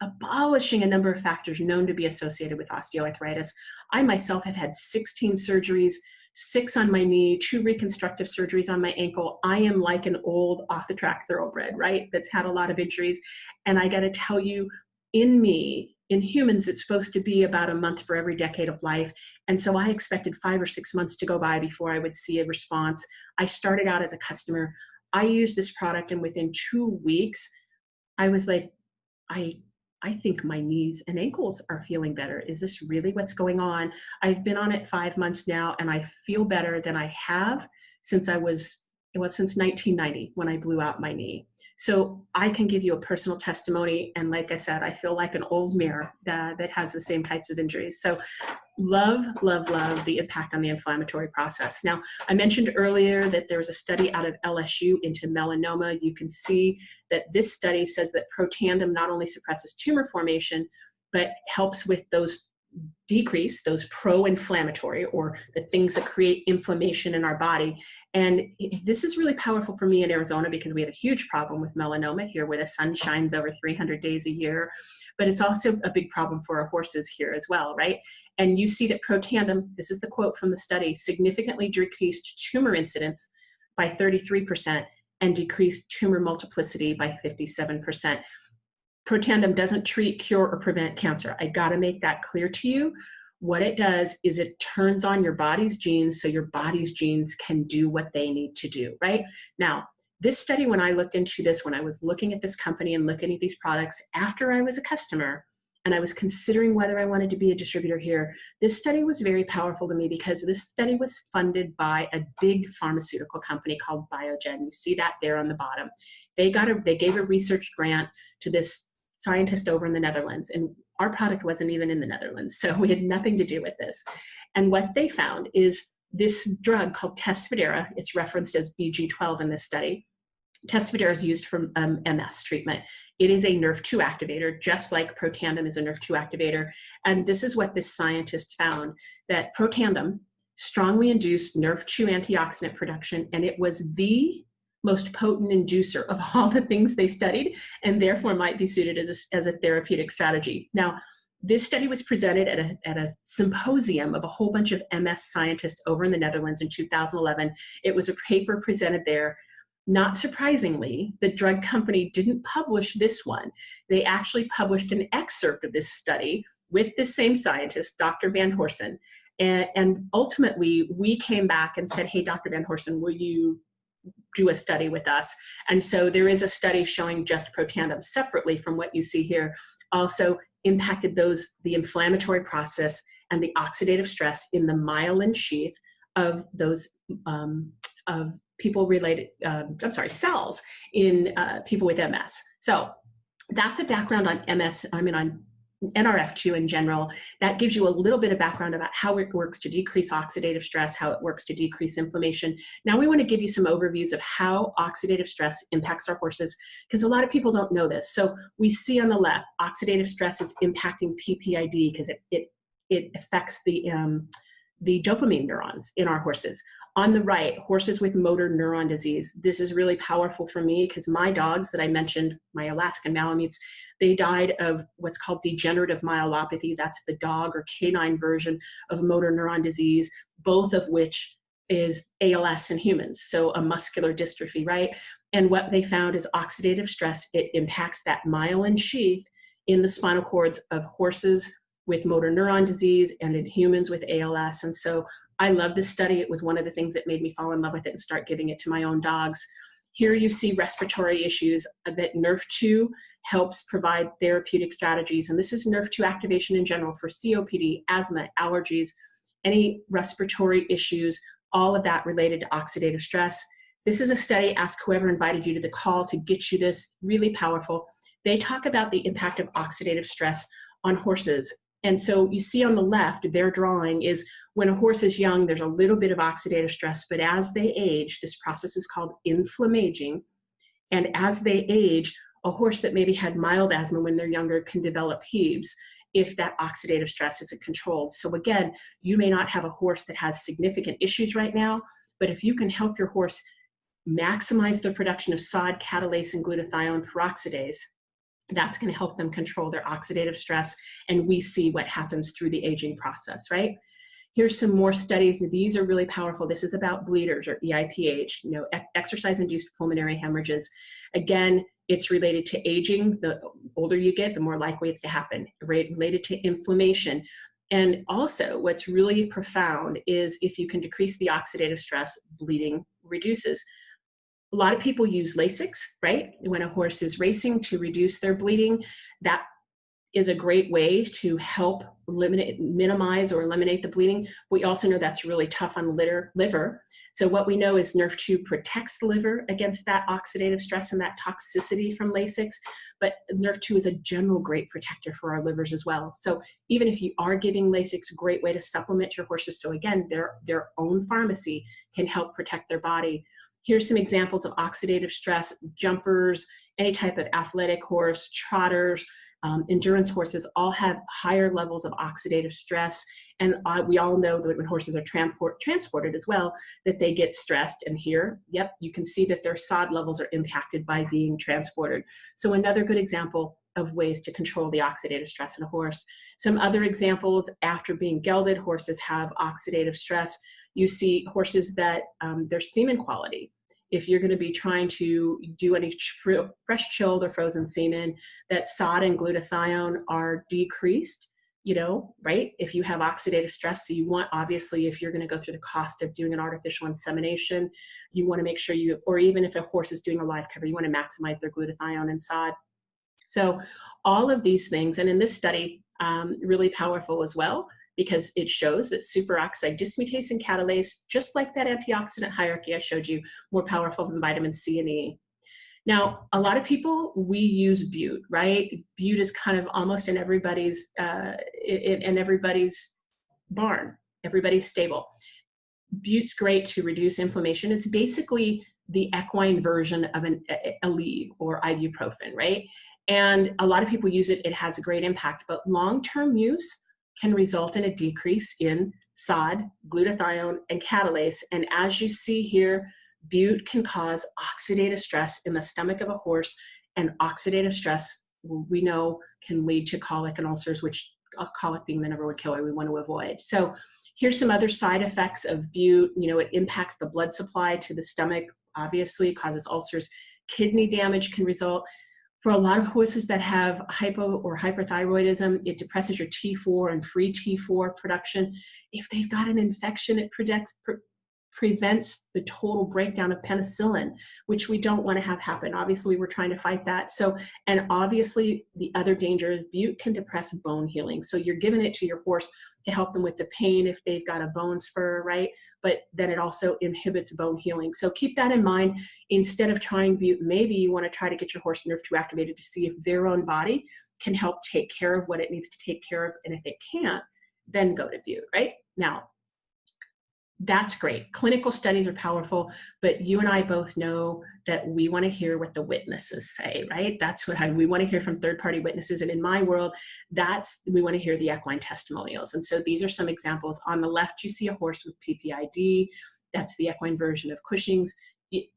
a number of factors known to be associated with osteoarthritis. I myself have had 16 surgeries, 6 on my knee, 2 reconstructive surgeries on my ankle. I am like an old off-the-track thoroughbred, right? That's had a lot of injuries. And I got to tell you, in humans, it's supposed to be about a month for every decade of life. And so I expected 5 or 6 months to go by before I would see a response. I started out as a customer. I used this product, and within 2 weeks, I was like, I think my knees and ankles are feeling better. Is this really what's going on? I've been on it 5 months now, and I feel better than I have since since 1990 when I blew out my knee. So I can give you a personal testimony. And like I said, I feel like an old mirror that has the same types of injuries. So love, love, love the impact on the inflammatory process. Now, I mentioned earlier that there was a study out of LSU into melanoma. You can see that this study says that Protandim not only suppresses tumor formation, but helps with those pro-inflammatory, or the things that create inflammation in our body. And this is really powerful for me in Arizona because we have a huge problem with melanoma here, where the sun shines over 300 days a year. But it's also a big problem for our horses here as well, right? And you see that Protandim, this is the quote from the study, significantly decreased tumor incidence by 33% and decreased tumor multiplicity by 57%. Protandim doesn't treat, cure, or prevent cancer. I got to make that clear to you. What it does is it turns on your body's genes so your body's genes can do what they need to do, right? Now, this study, when I looked into this, when I was looking at this company and looking at these products after I was a customer, and I was considering whether I wanted to be a distributor here, this study was very powerful to me because this study was funded by a big pharmaceutical company called Biogen. You see that there on the bottom. They gave a research grant to this scientist over in the Netherlands, and our product wasn't even in the Netherlands, so we had nothing to do with this. And what they found is this drug called Tecfidera, it's referenced as BG12 in this study. Tecfidera is used for MS treatment. It is a NRF2 activator, just like Protandim is a NRF2 activator. And this is what this scientist found, that Protandim strongly induced NRF2 antioxidant production, and it was the most potent inducer of all the things they studied, and therefore might be suited as a therapeutic strategy. Now, this study was presented at a symposium of a whole bunch of MS scientists over in the Netherlands in 2011. It was a paper presented there. Not surprisingly, the drug company didn't publish this one. They actually published an excerpt of this study with this same scientist, Dr. Van Horsen. And ultimately, we came back and said, hey, Dr. Van Horsen, will you do a study with us? And so there is a study showing just Protandim separately from what you see here also impacted the inflammatory process and the oxidative stress in the myelin sheath of those of cells in people with MS. So that's a background on MS, on NRF2 in general. That gives you a little bit of background about how it works to decrease oxidative stress, how it works to decrease inflammation. Now we want to give you some overviews of how oxidative stress impacts our horses, because a lot of people don't know this. So we see on the left, oxidative stress is impacting PPID because it affects the dopamine neurons in our horses. On the right, horses with motor neuron disease. This is really powerful for me because my dogs that I mentioned, my Alaskan Malamutes, they died of what's called degenerative myelopathy. That's the dog or canine version of motor neuron disease, both of which is ALS in humans, so a muscular dystrophy, right? And what they found is oxidative stress, it impacts that myelin sheath in the spinal cords of horses with motor neuron disease and in humans with ALS. And so I love this study. It was one of the things that made me fall in love with it and start giving it to my own dogs. Here you see respiratory issues that NRF2 helps provide therapeutic strategies. And this is NRF2 activation in general for COPD, asthma, allergies, any respiratory issues, all of that related to oxidative stress. This is a study, ask whoever invited you to the call to get you this, really powerful. They talk about the impact of oxidative stress on horses. And so you see on the left, their drawing is when a horse is young, there's a little bit of oxidative stress, but as they age, this process is called inflammaging. And as they age, a horse that maybe had mild asthma when they're younger can develop HEAVs if that oxidative stress isn't controlled. So again, you may not have a horse that has significant issues right now, but if you can help your horse maximize the production of SOD, catalase, and glutathione peroxidase, that's going to help them control their oxidative stress, and we see what happens through the aging process, right? Here's some more studies. These are really powerful. This is about bleeders or EIPH, exercise-induced pulmonary hemorrhages. Again, it's related to aging. The older you get, the more likely it's to happen. Related to inflammation. And also, what's really profound is if you can decrease the oxidative stress, bleeding reduces. A lot of people use Lasix, right? When a horse is racing to reduce their bleeding, that is a great way to help minimize or eliminate the bleeding. We also know that's really tough on the liver. So what we know is Nerf2 protects the liver against that oxidative stress and that toxicity from Lasix, but Nerf2 is a general great protector for our livers as well. So even if you are giving Lasix, a great way to supplement your horses. So again, their own pharmacy can help protect their body. Here's some examples of oxidative stress: jumpers, any type of athletic horse, trotters, endurance horses all have higher levels of oxidative stress. And we all know that when horses are transported as well, that they get stressed. And here, yep, you can see that their SOD levels are impacted by being transported. So another good example of ways to control the oxidative stress in a horse. Some other examples: after being gelded, horses have oxidative stress. You see horses that their semen quality, if you're going to be trying to do any fresh chilled or frozen semen, that SOD and glutathione are decreased, right? If you have oxidative stress, so you want, obviously, if you're going to go through the cost of doing an artificial insemination, you want to make sure or even if a horse is doing a live cover, you want to maximize their glutathione and SOD. So all of these things, and in this study, really powerful as well, because it shows that superoxide dismutase and catalase, just like that antioxidant hierarchy I showed you, more powerful than vitamin C and E. Now, a lot of people, we use bute, right? Bute is kind of almost in everybody's barn, everybody's stable. Bute's great to reduce inflammation. It's basically the equine version of an Aleve or ibuprofen, right? And a lot of people use it. It has a great impact, but long-term use can result in a decrease in SOD, glutathione, and catalase. And as you see here, bute can cause oxidative stress in the stomach of a horse, and oxidative stress, we know, can lead to colic and ulcers, which colic being the number one killer we want to avoid. So here's some other side effects of bute. It impacts the blood supply to the stomach, obviously, causes ulcers. Kidney damage can result. For a lot of horses that have hypo or hyperthyroidism, it depresses your T4 and free T4 production. If they've got an infection, it prevents the total breakdown of penicillin, which we don't want to have happen. Obviously, we're trying to fight that. So, and obviously the other danger is bute can depress bone healing. So you're giving it to your horse to help them with the pain if they've got a bone spur, right? But then it also inhibits bone healing. So keep that in mind. Instead of trying bute, maybe you want to try to get your horse Nerf2 activated to see if their own body can help take care of what it needs to take care of. And if it can't, then go to bute, right? Now, that's great. Clinical studies are powerful, but you and I both know that we want to hear what the witnesses say, right? That's what we want to hear from third-party witnesses. And in my world, we want to hear the equine testimonials. And so these are some examples. On the left, you see a horse with PPID. That's the equine version of Cushing's.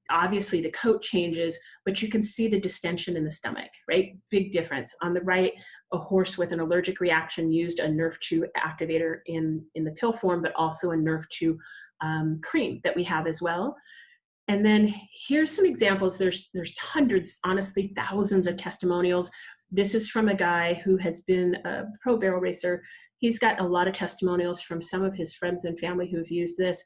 Obviously, the coat changes, but you can see the distension in the stomach, right? Big difference. On the right, a horse with an allergic reaction used a Nerf2 activator in the pill form, but also a Nerf2 cream that we have as well. And then here's some examples. There's hundreds, honestly, thousands of testimonials. This is from a guy who has been a pro barrel racer. He's got a lot of testimonials from some of his friends and family who've used this.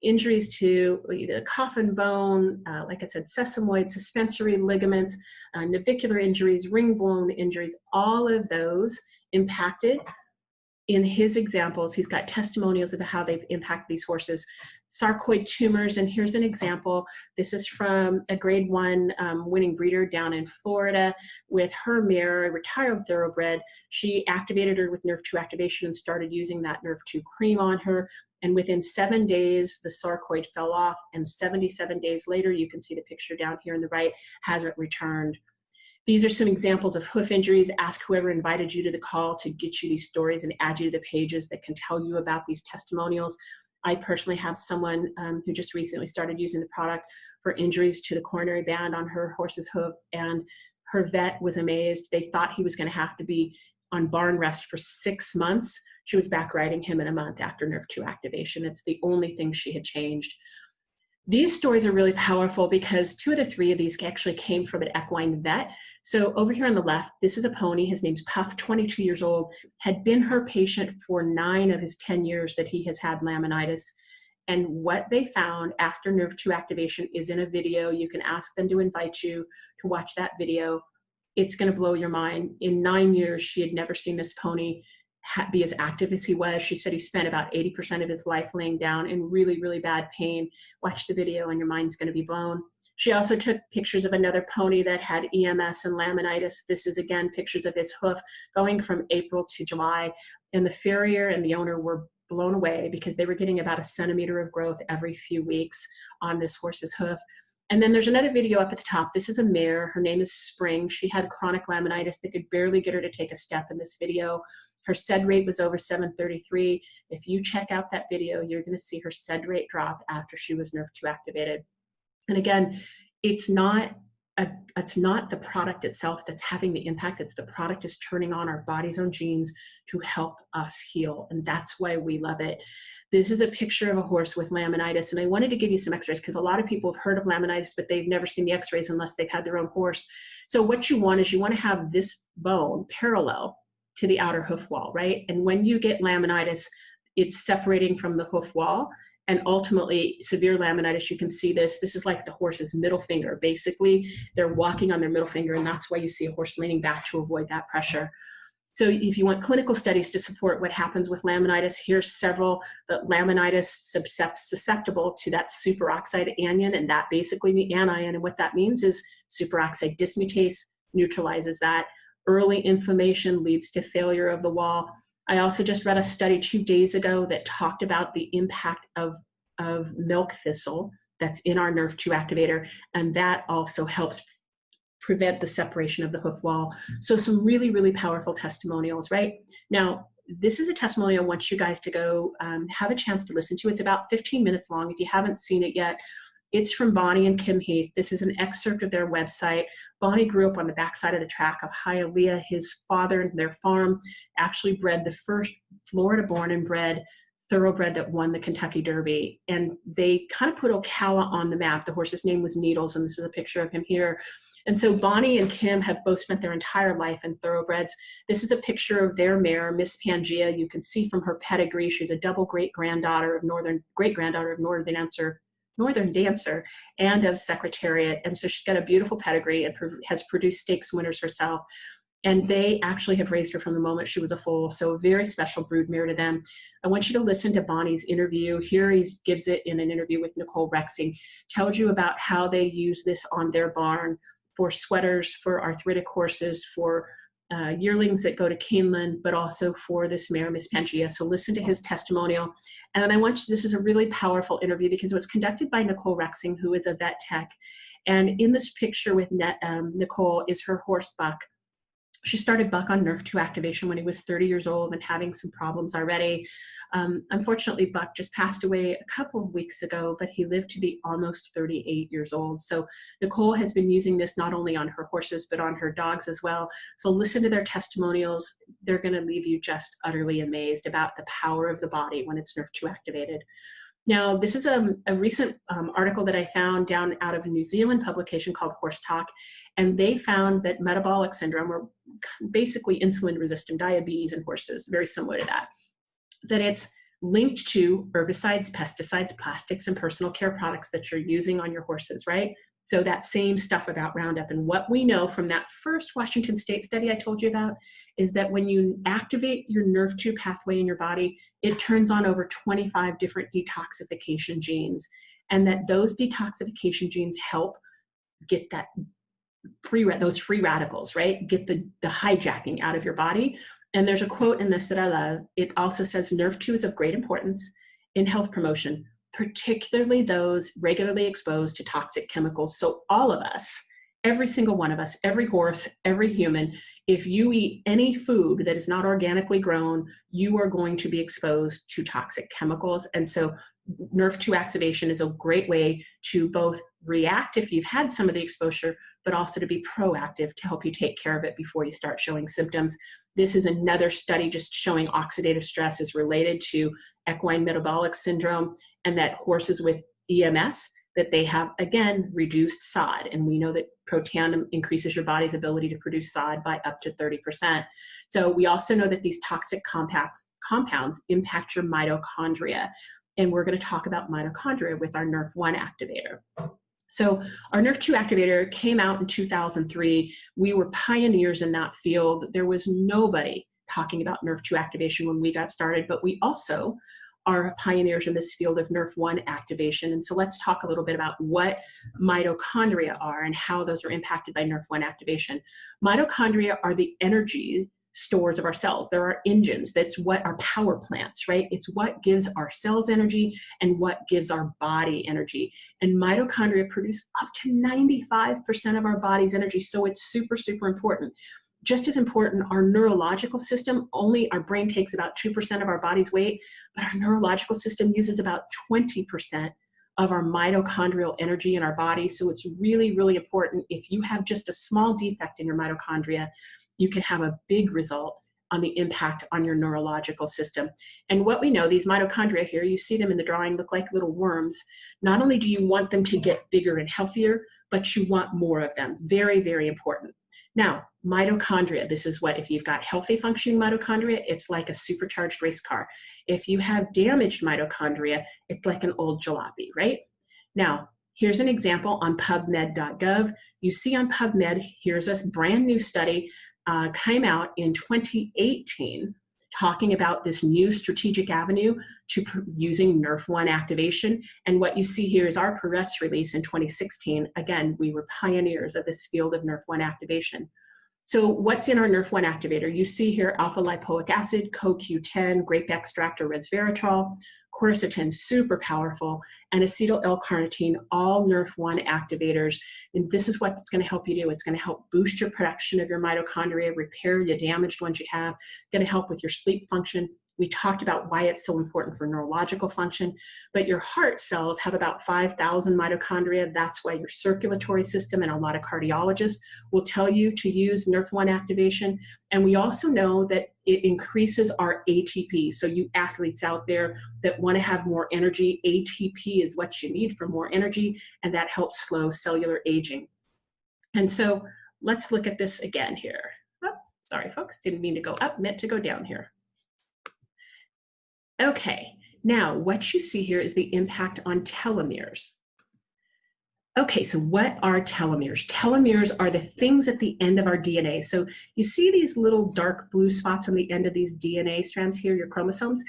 Injuries to the coffin bone, like I said, sesamoid, suspensory ligaments, navicular injuries, ring bone injuries, all of those impacted in his examples, he's got testimonials of how they've impacted these horses. Sarcoid tumors, and here's an example. This is from a grade 1 winning breeder down in Florida with her mare, a retired thoroughbred. She activated her with Nerve 2 activation and started using that Nerve 2 cream on her. And within 7 days, the sarcoid fell off, and 77 days later, you can see the picture down here on the right, hasn't returned. These are some examples of hoof injuries. Ask whoever invited you to the call to get you these stories and add you to the pages that can tell you about these testimonials. I personally have someone who just recently started using the product for injuries to the coronary band on her horse's hoof, and her vet was amazed. They thought he was going to have to be on barn rest for 6 months. She was back riding him in a month after Nerve 2 activation. It's the only thing she had changed. These stories are really powerful because 2 of the 3 of these actually came from an equine vet. So over here on the left, this is a pony. His name's Puff, 22 years old, had been her patient for 9 of his 10 years that he has had laminitis. And what they found after Nerve 2 activation is in a video. You can ask them to invite you to watch that video. It's going to blow your mind. In 9 years, she had never seen this pony be as active as he was. She said he spent about 80% of his life laying down in really, really bad pain. Watch the video and your mind's going to be blown. She also took pictures of another pony that had EMS and laminitis. This is, again, pictures of his hoof going from April to July. And the farrier and the owner were blown away because they were getting about 1 centimeter of growth every few weeks on this horse's hoof. And then there's another video up at the top. This is a mare. Her name is Spring. She had chronic laminitis. They could barely get her to take a step in this video. Her SED rate was over 733. If you check out that video, you're going to see her SED rate drop after she was Nerve 2 activated. And again, it's not the product itself that's having the impact. It's the product is turning on our body's own genes to help us heal. And that's why we love it. This is a picture of a horse with laminitis. And I wanted to give you some x-rays because a lot of people have heard of laminitis, but they've never seen the x-rays unless they've had their own horse. So what you want is you want to have this bone parallel to the outer hoof wall, right? And when you get laminitis, it's separating from the hoof wall. And ultimately, severe laminitis, you can see this. This is like the horse's middle finger. Basically, they're walking on their middle finger, and that's why you see a horse leaning back to avoid that pressure. So if you want clinical studies to support what happens with laminitis, here's several. The laminitis susceptible to that superoxide anion, and that basically the anion, and what that means is superoxide dismutase neutralizes that. Early inflammation leads to failure of the wall. I also just read a study 2 days ago that talked about the impact of milk thistle that's in our Nerve 2 activator, and that also helps prevent the separation of the hoof wall. So some really, really powerful testimonials, right? Now, this is a testimonial I want you guys to go have a chance to listen to. It's about 15 minutes long. If you haven't seen it yet, it's from Bonnie and Kim Heath. This is an excerpt of their website. Bonnie grew up on the backside of the track of Hialeah. His father and their farm actually bred the first Florida-born and bred thoroughbred that won the Kentucky Derby. And they kind of put Ocala on the map. The horse's name was Needles, and this is a picture of him here. And so Bonnie and Kim have both spent their entire life in thoroughbreds. This is a picture of their mare, Miss Pangea. You can see from her pedigree, she's a double great-granddaughter of Northern Dancer and of Secretariat. And so she's got a beautiful pedigree and has produced stakes winners herself. And they actually have raised her from the moment she was a foal. So a very special brood mare to them. I want you to listen to Bonnie's interview. Here he gives it in an interview with Nicole Rexing. Tells you about how they use this on their barn for sweaters, for arthritic horses, for yearlings that go to Keeneland, but also for this mare, Miss Pangea. So listen to his testimonial. And then this is a really powerful interview because it was conducted by Nicole Rexing, who is a vet tech. And in this picture with Nicole is her horse Buck. She started Buck on Nerve 2 activation when he was 30 years old and having some problems already. Unfortunately, Buck just passed away a couple of weeks ago, but he lived to be almost 38 years old. So Nicole has been using this not only on her horses, but on her dogs as well. So listen to their testimonials. They're going to leave you just utterly amazed about the power of the body when it's Nerve 2 activated. Now, this is a recent article that I found down out of a New Zealand publication called Horse Talk, and they found that metabolic syndrome, or basically insulin-resistant diabetes in horses, very similar to that it's linked to herbicides, pesticides, plastics, and personal care products that you're using on your horses, right? So that same stuff about Roundup. And what we know from that first Washington State study I told you about is that when you activate your NRF2 pathway in your body, it turns on over 25 different detoxification genes, and that those detoxification genes help get that those free radicals, right? Get the hijacking out of your body. And there's a quote in this that I love. It also says, NRF2 is of great importance in health promotion, particularly those regularly exposed to toxic chemicals. So all of us, every single one of us, every horse, every human, if you eat any food that is not organically grown, you are going to be exposed to toxic chemicals. And so NRF2 activation is a great way to both react if you've had some of the exposure, but also to be proactive to help you take care of it before you start showing symptoms. This is another study just showing oxidative stress is related to equine metabolic syndrome, and that horses with EMS, that they have, again, reduced SOD. And we know that Protandim increases your body's ability to produce SOD by up to 30%. So we also know that these toxic compounds impact your mitochondria. And we're going to talk about mitochondria with our NRF1 activator. So our NRF2 activator came out in 2003. We were pioneers in that field. There was nobody talking about NRF2 activation when we got started, but we also are pioneers in this field of NRF1 activation. And so let's talk a little bit about what mitochondria are and how those are impacted by NRF1 activation. Mitochondria are the energy stores of our cells. There are engines. That's what our power plants, right? It's what gives our cells energy and what gives our body energy. And mitochondria produce up to 95% of our body's energy. So it's super, super important. Just as important, our neurological system, only our brain takes about 2% of our body's weight, but our neurological system uses about 20% of our mitochondrial energy in our body. So it's really, really important. If you have just a small defect in your mitochondria, you can have a big result on the impact on your neurological system. And what we know, these mitochondria here, you see them in the drawing, look like little worms. Not only do you want them to get bigger and healthier, but you want more of them. Very, very important. Now, mitochondria, this is what, if you've got healthy functioning mitochondria, it's like a supercharged race car. If you have damaged mitochondria, it's like an old jalopy, right? Now, here's an example on PubMed.gov. You see on PubMed, here's a brand new study, came out in 2018, talking about this new strategic avenue to using NRF1 activation. And what you see here is our press release in 2016. Again, we were pioneers of this field of NRF1 activation. So what's in our NRF1 activator? You see here alpha lipoic acid, CoQ10, grape extract or resveratrol, quercetin, super powerful, and acetyl L-carnitine, all NRF1 activators. And this is what it's going to help you do. It's going to help boost your production of your mitochondria, repair the damaged ones you have, going to help with your sleep function. We talked about why it's so important for neurological function, but your heart cells have about 5,000 mitochondria. That's why your circulatory system and a lot of cardiologists will tell you to use NRF1 activation. And we also know that it increases our ATP. So you athletes out there that want to have more energy, ATP is what you need for more energy, and that helps slow cellular aging. And so let's look at this again here. Oh, sorry, folks, didn't mean to go up, meant to go down here. Okay, now what you see here is the impact on telomeres. Okay, so what are telomeres? Telomeres are the things at the end of our DNA. So you see these little dark blue spots on the end of these DNA strands here, your chromosomes?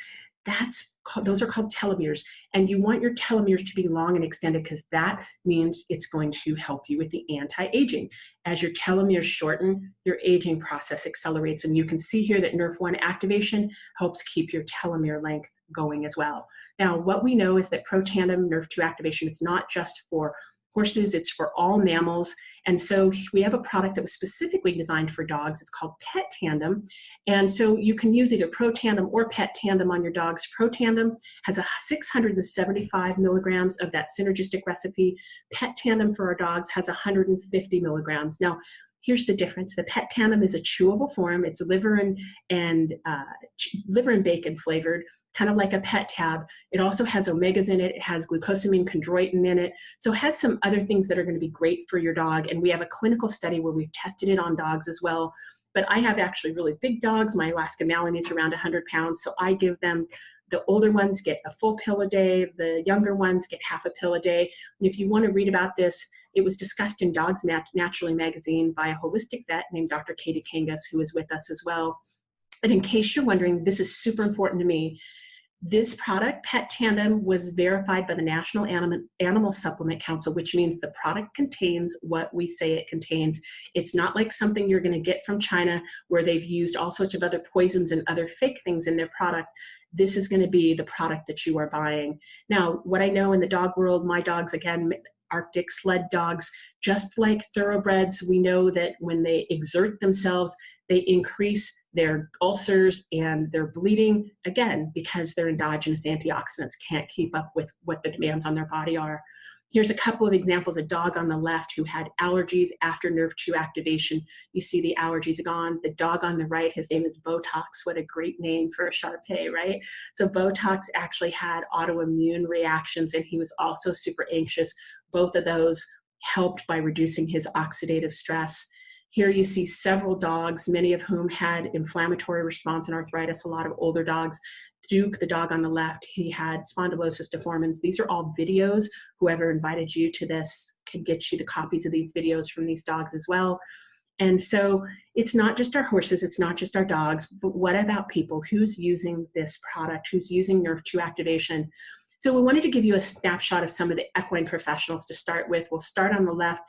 Those are called telomeres. And you want your telomeres to be long and extended because that means it's going to help you with the anti-aging. As your telomeres shorten, your aging process accelerates. And you can see here that NRF1 activation helps keep your telomere length going as well. Now, what we know is that Protandim NRF2 activation is not just for horses, it's for all mammals. And so we have a product that was specifically designed for dogs. It's called Pet Tandem. And so you can use either Protandim or Pet Tandem on your dogs. Protandim has 675 milligrams of that synergistic recipe. Pet Tandem for our dogs has 150 milligrams. Now, here's the difference. The Pet Tandem is a chewable form. It's liver and bacon flavored, kind of like a pet tab. It also has omegas in it. It has glucosamine chondroitin in it. So it has some other things that are going to be great for your dog. And we have a clinical study where we've tested it on dogs as well. But I have actually really big dogs. My Alaska Malamutes are around 100 pounds. So I give them The older ones get a full pill a day. The younger ones get half a pill a day. And if you want to read about this, it was discussed in Dogs Naturally magazine by a holistic vet named Dr. Katie Kangas, who is with us as well. And in case you're wondering, this is super important to me. This product, Pet Tandem, was verified by the National Animal Supplement Council, which means the product contains what we say it contains. It's not like something you're going to get from China where they've used all sorts of other poisons and other fake things in their product. This is going to be the product that you are buying. Now, what I know in the dog world, my dogs, again, Arctic sled dogs, just like thoroughbreds, we know that when they exert themselves, they increase their ulcers and their bleeding, again, because their endogenous antioxidants can't keep up with what the demands on their body are. Here's a couple of examples. A dog on the left who had allergies after nerve 2 activation. You see the allergies are gone. The dog on the right, his name is Botox. What a great name for a Shar-Pei, right? So Botox actually had autoimmune reactions, and he was also super anxious. Both of those helped by reducing his oxidative stress. Here you see several dogs, many of whom had inflammatory response and arthritis, a lot of older dogs. Duke, the dog on the left, he had spondylosis deformans. These are all videos. Whoever invited you to this can get you the copies of these videos from these dogs as well. And so it's not just our horses, it's not just our dogs, but what about people? Who's using this product? Who's using Nerve 2 activation? So we wanted to give you a snapshot of some of the equine professionals to start with. We'll start on the left.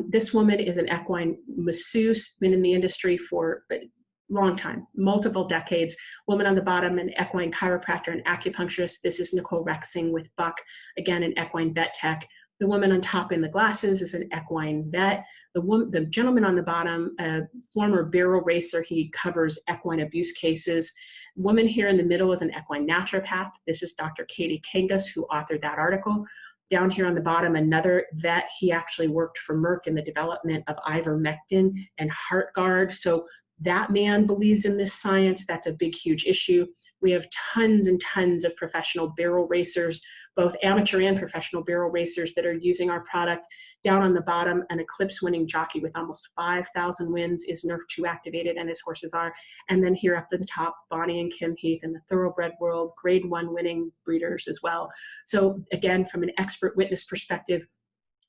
This woman is an equine masseuse, been in the industry for a long time, multiple decades. Woman on the bottom, an equine chiropractor and acupuncturist. This is Nicole Rexing with Buck, again, an equine vet tech. The woman on top in the glasses is an equine vet. The gentleman on the bottom, a former barrel racer, he covers equine abuse cases. The woman here in the middle is an equine naturopath. This is Dr. Katie Kangas, who authored that article. Down here on the bottom, another vet. He actually worked for Merck in the development of ivermectin and HeartGuard. So that man believes in this science. That's a big, huge issue. We have tons and tons of professional barrel racers, both amateur and professional barrel racers that are using our product. Down on the bottom, an Eclipse winning jockey with almost 5,000 wins is Nerve 2 activated, and his horses are. And then here up at the top, Bonnie and Kim Heath in the thoroughbred world, grade 1 winning breeders as well. So again, from an expert witness perspective,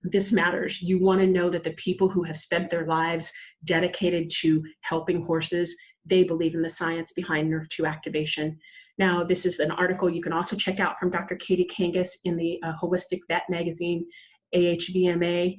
this matters. You want to know that the people who have spent their lives dedicated to helping horses, they believe in the science behind Nerve 2 activation. Now, this is an article you can also check out from Dr. Katie Kangas in the Holistic Vet magazine, AHVMA.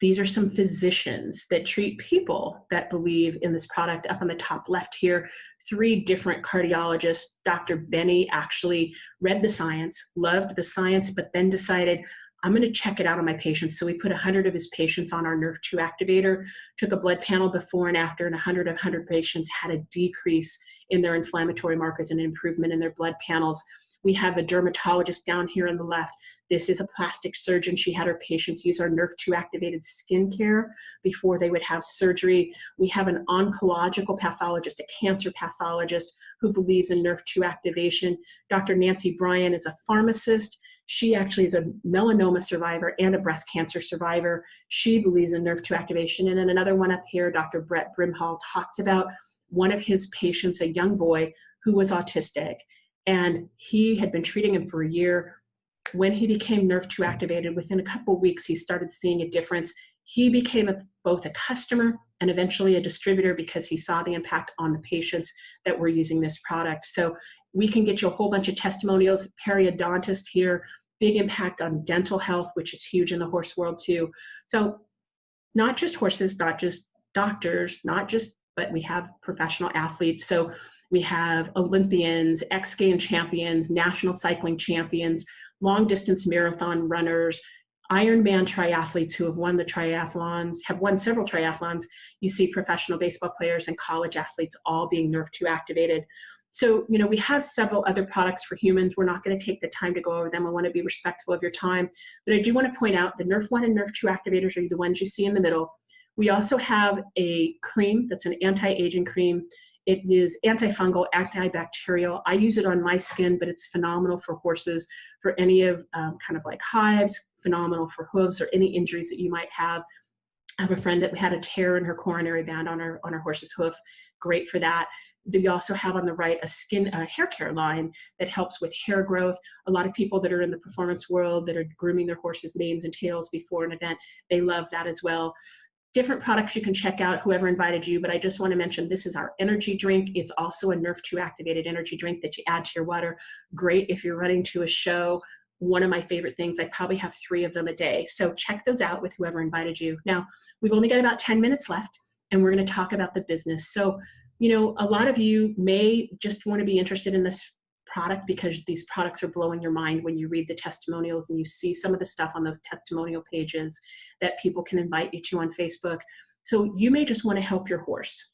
These are some physicians that treat people that believe in this product. Up on the top left here, 3 different cardiologists. Dr. Benny actually read the science, loved the science, but then decided, I'm going to check it out on my patients. So we put 100 of his patients on our Nerve 2 activator, took a blood panel before and after, and 100 patients had a decrease in their inflammatory markers and an improvement in their blood panels. We have a dermatologist down here on the left. This is a plastic surgeon. She had her patients use our Nerve 2 activated skincare before they would have surgery. We have an oncological pathologist, a cancer pathologist who believes in Nerve 2 activation. Dr. Nancy Bryan is a pharmacist. She actually is a melanoma survivor and a breast cancer survivor. She believes in Nerve 2 activation. And then another one up here, Dr. Brett Brimhall talks about one of his patients, a young boy who was autistic. And he had been treating him for a year. When he became Nerve 2 activated, within a couple of weeks, he started seeing a difference. He became both a customer and eventually a distributor because he saw the impact on the patients that were using this product. So we can get you a whole bunch of testimonials. Periodontist here, big impact on dental health, which is huge in the horse world too. So not just horses, not just doctors, but we have professional athletes. So we have Olympians, X Games champions, national cycling champions, long distance marathon runners, Ironman triathletes who have won several triathlons. You see professional baseball players and college athletes all being Nerve 2 activated. So, we have several other products for humans. We're not going to take the time to go over them. I want to be respectful of your time. But I do want to point out the Nerve 1 and Nerve 2 activators are the ones you see in the middle. We also have a cream that's an anti-aging cream. It is antifungal, antibacterial. I use it on my skin, but it's phenomenal for horses, for any of kind of like hives, phenomenal for hooves or any injuries that you might have. I have a friend that had a tear in her coronary band on her horse's hoof. Great for that. We also have on the right a hair care line that helps with hair growth. A lot of people that are in the performance world that are grooming their horses' manes and tails before an event, they love that as well. Different products you can check out, whoever invited you, but I just want to mention this is our energy drink. It's also a Nerf 2 activated energy drink that you add to your water. Great if you're running to a show. One of my favorite things, I probably have 3 of them a day. So check those out with whoever invited you. Now, we've only got about 10 minutes left, and we're going to talk about the business. So, you know, a lot of you may just want to be interested in this product because these products are blowing your mind when you read the testimonials and you see some of the stuff on those testimonial pages that people can invite you to on Facebook. So you may just want to help your horse,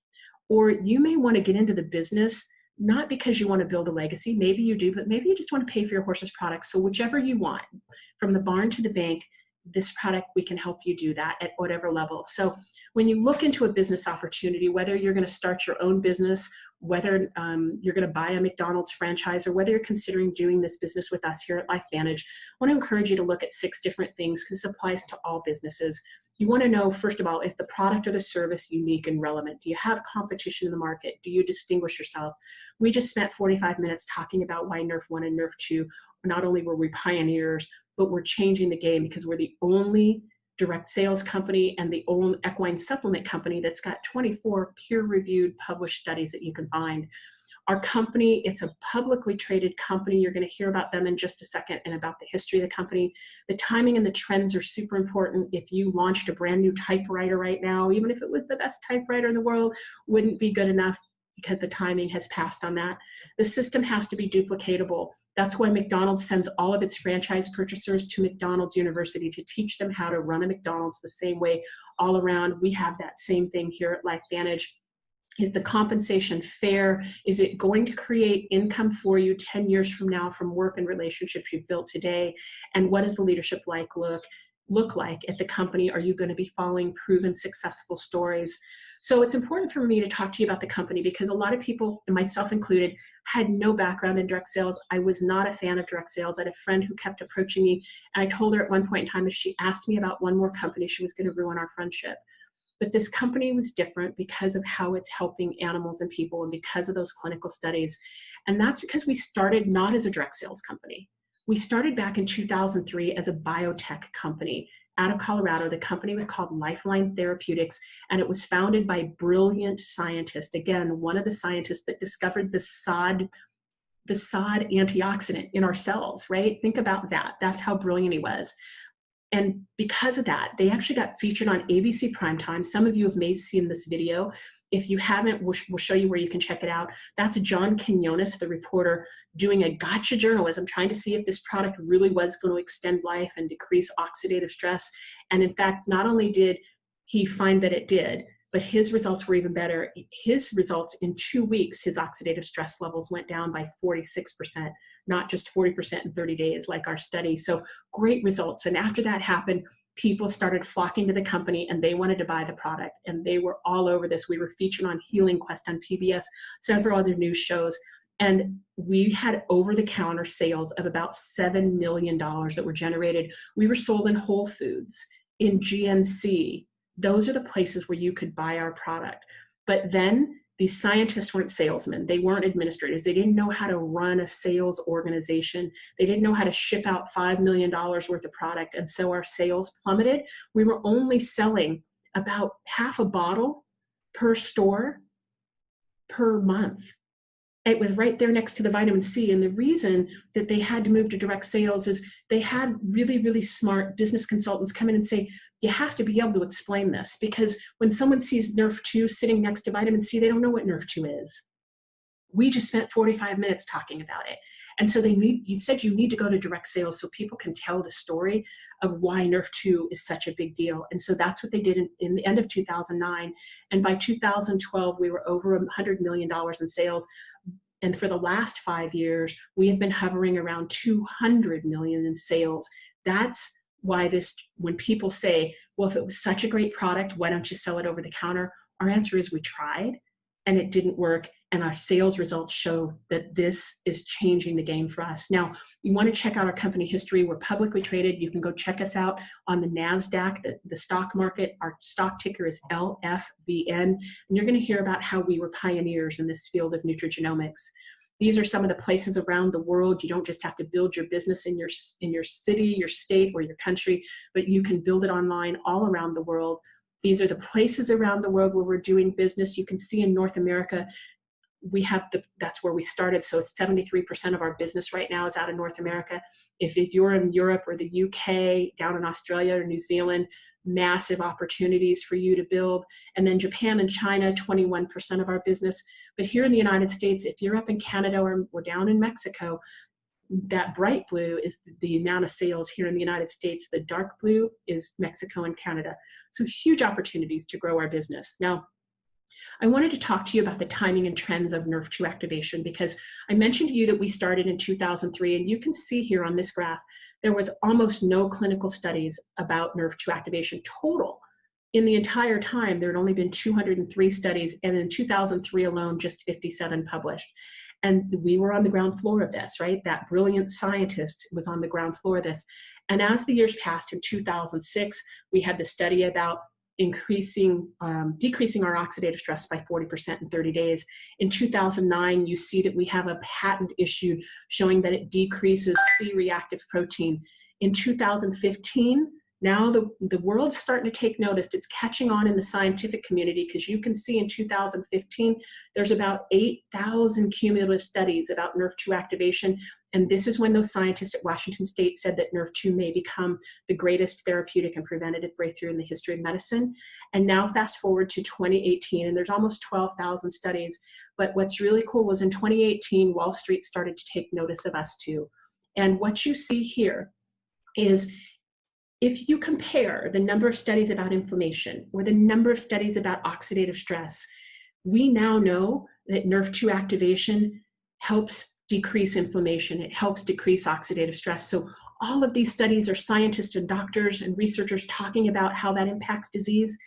or you may want to get into the business, not because you want to build a legacy, maybe you do, but maybe you just want to pay for your horse's products. So whichever you want, from the barn to the bank, this product, we can help you do that at whatever level. So when you look into a business opportunity, whether you're going to start your own business, whether you're going to buy a McDonald's franchise, or whether you're considering doing this business with us here at LifeVantage, I want to encourage you to look at 6 different things because this applies to all businesses. You want to know, first of all, is the product or the service unique and relevant? Do you have competition in the market? Do you distinguish yourself? We just spent 45 minutes talking about why Nerf 1 and Nerf 2, not only were we pioneers, but we're changing the game because we're the only direct sales company and the only equine supplement company that's got 24 peer-reviewed published studies that you can find. Our company, it's a publicly traded company. You're going to hear about them in just a second and about the history of the company. The timing and the trends are super important. If you launched a brand new typewriter right now, even if it was the best typewriter in the world, wouldn't be good enough because the timing has passed on that. The system has to be duplicatable. That's why McDonald's sends all of its franchise purchasers to McDonald's University to teach them how to run a McDonald's the same way all around. We have that same thing here at LifeVantage. Is the compensation fair? Is it going to create income for you 10 years from now from work and relationships you've built today? And what does the leadership look like at the company? Are you going to be following proven successful stories? So it's important for me to talk to you about the company because a lot of people, and myself included, had no background in direct sales. I was not a fan of direct sales. I had a friend who kept approaching me, and I told her at one point in time if she asked me about one more company, she was going to ruin our friendship. But this company was different because of how it's helping animals and people and because of those clinical studies. And that's because we started not as a direct sales company. We started back in 2003 as a biotech company out of Colorado. The company was called Lifeline Therapeutics, and it was founded by brilliant scientists. Again, one of the scientists that discovered the SOD antioxidant in our cells, right? Think about that. That's how brilliant he was. And because of that, they actually got featured on ABC Primetime. Some of you have may seen this video. If you haven't, we'll show you where you can check it out. That's John Quinones, the reporter, doing a gotcha journalism, trying to see if this product really was going to extend life and decrease oxidative stress. And in fact, not only did he find that it did, but his results were even better. His results in 2 weeks, his oxidative stress levels went down by 46%, not just 40% in 30 days like our study. So great results. And after that happened, people started flocking to the company and they wanted to buy the product. And they were all over this. We were featured on Healing Quest on PBS, several other news shows. And we had over-the-counter sales of about $7 million that were generated. We were sold in Whole Foods, in GNC. Those are the places where you could buy our product. But then these scientists weren't salesmen. They weren't administrators. They didn't know how to run a sales organization. They didn't know how to ship out $5 million worth of product. And so our sales plummeted. We were only selling about half a bottle per store per month. It was right there next to the vitamin C. And the reason that they had to move to direct sales is they had really, really smart business consultants come in and say, you have to be able to explain this, because when someone sees Nerf 2 sitting next to vitamin C, they don't know what Nerf 2 is. We just spent 45 minutes talking about it. And so you said you need to go to direct sales so people can tell the story of why Nerf 2 is such a big deal. And so that's what they did in the end of 2009. And by 2012, we were over $100 million in sales. And for the last 5 years, we have been hovering around 200 million in sales. That's why when people say, well, if it was such a great product, why don't you sell it over the counter? Our answer is we tried. and it didn't work. And our sales results show that this is changing the game for us. Now, you want to check out our company history. We're publicly traded. You can go check us out on the NASDAQ, the stock market. Our stock ticker is LFVN. And you're going to hear about how we were pioneers in this field of nutrigenomics. These are some of the places around the world. You don't just have to build your business in your city, your state, or your country, but you can build it online all around the world. These are the places around the world where we're doing business. You can see in North America, we have that's where we started. So it's 73% of our business right now is out of North America. If you're in Europe or the UK, down in Australia or New Zealand, massive opportunities for you to build. And then Japan and China, 21% of our business. But here in the United States, if you're up in Canada or down in Mexico, that bright blue is the amount of sales here in the United States. The dark blue is Mexico and Canada. So huge opportunities to grow our business. Now, I wanted to talk to you about the timing and trends of NRF2 activation, because I mentioned to you that we started in 2003, and you can see here on this graph, there was almost no clinical studies about NRF2 activation total. In the entire time, there had only been 203 studies, and in 2003 alone, just 57 published. And we were on the ground floor of this, right? That brilliant scientist was on the ground floor of this. And as the years passed, in 2006, we had the study about decreasing our oxidative stress by 40% in 30 days. In 2009, you see that we have a patent issued showing that it decreases C-reactive protein. In 2015, now the world's starting to take notice. It's catching on in the scientific community, because you can see in 2015, there's about 8,000 cumulative studies about NRF2 activation. And this is when those scientists at Washington State said that NRF2 may become the greatest therapeutic and preventative breakthrough in the history of medicine. And now fast forward to 2018, and there's almost 12,000 studies. But what's really cool was in 2018, Wall Street started to take notice of us too. And what you see here is, if you compare the number of studies about inflammation or the number of studies about oxidative stress, we now know that NRF2 activation helps decrease inflammation. It helps decrease oxidative stress. So all of these studies are scientists and doctors and researchers talking about how that impacts disease.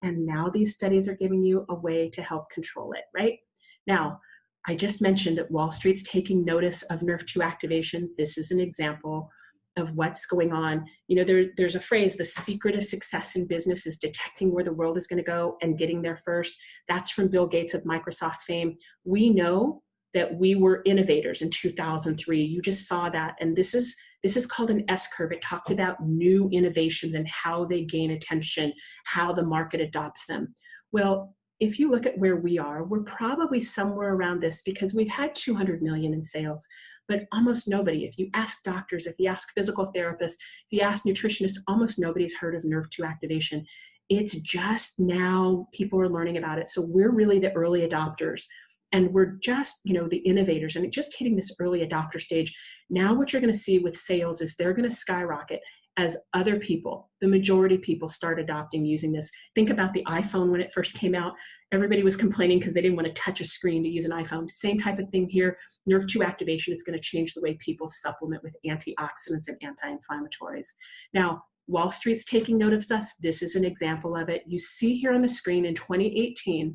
And now these studies are giving you a way to help control it, right? Now, I just mentioned that Wall Street's taking notice of NRF2 activation. This is an example of what's going on. You know, there's a phrase, the secret of success in business is detecting where the world is going to go and getting there first. That's from Bill Gates of Microsoft fame. We know that we were innovators in 2003. You just saw that. And this is called an S-curve. It talks about new innovations and how they gain attention, how the market adopts them. Well, if you look at where we are, we're probably somewhere around this, because we've had 200 million in sales. But almost nobody, if you ask doctors, if you ask physical therapists, if you ask nutritionists, almost nobody's heard of NRF2 activation. It's just now people are learning about it. So we're really the early adopters, and we're just, you know, the innovators, and just hitting this early adopter stage. Now what you're going to see with sales is they're going to skyrocket as other people, the majority of people, start adopting using this. Think about the iPhone when it first came out. Everybody was complaining because they didn't want to touch a screen to use an iPhone. Same type of thing here. NRF2 activation is going to change the way people supplement with antioxidants and anti-inflammatories. Now, Wall Street's taking note of us. This is an example of it. You see here on the screen in 2018,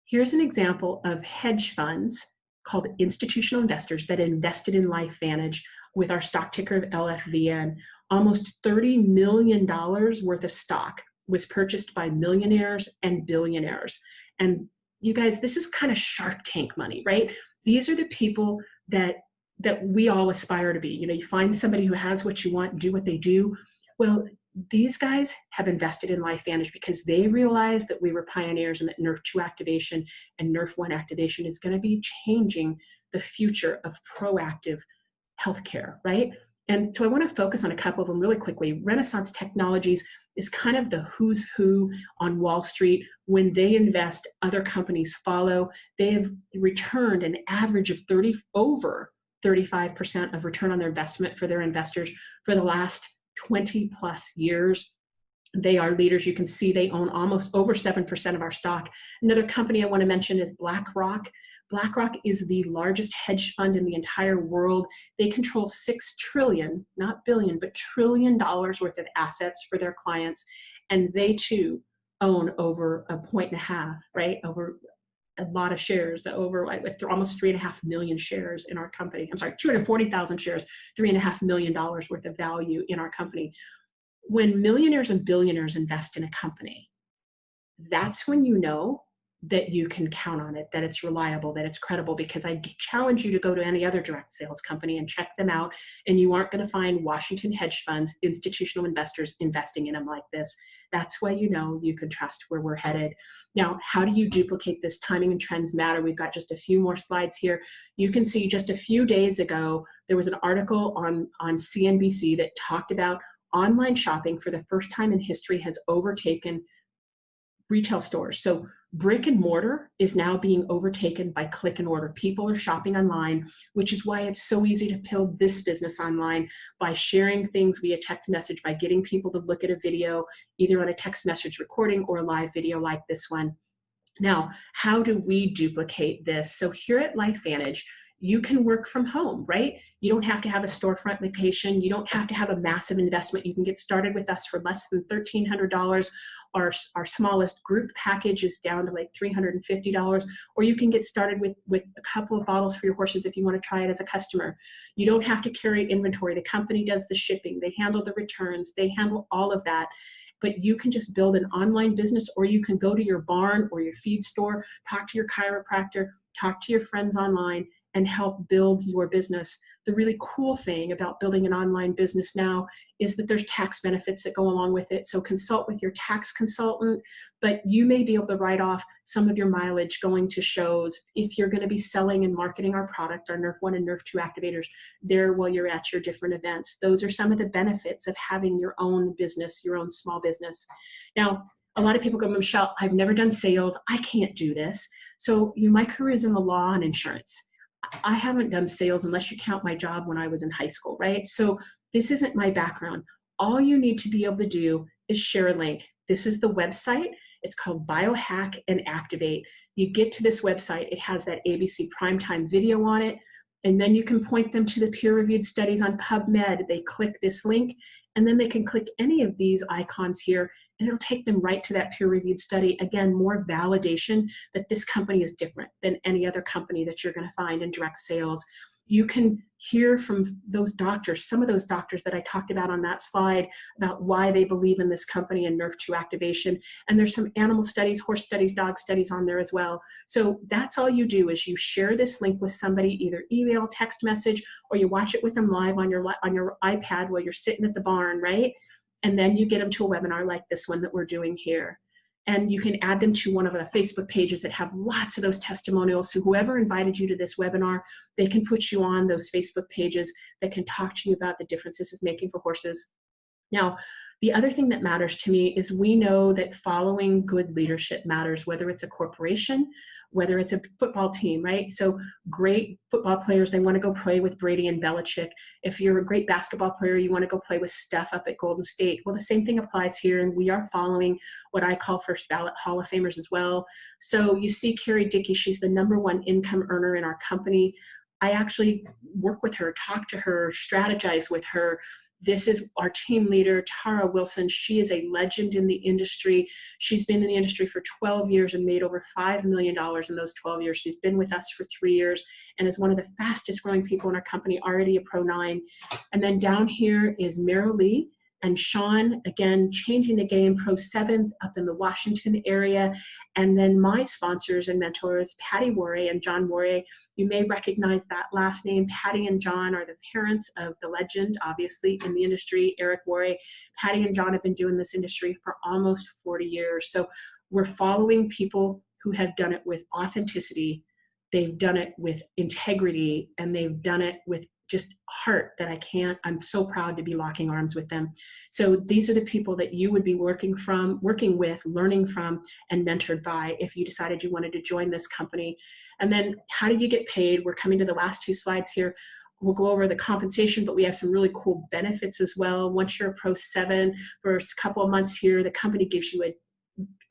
here's an example of hedge funds called institutional investors that invested in LifeVantage with our stock ticker of LFVN. Almost $30 million worth of stock was purchased by millionaires and billionaires. And you guys, this is kind of Shark Tank money, right? These are the people that we all aspire to be. You know, you find somebody who has what you want, do what they do. Well, these guys have invested in LifeVantage because they realize that we were pioneers, and that NRF2 activation and NRF1 activation is going to be changing the future of proactive healthcare, right? And so I want to focus on a couple of them really quickly. Renaissance Technologies is kind of the who's who on Wall Street. When they invest, other companies follow. They have returned an average of over 35% of return on their investment for their investors for the last 20 plus years. They are leaders. You can see they own almost over 7% of our stock. Another company I want to mention is BlackRock. BlackRock is the largest hedge fund in the entire world. They control $6 trillion, not billion, but $1 trillion worth of assets for their clients. And they too own over 1.5 points, right? Over a lot of shares, over with almost 3.5 million shares in our company. I'm sorry, 240,000 shares, $3.5 million worth of value in our company. When millionaires and billionaires invest in a company, that's when you know that you can count on it, that it's reliable, that it's credible, because I challenge you to go to any other direct sales company and check them out, and you aren't going to find Washington hedge funds, institutional investors investing in them like this. That's why you know you can trust where we're headed. Now, how do you duplicate this? Timing and trends matter. We've got just a few more slides here. You can see just a few days ago, there was an article on CNBC that talked about online shopping for the first time in history has overtaken retail stores. So brick and mortar is now being overtaken by click and order. People are shopping online, which is why it's so easy to build this business online by sharing things via text message, by getting people to look at a video, either on a text message recording or a live video like this one. Now, how do we duplicate this? So here at LifeVantage, you can work from home, right? You don't have to have a storefront location. You don't have to have a massive investment. You can get started with us for less than $1,300. Our smallest group package is down to like $350, or you can get started with a couple of bottles for your horses if you want to try it as a customer. You don't have to carry inventory. The company does the shipping. They handle the returns. They handle all of that. But you can just build an online business, or you can go to your barn or your feed store, talk to your chiropractor, talk to your friends online, and help build your business. The really cool thing about building an online business now is that there's tax benefits that go along with it. So consult with your tax consultant, but you may be able to write off some of your mileage going to shows if you're going to be selling and marketing our product, our Nerf 1 and Nerf 2 activators, there while you're at your different events. Those are some of the benefits of having your own business, your own small business. Now, a lot of people go, Michelle, I've never done sales. I can't do this. So my career is in the law and insurance. I haven't done sales unless you count my job when I was in high school, right? So this isn't my background. All you need to be able to do is share a link. This is the website. It's called Biohack and Activate. You get to this website. It has that ABC primetime video on it. And then you can point them to the peer-reviewed studies on PubMed. They click this link, and then they can click any of these icons here, and it'll take them right to that peer-reviewed study. Again, more validation that this company is different than any other company that you're going to find in direct sales. You can hear from those doctors, some of those doctors that I talked about on that slide, about why they believe in this company and Nerf 2 activation. And there's some animal studies, horse studies, dog studies on there as well. So that's all you do, is you share this link with somebody, either email, text message, or you watch it with them live on your iPad while you're sitting at the barn, right? And then you get them to a webinar like this one that we're doing here. And you can add them to one of the Facebook pages that have lots of those testimonials. So whoever invited you to this webinar, they can put you on those Facebook pages that can talk to you about the difference this is making for horses. Now, the other thing that matters to me is we know that following good leadership matters, whether it's a corporation, whether it's a football team, right? So great football players, they want to go play with Brady and Belichick. If you're a great basketball player, you want to go play with Steph up at Golden State. Well, the same thing applies here, and we are following what I call first ballot Hall of Famers as well. So you see Carrie Dickey, she's the #1 income earner in our company. I actually work with her, talk to her, strategize with her. This is our team leader, Tara Wilson. She is a legend in the industry. She's been in the industry for 12 years and made over $5 million in those 12 years. She's been with us for 3 years and is one of the fastest growing people in our company, already a Pro 9. And then down here is Meryl Lee and Sean, again, changing the game, Pro 7th up in the Washington area. And then my sponsors and mentors, Patty Warray and John Warray. You may recognize that last name. Patty and John are the parents of the legend, obviously, in the industry, Eric Warray. Patty and John have been doing this industry for almost 40 years. So we're following people who have done it with authenticity. They've done it with integrity, and they've done it with just heart that I'm so proud to be locking arms with them. So these are the people that you would be working with, learning from, and mentored by if you decided you wanted to join this company. And then how do you get paid? We're coming to the last 2 slides here. We'll go over the compensation, but we have some really cool benefits as well. Once you're a Pro 7, for a couple of months here, the company gives you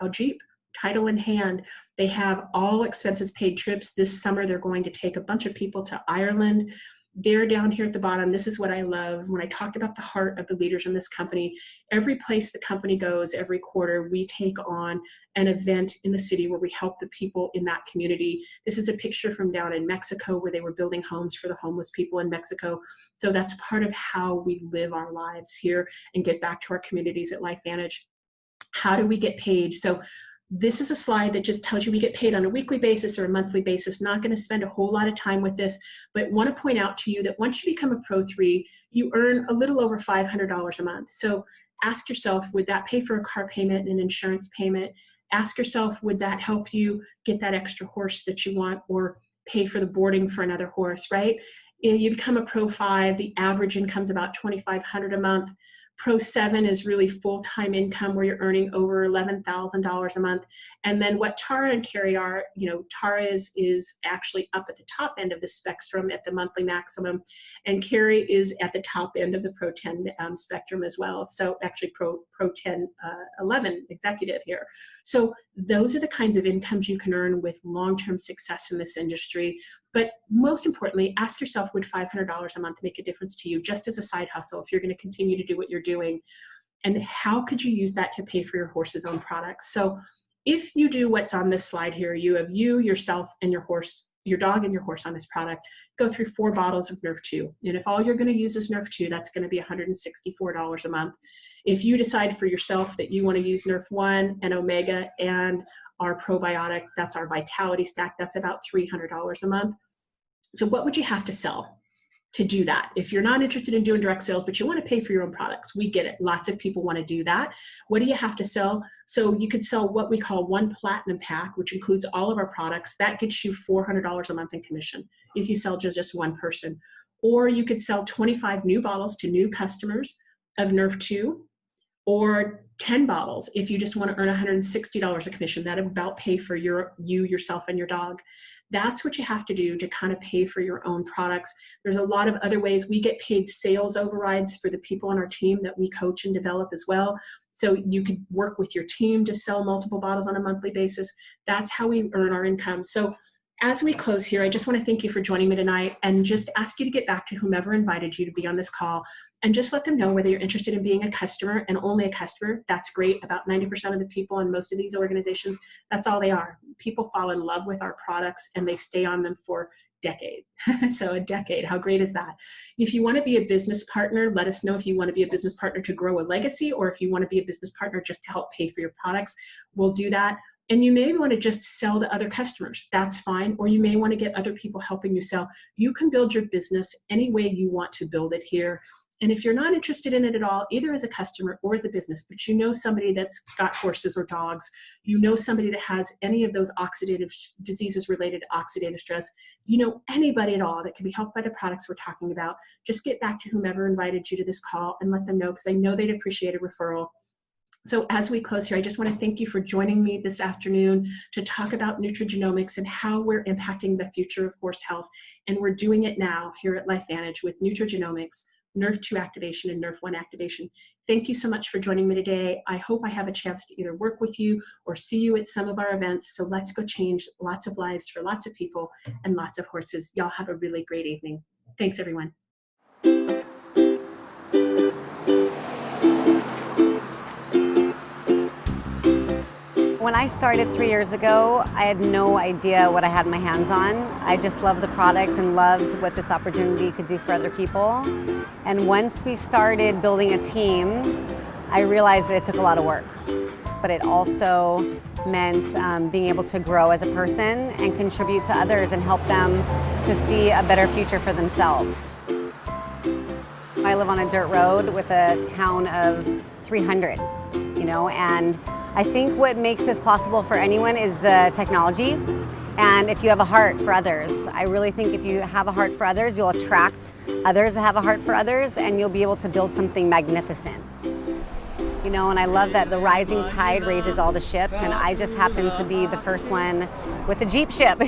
a Jeep, title in hand. They have all expenses paid trips. This summer, they're going to take a bunch of people to Ireland. they're down here at the bottom. This is what I love. When I talked about the heart of the leaders in this company, every place the company goes, every quarter, we take on an event in the city where we help the people in that community. This is a picture from down in Mexico where they were building homes for the homeless people in Mexico. So that's part of how we live our lives here and get back to our communities at LifeVantage. How do we get paid? So this is a slide that just tells you we get paid on a weekly basis or a monthly basis. Not going to spend a whole lot of time with this, but want to point out to you that once you become a Pro 3, you earn a little over $500 a month. So ask yourself, would that pay for a car payment and an insurance payment? Ask yourself, would that help you get that extra horse that you want or pay for the boarding for another horse, right? You become a Pro 5, the average income is about $2,500 a month. Pro 7 is really full-time income where you're earning over $11,000 a month. And then what Tara and Carrie are, Tara is actually up at the top end of the spectrum at the monthly maximum, and Carrie is at the top end of the Pro 10 spectrum as well. So actually Pro 10 11 executive here. So those are the kinds of incomes you can earn with long-term success in this industry. But most importantly, ask yourself, would $500 a month make a difference to you just as a side hustle if you're going to continue to do what you're doing? And how could you use that to pay for your horse's own products? So if you do what's on this slide here, you have you, yourself, and your horse, your dog and your horse on this product, go through 4 bottles of Nerf 2. And if all you're going to use is Nerf 2, that's going to be $164 a month. If you decide for yourself that you want to use Nerf 1 and Omega and our probiotic, that's our vitality stack, that's about $300 a month. So what would you have to sell to do that? If you're not interested in doing direct sales, but you want to pay for your own products, we get it. Lots of people want to do that. What do you have to sell? So you could sell what we call 1 platinum pack, which includes all of our products. That gets you $400 a month in commission if you sell just one person. Or you could sell 25 new bottles to new customers of Nerf 2, or 10 bottles if you just want to earn $160 a commission. That would about pay for yourself, and your dog. That's what you have to do to kind of pay for your own products. There's a lot of other ways. We get paid sales overrides for the people on our team that we coach and develop as well. So you could work with your team to sell multiple bottles on a monthly basis. That's how we earn our income. So as we close here, I just want to thank you for joining me tonight and just ask you to get back to whomever invited you to be on this call and just let them know whether you're interested in being a customer and only a customer. That's great. About 90% of the people in most of these organizations, that's all they are. People fall in love with our products and they stay on them for decades. So a decade, how great is that? If you want to be a business partner, let us know if you want to be a business partner to grow a legacy, or if you want to be a business partner just to help pay for your products, we'll do that. And you may want to just sell to other customers. That's fine. Or you may want to get other people helping you sell. You can build your business any way you want to build it here. And if you're not interested in it at all, either as a customer or as a business, but you know somebody that's got horses or dogs, you know somebody that has any of those oxidative diseases related to oxidative stress, you know anybody at all that can be helped by the products we're talking about, just get back to whomever invited you to this call and let them know, because I know they'd appreciate a referral. So as we close here, I just want to thank you for joining me this afternoon to talk about nutrigenomics and how we're impacting the future of horse health. And we're doing it now here at LifeVantage with nutrigenomics, Nerf 2 activation, and Nerf 1 activation. Thank you so much for joining me today. I hope I have a chance to either work with you or see you at some of our events. So let's go change lots of lives for lots of people and lots of horses. Y'all have a really great evening. Thanks, everyone. When I started 3 years ago, I had no idea what I had my hands on. I just loved the product and loved what this opportunity could do for other people. And once we started building a team, I realized that it took a lot of work. But it also meant being able to grow as a person and contribute to others and help them to see a better future for themselves. I live on a dirt road with a town of 300, and I think what makes this possible for anyone is the technology, and if you have a heart for others. I really think if you have a heart for others, you'll attract others that have a heart for others, and you'll be able to build something magnificent. And I love that the rising tide raises all the ships, and I just happen to be the first one with the Jeep ship.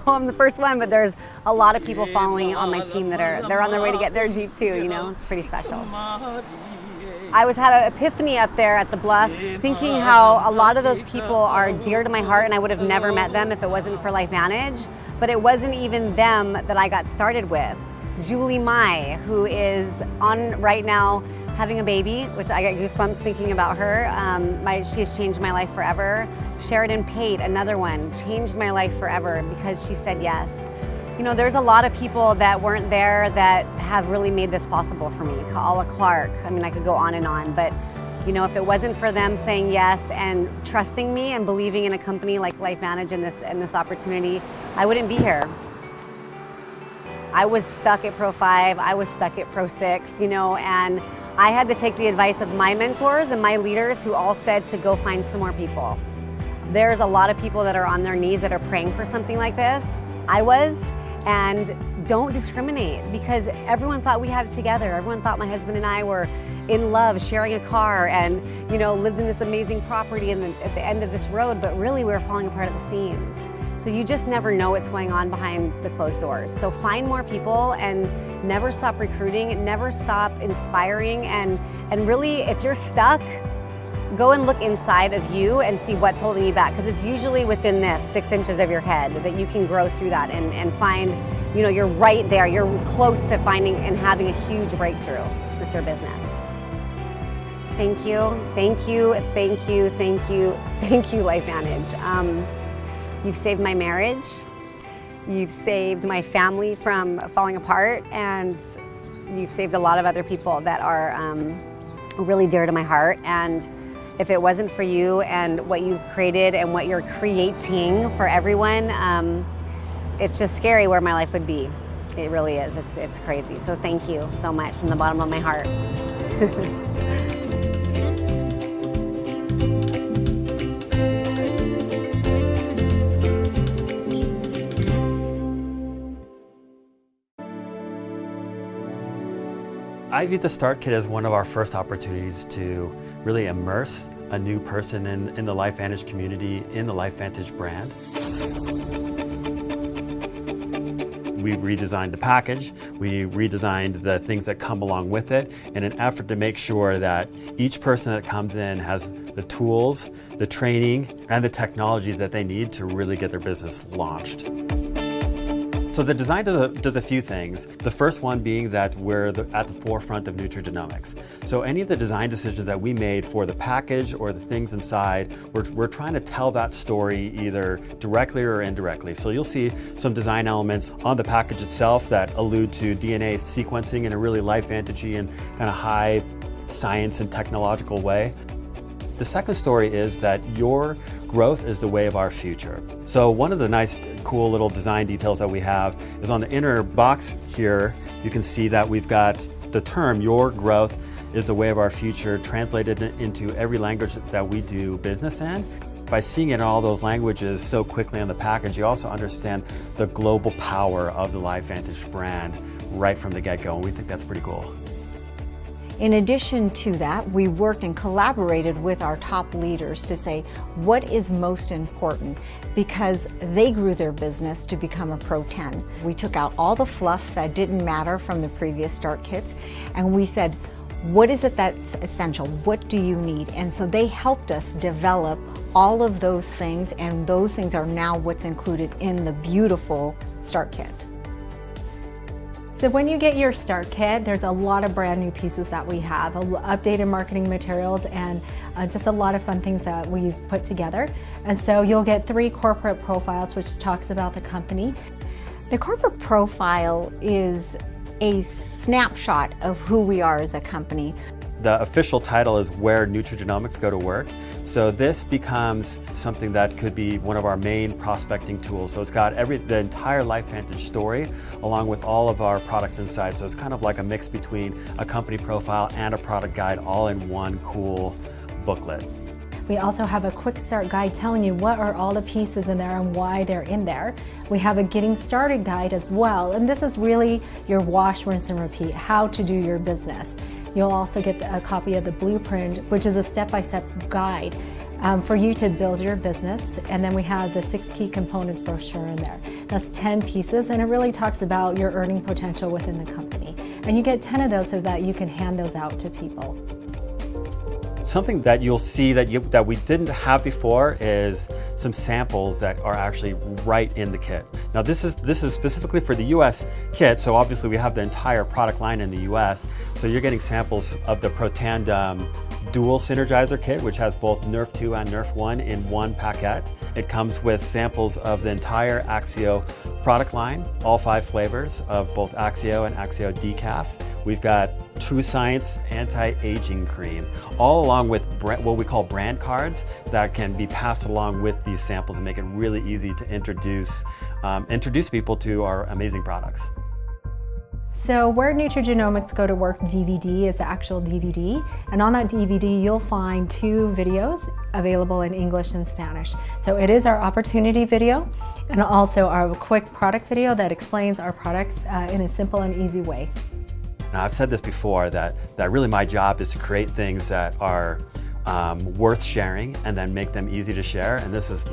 I'm the first one, but there's a lot of people following on my team that they're on their way to get their Jeep too. It's pretty special. I had an epiphany up there at the bluff, thinking how a lot of those people are dear to my heart, and I would have never met them if it wasn't for LifeVantage. But it wasn't even them that I got started with. Julie Mai, who is on right now having a baby, which I get goosebumps thinking about her. She's changed my life forever. Sheridan Pate, another one, changed my life forever because she said yes. You know, there's a lot of people that weren't there that have really made this possible for me. Kaala Clark, I mean, I could go on, but you know, if it wasn't for them saying yes and trusting me and believing in a company like LifeVantage and this opportunity, I wouldn't be here. I was stuck at Pro 5, I was stuck at Pro 6, you know, and I had to take the advice of my mentors and my leaders who all said to go find some more people. There's a lot of people that are on their knees that are praying for something like this. I was, and don't discriminate because everyone thought we had it together. Everyone thought my husband and I were in love, sharing a car and, you know, lived in this amazing property at the end of this road, but really we were falling apart at the seams. So you just never know what's going on behind the closed doors. So find more people and never stop recruiting, never stop inspiring, and really, if you're stuck, go and look inside of you and see what's holding you back, because it's usually within this 6 inches of your head that you can grow through that and find, you know, you're right there, you're close to finding and having a huge breakthrough with your business. Thank you, thank you, thank you, thank you, thank you, LifeVantage. You've saved my marriage, you've saved my family from falling apart, and you've saved a lot of other people that are really dear to my heart. And if it wasn't for you and what you've created and what you're creating for everyone, it's just scary where my life would be. It really is, it's crazy. So thank you so much from the bottom of my heart. I view the Start Kit as one of our first opportunities to really immerse a new person in the LifeVantage community, in the LifeVantage brand. We redesigned the package, we redesigned the things that come along with it in an effort to make sure that each person that comes in has the tools, the training, and the technology that they need to really get their business launched. So the design does a few things. The first one being that we're at the forefront of nutrigenomics. So any of the design decisions that we made for the package or the things inside, we're trying to tell that story either directly or indirectly. So you'll see some design elements on the package itself that allude to DNA sequencing in a really LifeVantage-y and kind of high science and technological way. The second story is that your growth is the way of our future. So one of the nice, cool little design details that we have is on the inner box here, you can see that we've got the term, your growth is the way of our future, translated into every language that we do business in. By seeing it in all those languages so quickly on the package, you also understand the global power of the LifeVantage brand right from the get-go, and we think that's pretty cool. In addition to that, we worked and collaborated with our top leaders to say what is most important, because they grew their business to become a Pro 10. We took out all the fluff that didn't matter from the previous Start Kits, and we said, what is it that's essential? What do you need? And so they helped us develop all of those things, and those things are now what's included in the beautiful Start Kit. So when you get your Start Kit, there's a lot of brand new pieces that we have, updated marketing materials, and just a lot of fun things that we've put together. And so you'll get 3 corporate profiles, which talks about the company. The corporate profile is a snapshot of who we are as a company. The official title is Where Nutrigenomics Go to Work. So this becomes something that could be one of our main prospecting tools. So it's got the entire LifeVantage story along with all of our products inside. So it's kind of like a mix between a company profile and a product guide all in one cool booklet. We also have a quick start guide telling you what are all the pieces in there and why they're in there. We have a getting started guide as well, and this is really your wash, rinse, and repeat, how to do your business. You'll also get a copy of the blueprint, which is a step-by-step guide for you to build your business. And then we have the 6 key components brochure in there. That's 10 pieces, and it really talks about your earning potential within the company. And you get 10 of those so that you can hand those out to people. Something that you'll see that we didn't have before is some samples that are actually right in the kit. Now this is specifically for the US kit, so obviously we have the entire product line in the US, so you're getting samples of the Protandem Dual Synergizer Kit, which has both Nerf 2 and Nerf 1 in one packet. It comes with samples of the entire Axio product line, all 5 flavors of both Axio and Axio Decaf. We've got True Science Anti-Aging Cream, all along with what we call brand cards that can be passed along with these samples and make it really easy to introduce people to our amazing products. So Where Nutrigenomics Go to Work DVD is the actual DVD, and on that DVD you'll find 2 videos available in English and Spanish. So it is our opportunity video and also our quick product video that explains our products in a simple and easy way. Now, I've said this before, that really my job is to create things that are worth sharing and then make them easy to share, and this is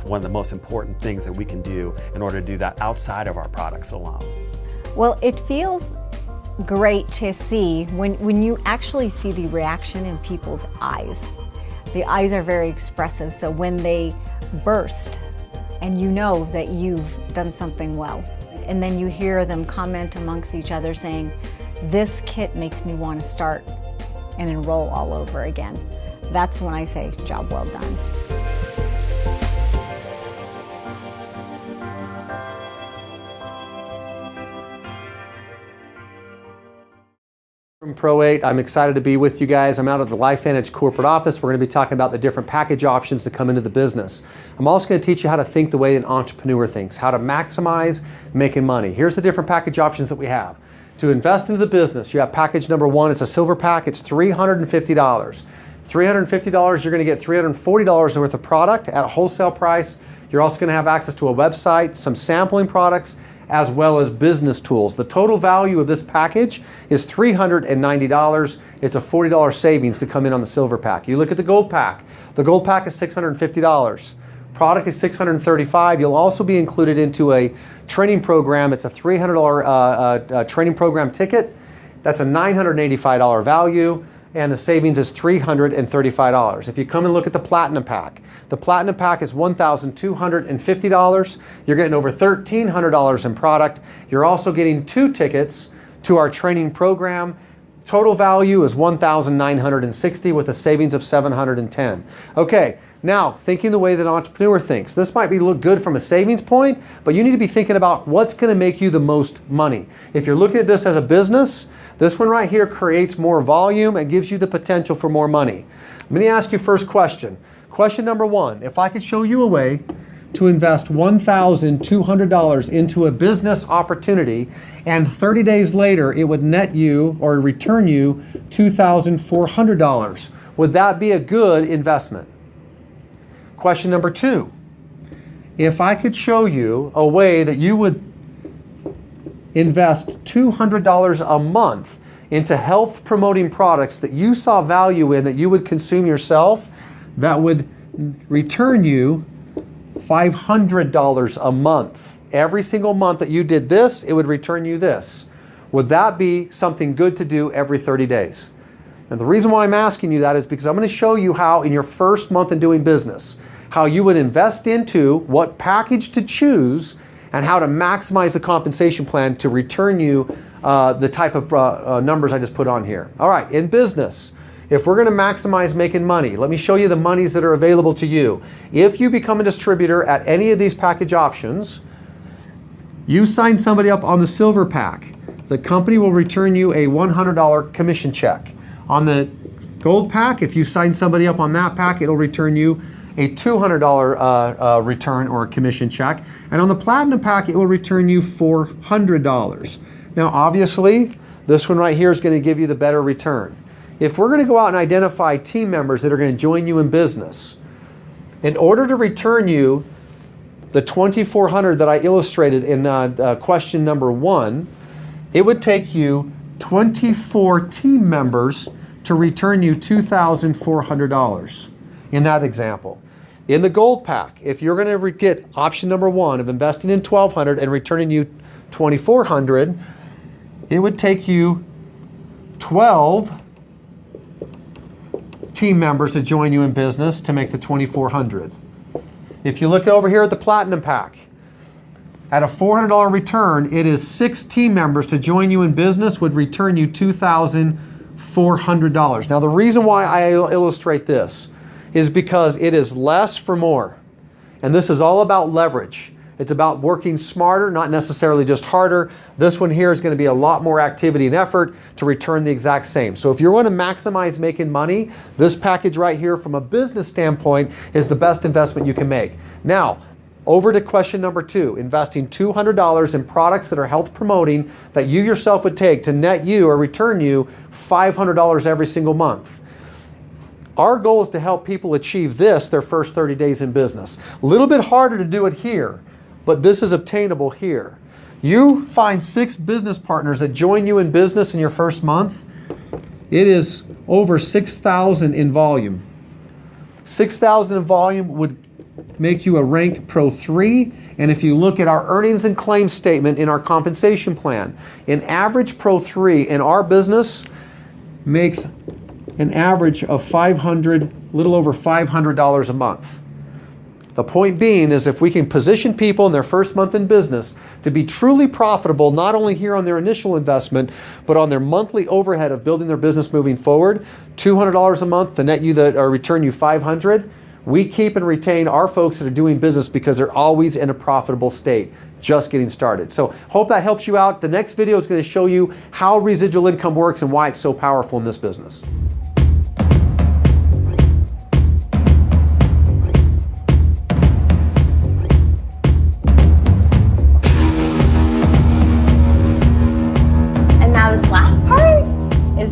one of the most important things that we can do in order to do that outside of our products alone. Well, it feels great to see when you actually see the reaction in people's eyes. The eyes are very expressive, so when they burst and you know that you've done something well, and then you hear them comment amongst each other saying, "This kit makes me want to start and enroll all over again." That's when I say, job well done. From Pro8, I'm excited to be with you guys. I'm out of the LifeVantage corporate office. We're going to be talking about the different package options that come into the business. I'm also going to teach you how to think the way an entrepreneur thinks, how to maximize making money. Here's the different package options that we have. To invest into the business, you have package number 1. It's a silver pack. It's $350. $350, you're going to get $340 worth of product at a wholesale price. You're also going to have access to a website, some sampling products, as well as business tools. The total value of this package is $390. It's a $40 savings to come in on the silver pack. You look at the gold pack. The gold pack is $650. Product is $635. You'll also be included into a training program. It's a $300 training program ticket. That's a $985 value, and the savings is $335. If you come and look at the Platinum Pack, the Platinum Pack is $1,250. You're getting over $1,300 in product. You're also getting 2 tickets to our training program. Total value is $1,960 with a savings of $710. Okay, now thinking the way that an entrepreneur thinks. This might look good from a savings point, but you need to be thinking about what's going to make you the most money. If you're looking at this as a business, this one right here creates more volume and gives you the potential for more money. Let me ask you first question. Question number 1, if I could show you a way to invest $1,200 into a business opportunity and 30 days later it would net you or return you $2,400, would that be a good investment? Question number 2, if I could show you a way that you would invest $200 a month into health promoting products that you saw value in, that you would consume yourself, that would return you $500 a month. Every single month that you did this, it would return you this. Would that be something good to do every 30 days? And the reason why I'm asking you that is because I'm going to show you how in your first month in doing business, how you would invest into what package to choose and how to maximize the compensation plan to return you the type of numbers I just put on here. All right, in business, if we're going to maximize making money, let me show you the monies that are available to you. If you become a distributor at any of these package options, you sign somebody up on the silver pack, the company will return you a $100 commission check. On the gold pack, if you sign somebody up on that pack, it'll return you a $200 return or a commission check. And on the Platinum pack, it will return you $400. Now, obviously, this one right here is going to give you the better return. If we're going to go out and identify team members that are going to join you in business, in order to return you the $2,400 that I illustrated in question number 1, it would take you 24 team members to return you $2,400 in that example. In the gold pack, if you're going to get option number 1 of investing in $1,200 and returning you $2,400, it would take you 12 team members to join you in business to make the $2,400. If you look over here at the Platinum Pack, at a $400 return, it is 6 team members to join you in business would return you $2,400. Now the reason why I illustrate this is because it is less for more. And this is all about leverage. It's about working smarter, not necessarily just harder. This one here is going to be a lot more activity and effort to return the exact same. So if you want to maximize making money, this package right here from a business standpoint is the best investment you can make. Now, over to question number 2, investing $200 in products that are health promoting that you yourself would take to net you or return you $500 every single month. Our goal is to help people achieve this their first 30 days in business. A little bit harder to do it here, but this is obtainable here. You find 6 business partners that join you in business in your first month, it is over 6,000 in volume. 6,000 in volume would make you a rank Pro 3, and if you look at our earnings and claims statement in our compensation plan, an average Pro 3 in our business makes an average of little over $500 a month. The point being is if we can position people in their first month in business to be truly profitable, not only here on their initial investment, but on their monthly overhead of building their business moving forward, $200 a month to net you or return you $500, we keep and retain our folks that are doing business because they're always in a profitable state, just getting started. So hope that helps you out. The next video is going to show you how residual income works and why it's so powerful in this business.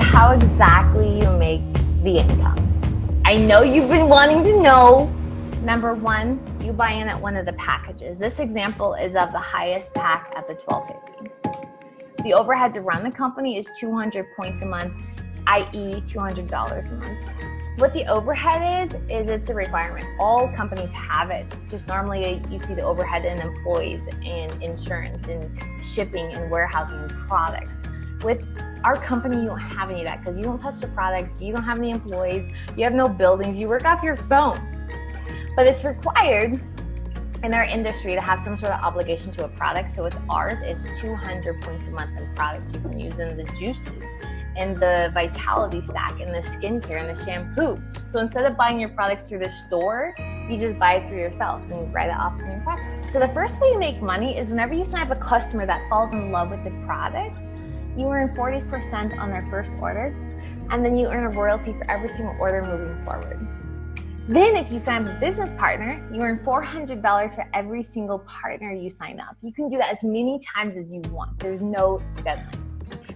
How exactly you make the income. I know you've been wanting to know. Number 1, you buy in at one of the packages. This example is of the highest pack at the $1,250. The overhead to run the company is 200 points a month, i.e. $200 a month. What the overhead is it's a requirement. All companies have it. Just normally you see the overhead in employees and insurance and shipping and warehousing and products. With our company, you don't have any of that because you don't touch the products, you don't have any employees, you have no buildings, you work off your phone. But it's required in our industry to have some sort of obligation to a product. So with ours, it's 200 points a month in products you can use in the juices, in the vitality stack, in the skincare, in the shampoo. So instead of buying your products through the store, you just buy it through yourself and you write it off from your products. So the first way you make money is whenever you sign up a customer that falls in love with the product, you earn 40% on their first order, and then you earn a royalty for every single order moving forward. Then if you sign up a business partner, you earn $400 for every single partner you sign up. You can do that as many times as you want. There's no deadline.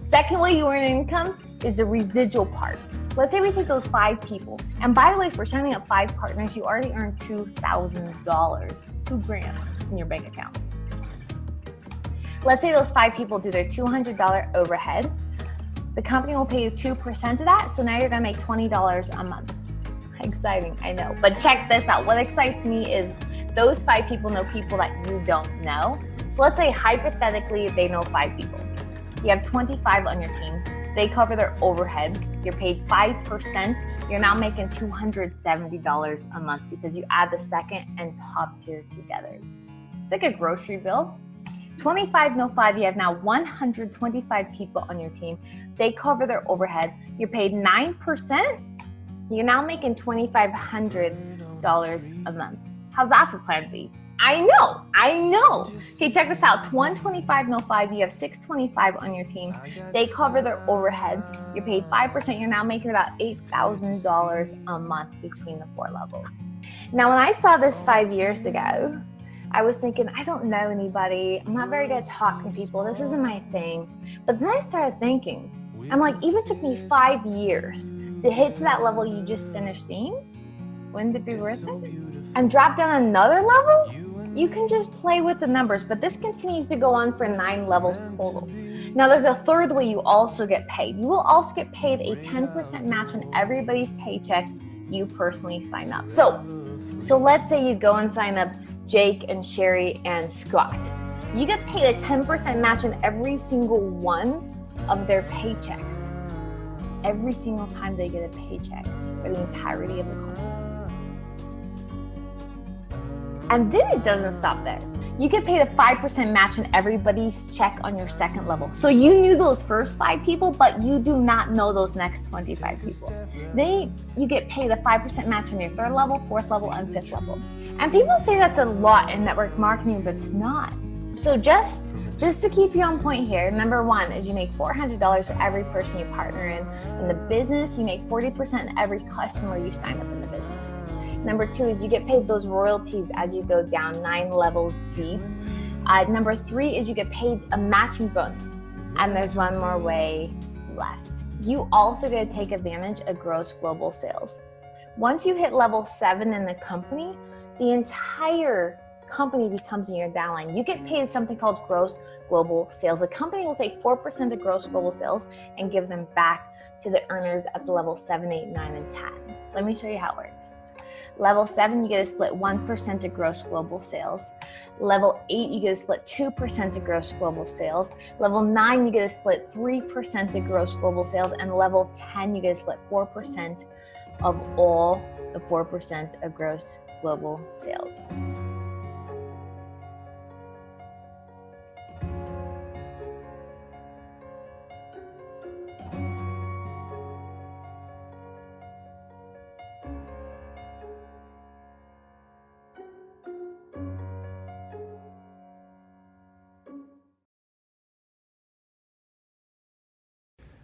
Second way you earn income is the residual part. Let's say we take those 5 people. And by the way, for signing up 5 partners, you already earned $2,000, $2,000 in your bank account. Let's say those 5 people do their $200 overhead. The company will pay you 2% of that, so now you're gonna make $20 a month. Exciting, I know, but check this out. What excites me is those 5 people know people that you don't know. So let's say hypothetically they know 5 people. You have 25 on your team. They cover their overhead. You're paid 5%. You're now making $270 a month because you add the second and top tier together. It's like a grocery bill. 25 no 5, you have now 125 people on your team. They cover their overhead. You're paid 9%. You're now making $2,500 a month. How's that for plan B? I know. Okay, check this out. 125 no 5, you have 625 on your team. They cover their overhead. You're paid 5%. You're now making about $8,000 a month between the 4 levels. Now, when I saw this 5 years ago, I was thinking, I don't know anybody. I'm not very good at talking to people. This isn't my thing. But then I started thinking, I'm like, even took me 5 years to hit to that level you just finished seeing. Wouldn't it be worth it? And drop down another level? You can just play with the numbers, but this continues to go on for 9 levels total. Now there's a third way you also get paid. You will also get paid a 10% match on everybody's paycheck you personally sign up. So let's say you go and sign up Jake and Sherry and Scott. You get paid a 10% match on every single one of their paychecks. every single time they get a paycheck for the entirety of the company. And then it doesn't stop there. You get paid a 5% match on everybody's check on your second level. So you knew those first 5 people, but you do not know those next 25 people. Then you get paid a 5% match on your third level, fourth level, and fifth level. And people say that's a lot in network marketing, but it's not. So just to keep you on point here, number 1 is you make $400 for every person you partner in the business. You make 40% on every customer you sign up in the business. Number 2 is you get paid those royalties as you go down 9 levels deep. Number 3 is you get paid a matching bonus. And there's one more way left. You also get to take advantage of gross global sales. Once you hit level 7 in the company, the entire company becomes in your downline. You get paid something called gross global sales. The company will take 4% of gross global sales and give them back to the earners at the level 7, 8, 9, and 10. Let me show you how it works. Level 7, you get to split 1% of gross global sales. Level 8, you get to split 2% of gross global sales. Level 9, you get to split 3% of gross global sales. And level 10, you get to split 4% of all the 4% of gross global sales.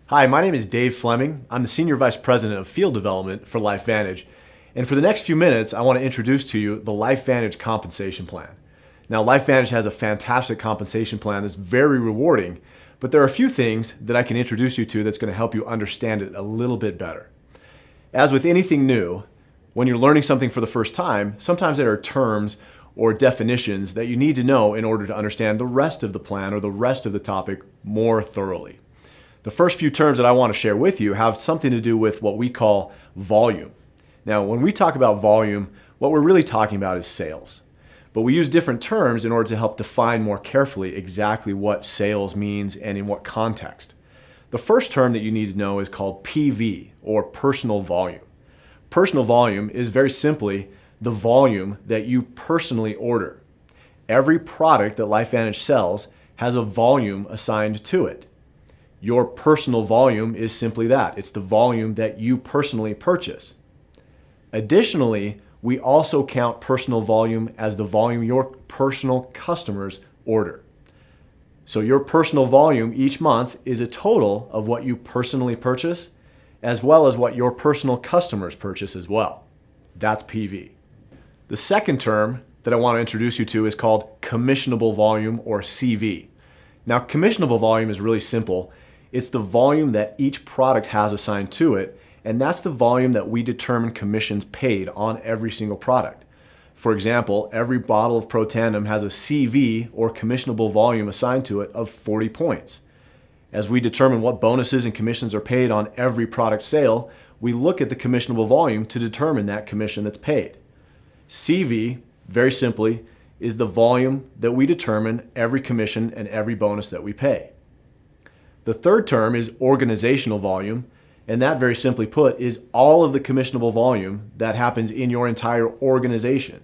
Hi, my name is Dave Fleming. I'm the Senior Vice President of Field Development for LifeVantage. And for the next few minutes, I want to introduce to you the LifeVantage compensation plan. Now, LifeVantage has a fantastic compensation plan that's very rewarding, but there are a few things that I can introduce you to that's going to help you understand it a little bit better. As with anything new, when you're learning something for the first time, sometimes there are terms or definitions that you need to know in order to understand the rest of the plan or the rest of the topic more thoroughly. The first few terms that I want to share with you have something to do with what we call volume. Now, when we talk about volume, what we're really talking about is sales. But we use different terms in order to help define more carefully exactly what sales means and in what context. The first term that you need to know is called PV, or personal volume. Personal volume is very simply the volume that you personally order. Every product that LifeVantage sells has a volume assigned to it. Your personal volume is simply that. It's the volume that you personally purchase. Additionally, we also count personal volume as the volume your personal customers order. So your personal volume each month is a total of what you personally purchase, as well as what your personal customers purchase as well. That's PV. The second term that I want to introduce you to is called commissionable volume, or CV. Now, commissionable volume is really simple. It's the volume that each product has assigned to it, and that's the volume that we determine commissions paid on every single product. For example, every bottle of Protandim has a CV, or commissionable volume, assigned to it of 40 points. As we determine what bonuses and commissions are paid on every product sale, we look at the commissionable volume to determine that commission that's paid. CV, very simply, is the volume that we determine every commission and every bonus that we pay. The third term is organizational volume, and that, very simply put, is all of the commissionable volume that happens in your entire organization.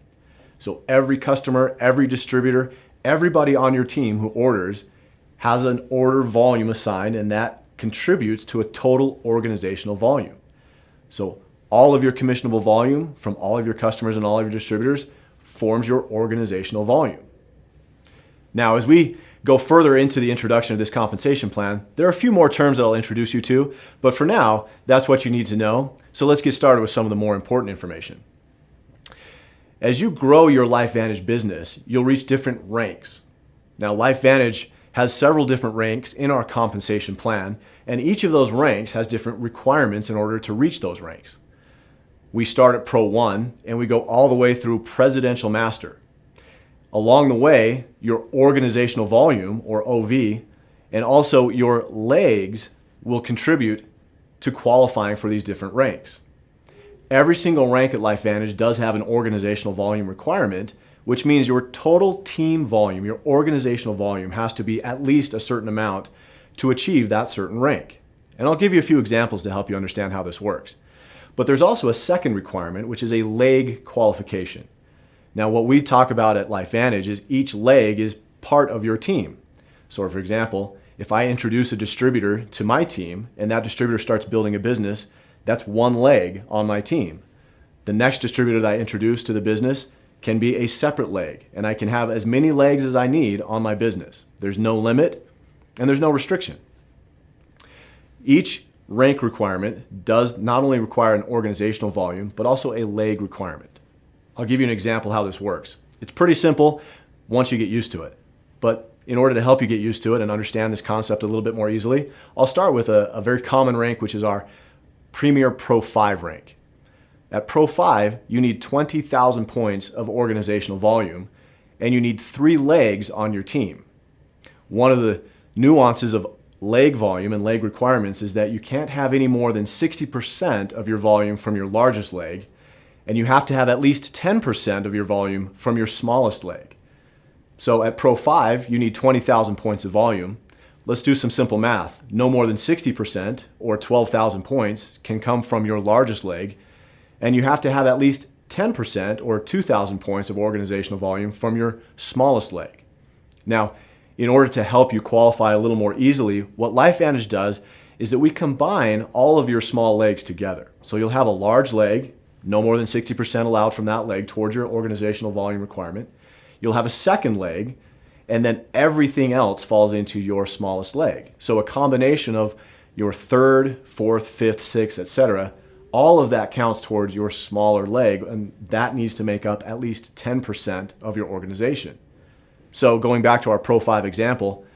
So every customer, every distributor, everybody on your team who orders has an order volume assigned, and that contributes to a total organizational volume. So all of your commissionable volume from all of your customers and all of your distributors forms your organizational volume. Now, as we go further into the introduction of this compensation plan, there are a few more terms that I'll introduce you to, but for now, that's what you need to know. So let's get started with some of the more important information. As you grow your LifeVantage business, you'll reach different ranks. Now, LifeVantage has several different ranks in our compensation plan, and each of those ranks has different requirements in order to reach those ranks. We start at Pro 1 and we go all the way through Presidential Master. Along the way, your organizational volume, or OV, and also your legs will contribute to qualifying for these different ranks. Every single rank at LifeVantage does have an organizational volume requirement, which means your total team volume, your organizational volume, has to be at least a certain amount to achieve that certain rank. And I'll give you a few examples to help you understand how this works. But there's also a second requirement, which is a leg qualification. Now, what we talk about at LifeVantage is each leg is part of your team. So for example, if I introduce a distributor to my team and that distributor starts building a business, that's one leg on my team. The next distributor that I introduce to the business can be a separate leg, and I can have as many legs as I need on my business. There's no limit and there's no restriction. Each rank requirement does not only require an organizational volume, but also a leg requirement. I'll give you an example how this works. It's pretty simple once you get used to it. But in order to help you get used to it and understand this concept a little bit more easily, I'll start with a very common rank, which is our Premier Pro 5 rank. At Pro 5, you need 20,000 points of organizational volume, and you need 3 legs on your team. One of the nuances of leg volume and leg requirements is that you can't have any more than 60% of your volume from your largest leg, and you have to have at least 10% of your volume from your smallest leg. So at Pro 5, you need 20,000 points of volume. Let's do some simple math. No more than 60%, or 12,000 points, can come from your largest leg, and you have to have at least 10%, or 2,000 points of organizational volume from your smallest leg. Now, in order to help you qualify a little more easily, what LifeVantage does is that we combine all of your small legs together. So you'll have a large leg, no more than 60% allowed from that leg towards your organizational volume requirement. You'll have a second leg, and then everything else falls into your smallest leg. So a combination of your third, fourth, fifth, sixth, etc., all of that counts towards your smaller leg, and that needs to make up at least 10% of your organization. So going back to our Pro 5 example,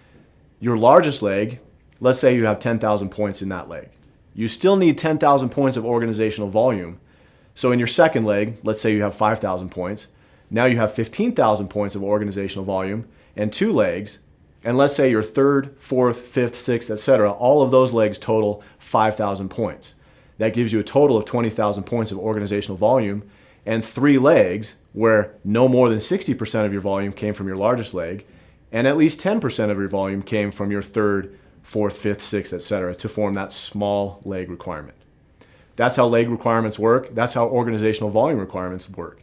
your largest leg, let's say you have 10,000 points in that leg. You still need 10,000 points of organizational volume. So in your second leg, let's say you have 5,000 points. Now you have 15,000 points of organizational volume and 2 legs. And let's say your third, fourth, fifth, sixth, etc., all of those legs total 5,000 points. That gives you a total of 20,000 points of organizational volume and 3 legs where no more than 60% of your volume came from your largest leg and at least 10% of your volume came from your third, fourth, fifth, sixth, etc. to form that small leg requirement. That's how leg requirements work. That's how organizational volume requirements work.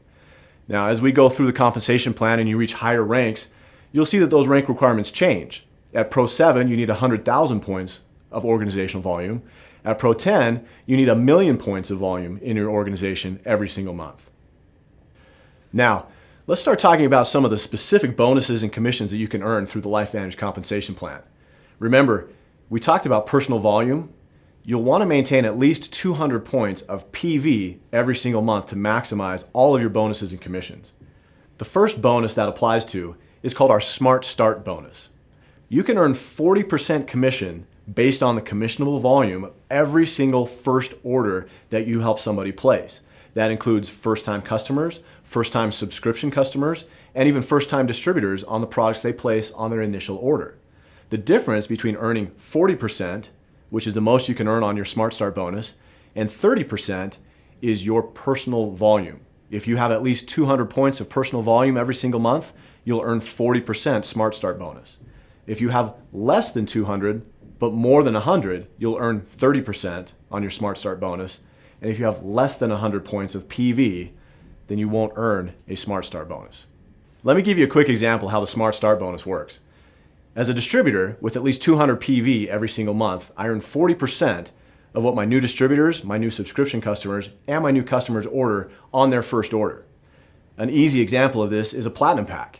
Now, as we go through the compensation plan and you reach higher ranks, you'll see that those rank requirements change. At Pro 7, you need 100,000 points of organizational volume. At Pro 10, you need 1,000,000 points of volume in your organization every single month. Now, let's start talking about some of the specific bonuses and commissions that you can earn through the LifeVantage compensation plan. Remember, we talked about personal volume. You'll want to maintain at least 200 points of PV every single month to maximize all of your bonuses and commissions. The first bonus that applies to is called our Smart Start bonus. You can earn 40% commission based on the commissionable volume of every single first order that you help somebody place. That includes first-time customers, first-time subscription customers, and even first-time distributors on the products they place on their initial order. The difference between earning 40%, which is the most you can earn on your Smart Start bonus, and 30% is your personal volume. If you have at least 200 points of personal volume every single month, you'll earn 40% Smart Start bonus. If you have less than 200, but more than 100, you'll earn 30% on your Smart Start bonus. And if you have less than 100 points of PV, then you won't earn a Smart Start bonus. Let me give you a quick example how the Smart Start bonus works. As a distributor with at least 200 PV every single month, I earn 40% of what my new distributors, my new subscription customers, and my new customers order on their first order. An easy example of this is a Platinum Pack.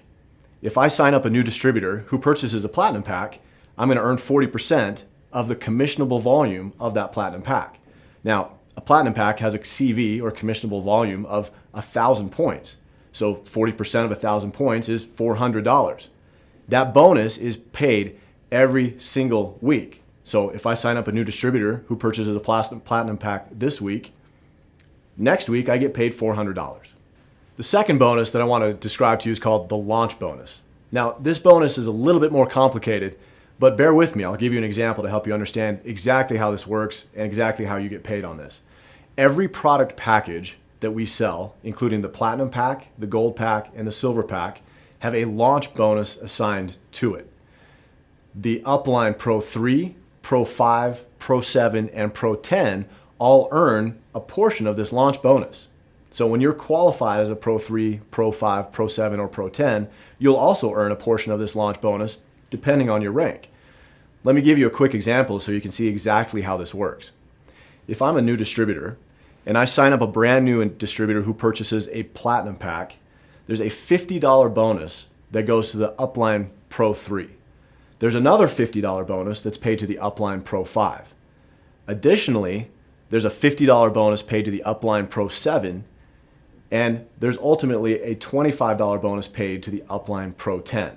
If I sign up a new distributor who purchases a Platinum Pack, I'm going to earn 40% of the commissionable volume of that Platinum Pack. Now, a Platinum Pack has a CV, or commissionable volume, of 1,000 points. So 40% of 1,000 points is $400. That bonus is paid every single week. So if I sign up a new distributor who purchases a Platinum Pack this week, next week I get paid $400. The second bonus that I want to describe to you is called the Launch Bonus. Now, this bonus is a little bit more complicated, but bear with me. I'll give you an example to help you understand exactly how this works and exactly how you get paid on this. Every product package that we sell, including the Platinum Pack, the Gold Pack, and the Silver Pack, have a launch bonus assigned to it. The Upline Pro 3, Pro 5, Pro 7, and Pro 10 all earn a portion of this launch bonus. So when you're qualified as a Pro 3, Pro 5, Pro 7, or Pro 10, you'll also earn a portion of this launch bonus depending on your rank. Let me give you a quick example so you can see exactly how this works. If I'm a new distributor and I sign up a brand new distributor who purchases a Platinum pack, there's a $50 bonus that goes to the Upline Pro 3. There's another $50 bonus that's paid to the Upline Pro 5. Additionally, there's a $50 bonus paid to the Upline Pro 7, and there's ultimately a $25 bonus paid to the Upline Pro 10.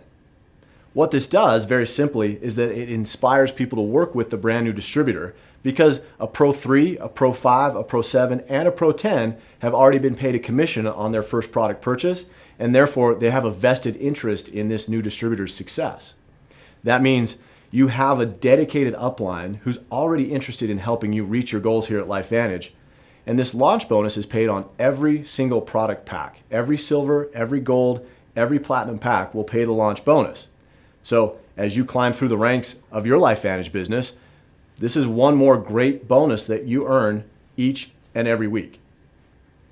What this does, very simply, is that it inspires people to work with the brand new distributor because a Pro 3, a Pro 5, a Pro 7, and a Pro 10 have already been paid a commission on their first product purchase, and therefore they have a vested interest in this new distributor's success. That means you have a dedicated upline who's already interested in helping you reach your goals here at LifeVantage, and this launch bonus is paid on every single product pack. Every silver, every gold, every platinum pack will pay the launch bonus. So as you climb through the ranks of your LifeVantage business, this is one more great bonus that you earn each and every week.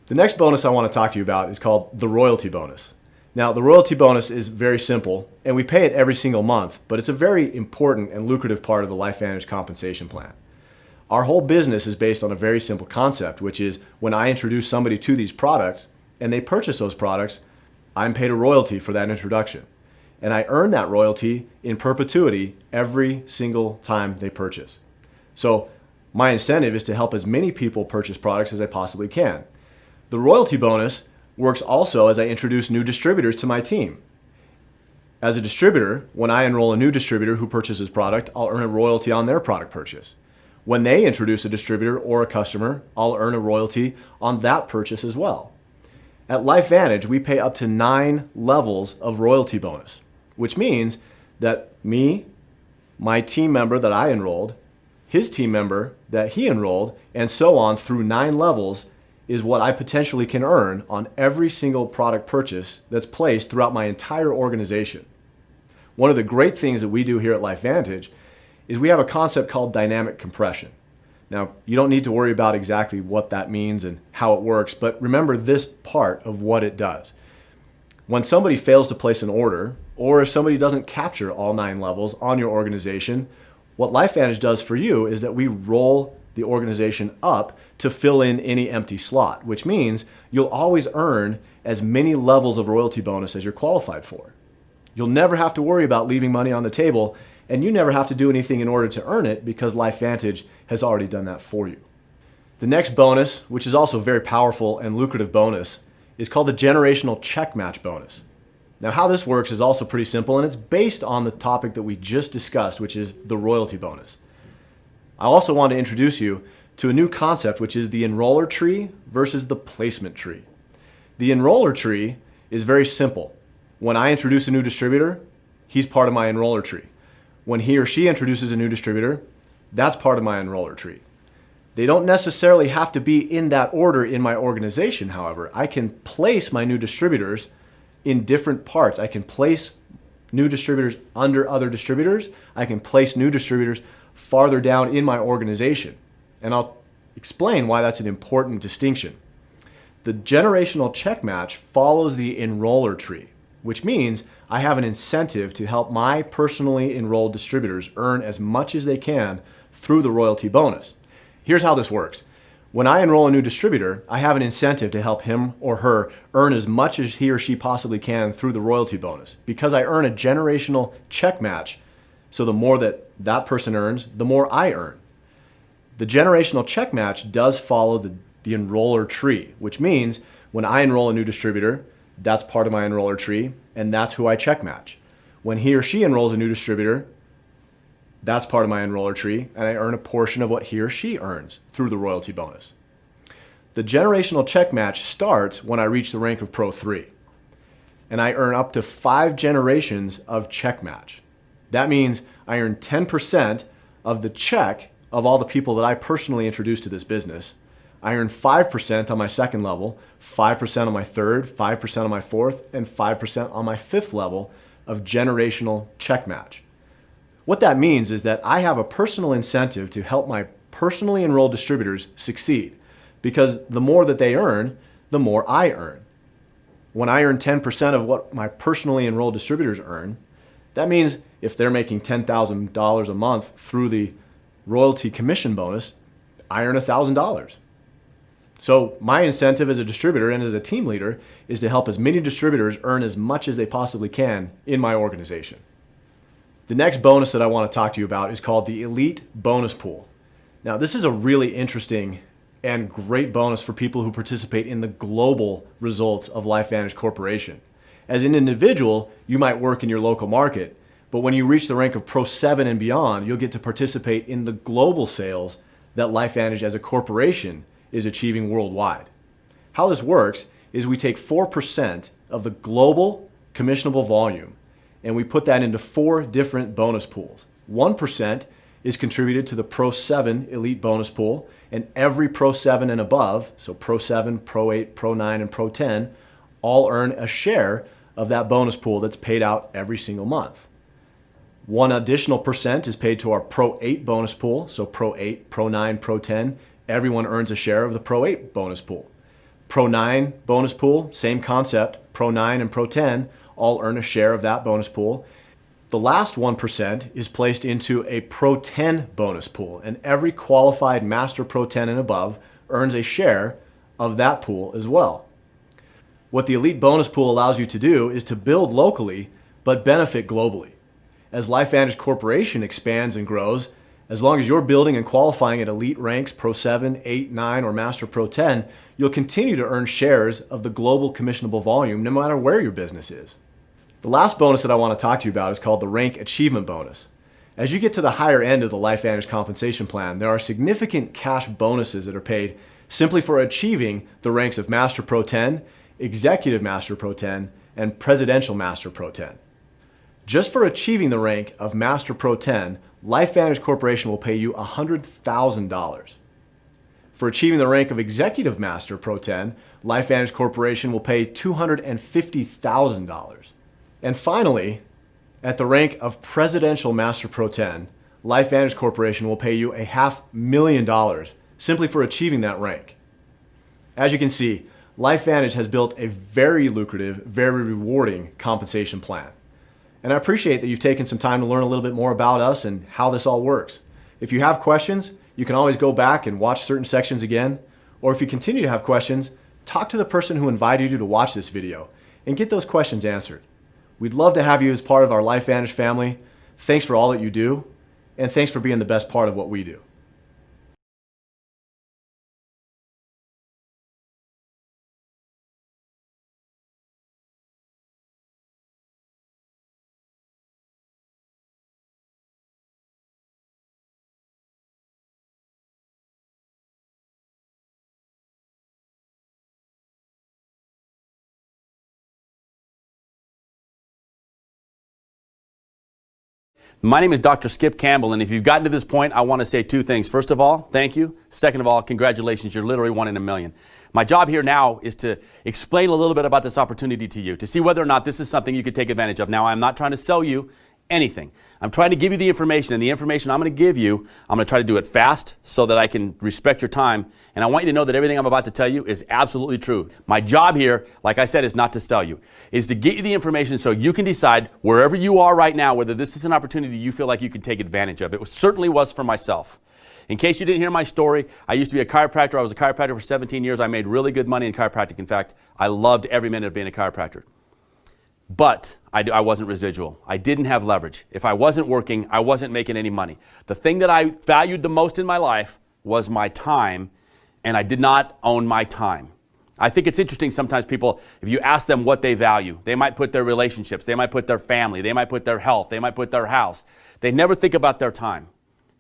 The next bonus I want to talk to you about is called the royalty bonus. Now, the royalty bonus is very simple, and we pay it every single month, but it's a very important and lucrative part of the LifeVantage compensation plan. Our whole business is based on a very simple concept, which is when I introduce somebody to these products and they purchase those products, I'm paid a royalty for that introduction. And I earn that royalty in perpetuity every single time they purchase. So my incentive is to help as many people purchase products as I possibly can. The royalty bonus works also as I introduce new distributors to my team. As a distributor, when I enroll a new distributor who purchases product, I'll earn a royalty on their product purchase. When they introduce a distributor or a customer, I'll earn a royalty on that purchase as well. At LifeVantage, we pay up to 9 levels of royalty bonus, which means that me, my team member that I enrolled, his team member that he enrolled, and so on through 9 levels is what I potentially can earn on every single product purchase that's placed throughout my entire organization. One of the great things that we do here at LifeVantage is we have a concept called dynamic compression. Now, you don't need to worry about exactly what that means and how it works, but remember this part of what it does. When somebody fails to place an order, or if somebody doesn't capture all 9 levels on your organization, what LifeVantage does for you is that we roll the organization up to fill in any empty slot, which means you'll always earn as many levels of royalty bonus as you're qualified for. You'll never have to worry about leaving money on the table, and you never have to do anything in order to earn it because LifeVantage has already done that for you. The next bonus, which is also a very powerful and lucrative bonus, is called the generational check match bonus. Now, how this works is also pretty simple, and it's based on the topic that we just discussed, which is the royalty bonus. I also want to introduce you to a new concept, which is the enroller tree versus the placement tree. The enroller tree is very simple. When I introduce a new distributor, he's part of my enroller tree. When he or she introduces a new distributor, that's part of my enroller tree. They don't necessarily have to be in that order in my organization, however. I can place my new distributors in different parts. I can place new distributors under other distributors. I can place new distributors farther down in my organization. And I'll explain why that's an important distinction. The generational check match follows the enroller tree, which means I have an incentive to help my personally enrolled distributors earn as much as they can through the royalty bonus. Here's how this works. When I enroll a new distributor, I have an incentive to help him or her earn as much as he or she possibly can through the royalty bonus. Because I earn a generational check match, so the more that that person earns, the more I earn. The generational check match does follow the enroller tree, which means when I enroll a new distributor, that's part of my enroller tree, and that's who I check match. When he or she enrolls a new distributor, that's part of my enroller tree, and I earn a portion of what he or she earns through the royalty bonus. The generational check match starts when I reach the rank of Pro 3, and I earn up to 5 generations of check match. That means I earn 10% of the check of all the people that I personally introduced to this business. I earn 5% on my second level, 5% on my third, 5% on my fourth, and 5% on my fifth level of generational check match. What that means is that I have a personal incentive to help my personally enrolled distributors succeed, because the more that they earn, the more I earn. When I earn 10% of what my personally enrolled distributors earn, that means if they're making $10,000 a month through the royalty commission bonus, I earn $1,000. So my incentive as a distributor and as a team leader is to help as many distributors earn as much as they possibly can in my organization. The next bonus that I want to talk to you about is called the Elite Bonus Pool. Now, this is a really interesting and great bonus for people who participate in the global results of LifeVantage Corporation. As an individual, you might work in your local market, but when you reach the rank of Pro 7 and beyond, you'll get to participate in the global sales that LifeVantage as a corporation is achieving worldwide. How this works is we take 4% of the global commissionable volume and we put that into 4 different bonus pools. 1% is contributed to the Pro 7 Elite Bonus Pool, and every Pro 7 and above, so Pro 7, Pro 8, Pro 9, and Pro 10, all earn a share of that bonus pool that's paid out every single month. 1 additional percent is paid to our Pro 8 bonus pool, so Pro 8, Pro 9, Pro 10, everyone earns a share of the Pro 8 bonus pool. Pro 9 bonus pool, same concept, Pro 9 and Pro 10 all earn a share of that bonus pool. The last 1% is placed into a Pro 10 bonus pool, and every qualified Master Pro 10 and above earns a share of that pool as well. What the Elite Bonus Pool allows you to do is to build locally, but benefit globally. As LifeVantage Corporation expands and grows, as long as you're building and qualifying at elite ranks Pro 7, 8, 9, or Master Pro 10, you'll continue to earn shares of the global commissionable volume no matter where your business is. The last bonus that I want to talk to you about is called the Rank Achievement Bonus. As you get to the higher end of the LifeVantage compensation plan, there are significant cash bonuses that are paid simply for achieving the ranks of Master Pro 10, Executive Master Pro 10, and Presidential Master Pro 10. Just for achieving the rank of Master Pro 10, LifeVantage Corporation will pay you $100,000. For achieving the rank of Executive Master Pro 10, LifeVantage Corporation will pay $250,000. And finally, at the rank of Presidential Master Pro 10, LifeVantage Corporation will pay you $500,000 simply for achieving that rank. As you can see, LifeVantage has built a very lucrative, very rewarding compensation plan. And I appreciate that you've taken some time to learn a little bit more about us and how this all works. If you have questions, you can always go back and watch certain sections again. Or if you continue to have questions, talk to the person who invited you to watch this video and get those questions answered. We'd love to have you as part of our LifeVantage family. Thanks for all that you do, and thanks for being the best part of what we do. My name is Dr. Skip Campbell, and if you've gotten to this point, I want to say 2 things. First of all, thank you. Second of all, congratulations. You're literally 1 in a million. My job here now is to explain a little bit about this opportunity to you, to see whether or not this is something you could take advantage of. Now, I'm not trying to sell you anything. I'm trying to give you the information, and the information I'm going to give you, I'm going to try to do it fast so that I can respect your time. And I want you to know that everything I'm about to tell you is absolutely true. My job here, like I said, is not to sell you, is to get you the information so you can decide wherever you are right now whether this is an opportunity you feel like you can take advantage of. It certainly was for myself. In case you didn't hear my story, I used to be a chiropractor. I was a chiropractor for 17 years. I made really good money in chiropractic. In fact, I loved every minute of being a chiropractor. But I wasn't residual. I didn't have leverage. If I wasn't working, I wasn't making any money. The thing that I valued the most in my life was my time, and I did not own my time. I think it's interesting sometimes people, if you ask them what they value, they might put their relationships, they might put their family, they might put their health, they might put their house. They never think about their time.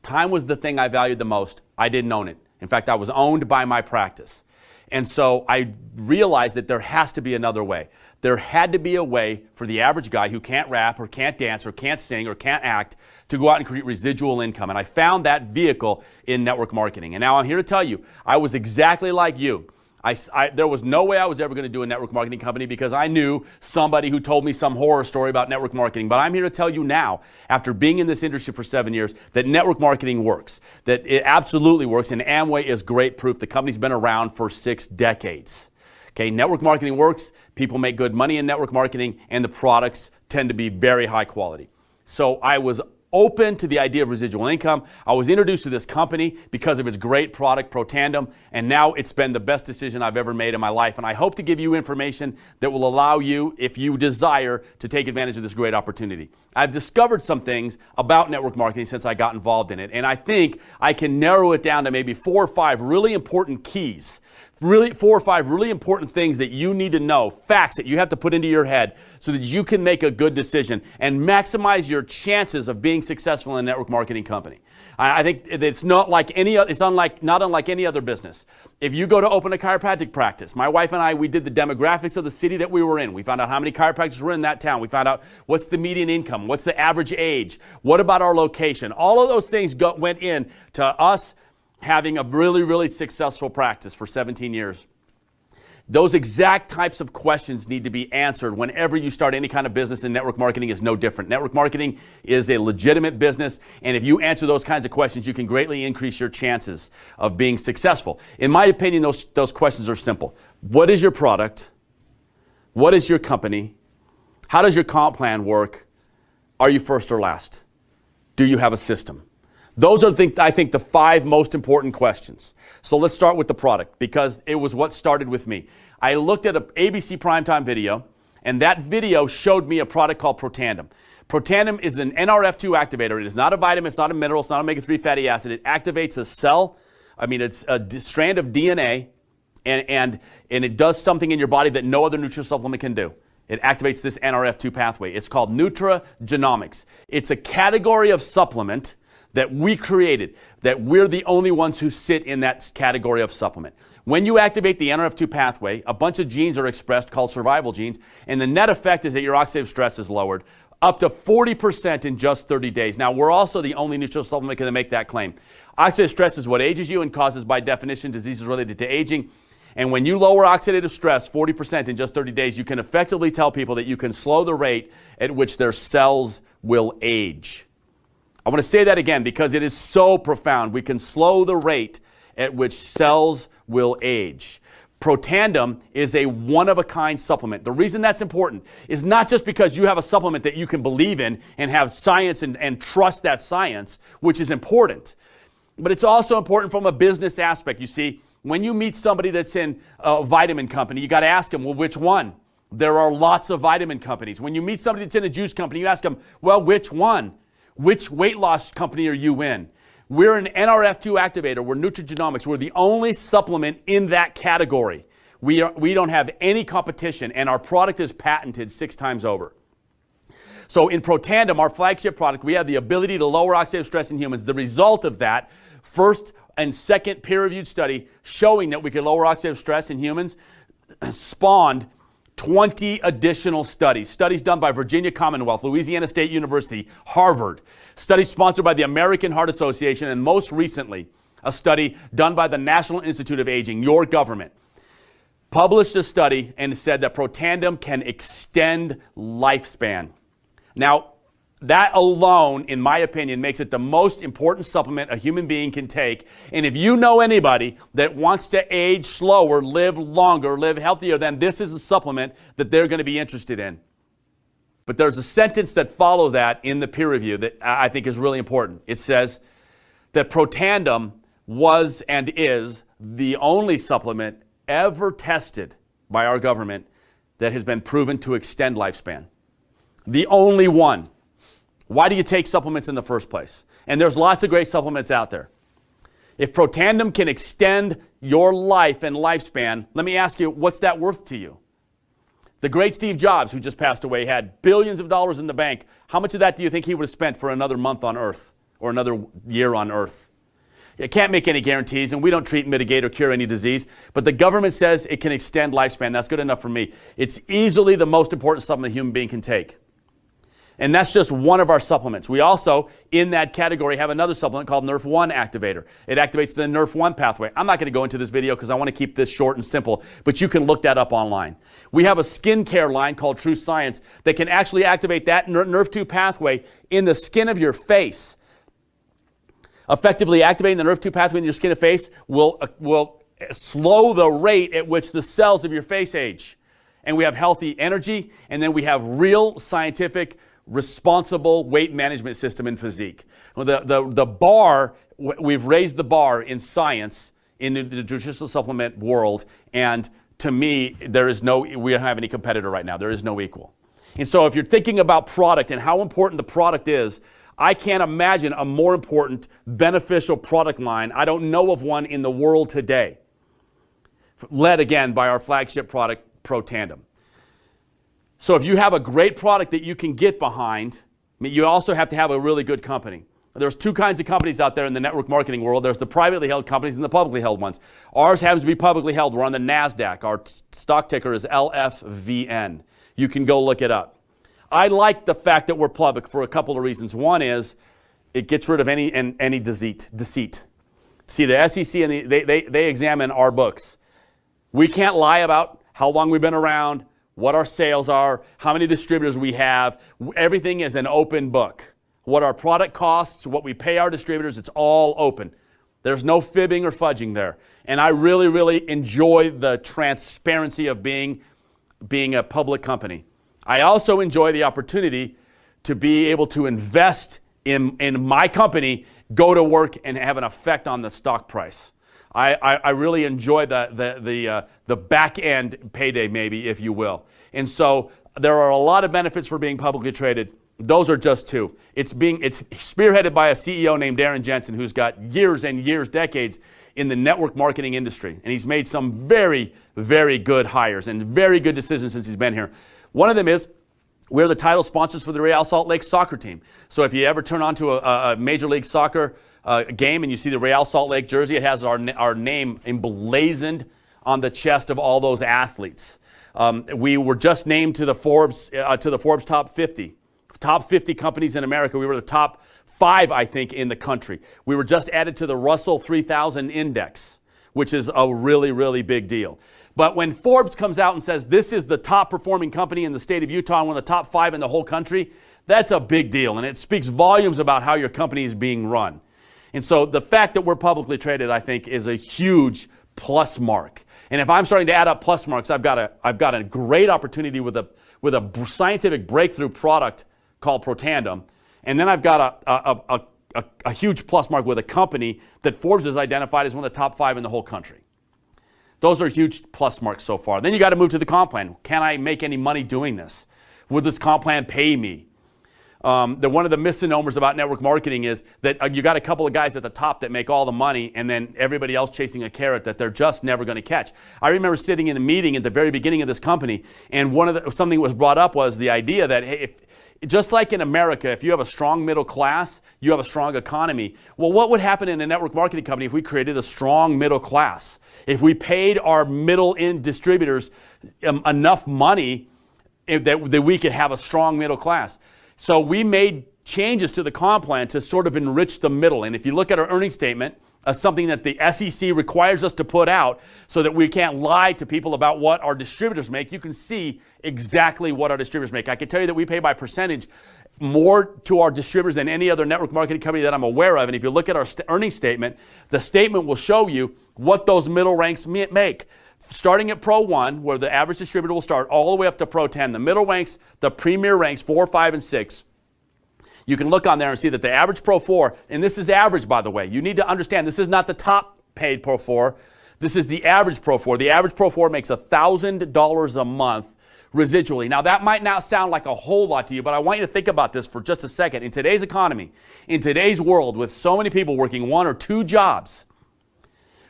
Time was the thing I valued the most. I didn't own it. In fact, I was owned by my practice. And so I realized that there has to be another way. There had to be a way for the average guy who can't rap or can't dance or can't sing or can't act to go out and create residual income. And I found that vehicle in network marketing. And now I'm here to tell you, I was exactly like you. There was no way I was ever going to do a network marketing company because I knew somebody who told me some horror story about network marketing. But I'm here to tell you now, after being in this industry for 7 years, that network marketing works, that it absolutely works, and Amway is great proof. The company's been around for 6 decades. Okay, network marketing works, people make good money in network marketing, and the products tend to be very high quality. So I was open to the idea of residual income. I was introduced to this company because of its great product, Protandem, and now it's been the best decision I've ever made in my life. And I hope to give you information that will allow you, if you desire, to take advantage of this great opportunity. I've discovered some things about network marketing since I got involved in it, and I think I can narrow it down to maybe 4 or 5 really important keys. 4 or 5 really important things that you need to know, facts that you have to put into your head so that you can make a good decision and maximize your chances of being successful in a network marketing company. I think it's not unlike any other business. If you go to open a chiropractic practice, my wife and I, we did the demographics of the city that we were in. We found out how many chiropractors were in that town. We found out what's the median income, what's the average age, what about our location. All of those things went in to us having a really, really successful practice for 17 years. Those exact types of questions need to be answered whenever you start any kind of business, and network marketing is no different. Network marketing is a legitimate business, and if you answer those kinds of questions, you can greatly increase your chances of being successful. In my opinion, those questions are simple. What is your product? What is your company? How does your comp plan work? Are you first or last? Do you have a system? Those are, I think, the 5 most important questions. So let's start with the product, because it was what started with me. I looked at an ABC primetime video, and that video showed me a product called Protandem. Protandem is an NRF2 activator. It is not a vitamin, it's not a mineral, it's not omega-3 fatty acid. It activates it's a strand of DNA, and it does something in your body that no other nutritional supplement can do. It activates this NRF2 pathway. It's called nutrigenomics. It's a category of supplement that we created, that we're the only ones who sit in that category of supplement. When you activate the NRF2 pathway, a bunch of genes are expressed called survival genes, and the net effect is that your oxidative stress is lowered up to 40% in just 30 days. Now, we're also the only nutritional supplement that can make that claim. Oxidative stress is what ages you and causes, by definition, diseases related to aging. And when you lower oxidative stress 40% in just 30 days, you can effectively tell people that you can slow the rate at which their cells will age. I want to say that again because it is so profound. We can slow the rate at which cells will age. Protandem is a one-of-a-kind supplement. The reason that's important is not just because you have a supplement that you can believe in and have science and trust that science, which is important, but it's also important from a business aspect. You see, when you meet somebody that's in a vitamin company, you got to ask them, well, which one? There are lots of vitamin companies. When you meet somebody that's in a juice company, you ask them, well, which one? Which weight loss company are you in? We're an NRF2 activator. We're nutrigenomics. We're the only supplement in that category. We don't have any competition, and our product is patented 6 times over. So in Protandem, our flagship product, we have the ability to lower oxidative stress in humans. The result of that, first and second peer-reviewed study showing that we could lower oxidative stress in humans, spawned 20 additional studies done by Virginia Commonwealth, Louisiana State University, Harvard, studies sponsored by the American Heart Association, and most recently, a study done by the National Institute of Aging, your government, published a study and said that Protandem can extend lifespan. Now, that alone, in my opinion, makes it the most important supplement a human being can take. And if you know anybody that wants to age slower, live longer, live healthier, then this is a supplement that they're going to be interested in. But there's a sentence that follows that in the peer review that I think is really important. It says that Protandem was and is the only supplement ever tested by our government that has been proven to extend lifespan. The only one. Why do you take supplements in the first place? And there's lots of great supplements out there. If Protandem can extend your life and lifespan, let me ask you, what's that worth to you? The great Steve Jobs, who just passed away, had billions of dollars in the bank. How much of that do you think he would have spent for another month on Earth or another year on Earth? You can't make any guarantees, and we don't treat, mitigate, or cure any disease, but the government says it can extend lifespan. That's good enough for me. It's easily the most important supplement a human being can take. And that's just one of our supplements. We also, in that category, have another supplement called NRF1 Activator. It activates the NRF1 pathway. I'm not going to go into this video because I want to keep this short and simple, but you can look that up online. We have a skincare line called True Science that can actually activate that NRF2 pathway in the skin of your face. Effectively activating the NRF2 pathway in your skin and face will slow the rate at which the cells of your face age. And we have healthy energy, and then we have real scientific responsible weight management system in physique. Well, the bar, we've raised the bar in science in the nutritional supplement world, and to me, we don't have any competitor right now. There is no equal. And so if you're thinking about product and how important the product is, I can't imagine a more important, beneficial product line. I don't know of one in the world today, led again by our flagship product, Pro Tandem. So if you have a great product that you can get behind, you also have to have a really good company. There's two kinds of companies out there in the network marketing world. There's the privately held companies and the publicly held ones. Ours happens to be publicly held. We're on the NASDAQ. Our stock ticker is LFVN. You can go look it up. I like the fact that we're public for a couple of reasons. One is it gets rid of any deceit. See, the SEC and they examine our books. We can't lie about how long we've been around, what our sales are, how many distributors we have. Everything is an open book. What our product costs, what we pay our distributors, it's all open. There's no fibbing or fudging there. And I really, really enjoy the transparency of being a public company. I also enjoy the opportunity to be able to invest in my company, go to work, and have an effect on the stock price. I really enjoy the back end payday, maybe, if you will. And so there are a lot of benefits for being publicly traded. Those are just two. It's spearheaded by a CEO named Darren Jensen, who's got years and years, decades in the network marketing industry. And he's made some very, very good hires and very good decisions since he's been here. One of them is we're the title sponsors for the Real Salt Lake soccer team. So if you ever turn on to a Major League Soccer game and you see the Real Salt Lake jersey, it has our name emblazoned on the chest of all those athletes. We were just named to the Forbes top 50. Top 50 companies in America. We were the top 5, I think, in the country. We were just added to the Russell 3000 index, which is a really, really big deal. But when Forbes comes out and says this is the top performing company in the state of Utah and one of the top 5 in the whole country, that's a big deal. And it speaks volumes about how your company is being run. And so the fact that we're publicly traded, I think, is a huge plus mark. And if I'm starting to add up plus marks, I've got a great opportunity with a scientific breakthrough product called Pro Tandem, and then I've got a huge plus mark with a company that Forbes has identified as one of the top 5 in the whole country. Those are huge plus marks so far. Then you got to move to the comp plan. Can I make any money doing this? Would this comp plan pay me? One of the misnomers about network marketing is that you got a couple of guys at the top that make all the money and then everybody else chasing a carrot that they're just never going to catch. I remember sitting in a meeting at the very beginning of this company, and something was brought up was the idea that, hey, just like in America, if you have a strong middle class, you have a strong economy. Well, what would happen in a network marketing company if we created a strong middle class? If we paid our middle-end distributors enough money that we could have a strong middle class? So we made changes to the comp plan to sort of enrich the middle. And if you look at our earnings statement, something that the SEC requires us to put out so that we can't lie to people about what our distributors make, you can see exactly what our distributors make. I can tell you that we pay by percentage more to our distributors than any other network marketing company that I'm aware of. And if you look at our earnings statement, the statement will show you what those middle ranks make. Starting at Pro 1, where the average distributor will start, all the way up to Pro 10. The middle ranks, the premier ranks, 4, 5, and 6. You can look on there and see that the average Pro 4, and this is average, by the way. You need to understand this is not the top paid Pro 4. This is the average Pro 4. The average Pro 4 makes $1,000 a month residually. Now, that might not sound like a whole lot to you, but I want you to think about this for just a second. In today's economy, in today's world, with so many people working 1 or 2 jobs,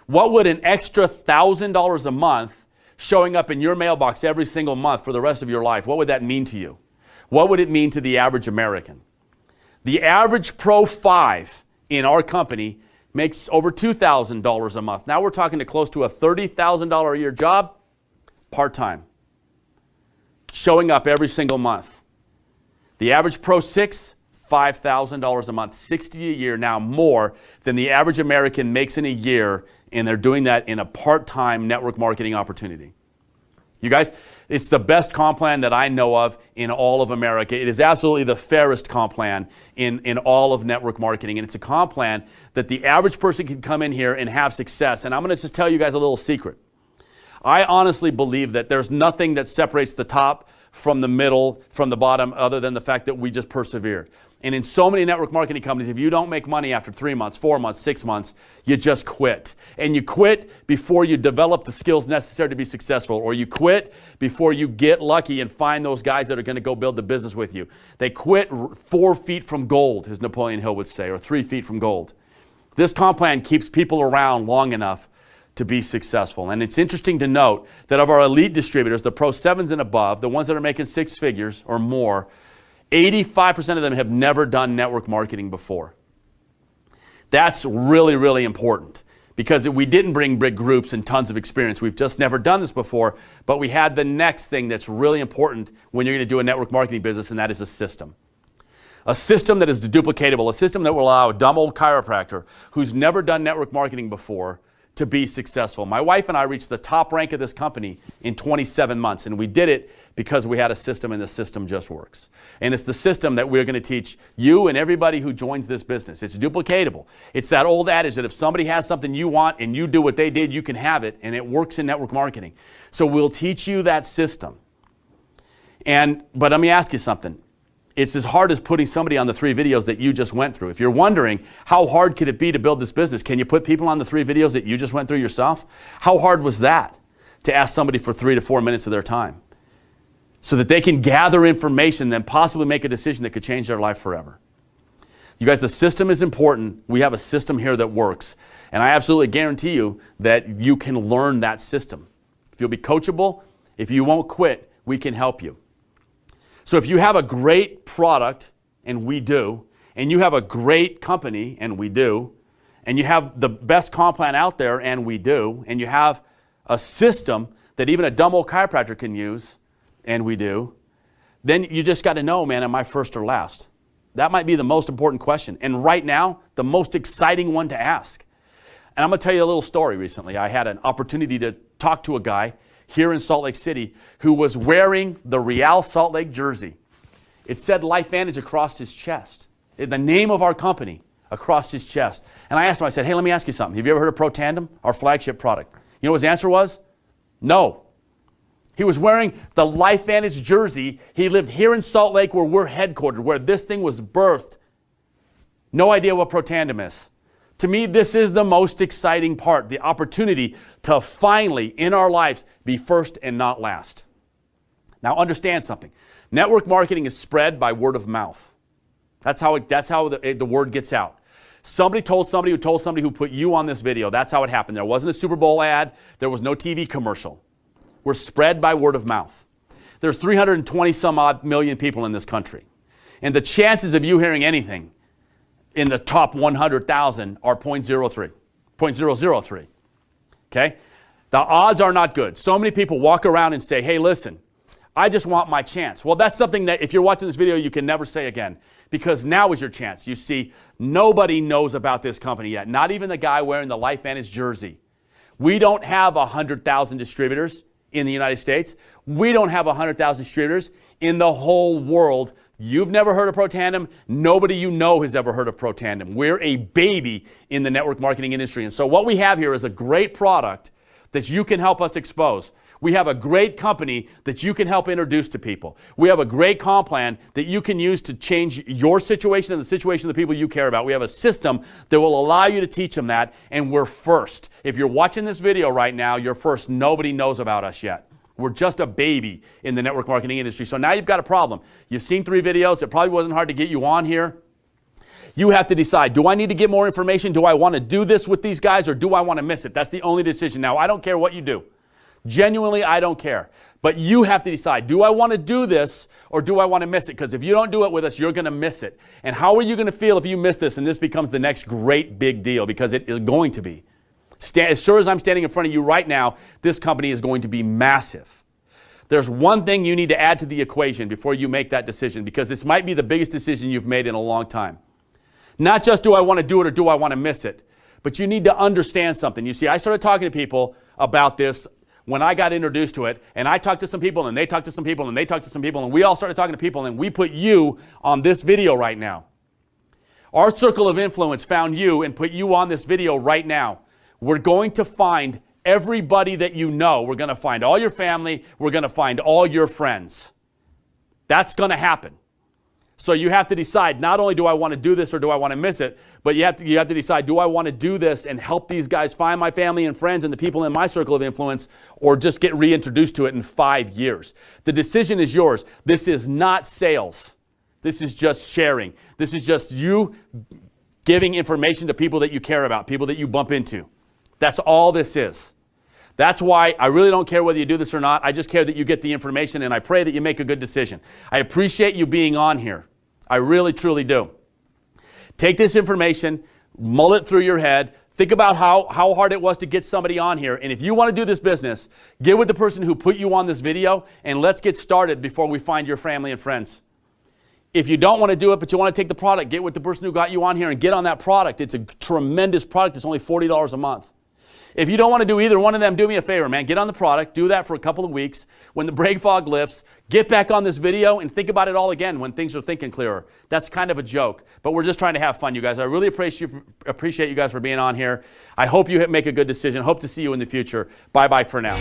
what would an extra $1,000 a month showing up in your mailbox every single month for the rest of your life, what would that mean to you? What would it mean to the average American? The average Pro 5 in our company makes over $2,000 a month. Now we're talking to close to a $30,000 a year job, part-time, showing up every single month. The average Pro 6, $5,000 a month, $60 a year, now more than the average American makes in a year, and they're doing that in a part-time network marketing opportunity. You guys, it's the best comp plan that I know of in all of America. It is absolutely the fairest comp plan in all of network marketing, and it's a comp plan that the average person can come in here and have success. And I'm going to just tell you guys a little secret. I honestly believe that there's nothing that separates the top from the middle, from the bottom, other than the fact that we just persevere. And in so many network marketing companies, if you don't make money after 3 months, 4 months, 6 months, you just quit. And you quit before you develop the skills necessary to be successful, or you quit before you get lucky and find those guys that are going to go build the business with you. They quit 4 feet from gold, as Napoleon Hill would say, or 3 feet from gold. This comp plan keeps people around long enough to be successful. And it's interesting to note that of our elite distributors, the Pro 7s and above, the ones that are making 6 figures or more, 85% of them have never done network marketing before. That's really, really important, because we didn't bring big groups and tons of experience. We've just never done this before, but we had the next thing that's really important when you're going to do a network marketing business, and that is a system. A system that is duplicatable, a system that will allow a dumb old chiropractor who's never done network marketing before to be successful. My wife and I reached the top rank of this company in 27 months, and we did it because we had a system, and the system just works. And it's the system that we're going to teach you and everybody who joins this business. It's duplicatable. It's that old adage that if somebody has something you want and you do what they did, you can have it, and it works in network marketing. So we'll teach you that system. But let me ask you something. It's as hard as putting somebody on the 3 videos that you just went through. If you're wondering how hard could it be to build this business, can you put people on the 3 videos that you just went through yourself? How hard was that to ask somebody for 3 to 4 minutes of their time so that they can gather information, then possibly make a decision that could change their life forever? You guys, the system is important. We have a system here that works. And I absolutely guarantee you that you can learn that system. If you'll be coachable, if you won't quit, we can help you. So if you have a great product, and we do, and you have a great company, and we do, and you have the best comp plan out there, and we do, and you have a system that even a dumb old chiropractor can use, and we do, then you just got to know, man, am I first or last? That might be the most important question. And right now, the most exciting one to ask. And I'm going to tell you a little story recently. I had an opportunity to talk to a guy here in Salt Lake City who was wearing the Real Salt Lake jersey. It said LifeVantage across his chest, the name of our company across his chest. And I asked him, I said, hey, let me ask you something. Have you ever heard of Pro Tandem, our flagship product? You know what his answer was? No. He was wearing the LifeVantage jersey. He lived here in Salt Lake where we're headquartered, where this thing was birthed. No idea what Pro Tandem is. To me, this is the most exciting part, the opportunity to finally, in our lives, be first and not last. Now, understand something. Network marketing is spread by word of mouth. That's how the word gets out. Somebody told somebody who told somebody who put you on this video. That's how it happened. There wasn't a Super Bowl ad. There was no TV commercial. We're spread by word of mouth. There's 320 some odd million people in this country. And the chances of you hearing anything in the top 100,000 are 0.003. Okay? The odds are not good. So many people walk around and say, hey, listen, I just want my chance. Well, that's something that if you're watching this video, you can never say again, because now is your chance. You see, nobody knows about this company yet, not even the guy wearing the LifeVantage jersey. We don't have 100,000 distributors in the United States. We don't have 100,000 distributors in the whole world. You've never heard of Pro Tandem. Nobody you know has ever heard of Pro Tandem. We're a baby in the network marketing industry. And so what we have here is a great product that you can help us expose. We have a great company that you can help introduce to people. We have a great comp plan that you can use to change your situation and the situation of the people you care about. We have a system that will allow you to teach them that, and we're first. If you're watching this video right now, you're first. Nobody knows about us yet. We're just a baby in the network marketing industry. So now you've got a problem. You've seen 3 videos. It probably wasn't hard to get you on here. You have to decide, do I need to get more information? Do I want to do this with these guys, or do I want to miss it? That's the only decision. Now, I don't care what you do. Genuinely, I don't care. But you have to decide, do I want to do this, or do I want to miss it? Because if you don't do it with us, you're going to miss it. And how are you going to feel if you miss this and this becomes the next great big deal? Because it is going to be. As sure as I'm standing in front of you right now, this company is going to be massive. There's one thing you need to add to the equation before you make that decision, because this might be the biggest decision you've made in a long time. Not just do I want to do it or do I want to miss it, but you need to understand something. You see, I started talking to people about this when I got introduced to it, and I talked to some people, and they talked to some people, and they talked to some people, and we all started talking to people, and we put you on this video right now. Our circle of influence found you and put you on this video right now. We're going to find everybody that you know. We're going to find all your family. We're going to find all your friends. That's going to happen. So you have to decide, not only do I want to do this or do I want to miss it, but you have to decide, do I want to do this and help these guys find my family and friends and the people in my circle of influence, or just get reintroduced to it in 5 years? The decision is yours. This is not sales. This is just sharing. This is just you giving information to people that you care about, people that you bump into. That's all this is. That's why I really don't care whether you do this or not. I just care that you get the information, and I pray that you make a good decision. I appreciate you being on here. I really, truly do. Take this information, mull it through your head, think about how hard it was to get somebody on here, and if you want to do this business, get with the person who put you on this video, and let's get started before we find your family and friends. If you don't want to do it, but you want to take the product, get with the person who got you on here and get on that product. It's a tremendous product. It's only $40 a month. If you don't want to do either one of them, do me a favor, man. Get on the product. Do that for a couple of weeks. When the brain fog lifts, get back on this video and think about it all again when things are thinking clearer. That's kind of a joke, but we're just trying to have fun, you guys. I really appreciate you guys for being on here. I hope you make a good decision. Hope to see you in the future. Bye-bye for now.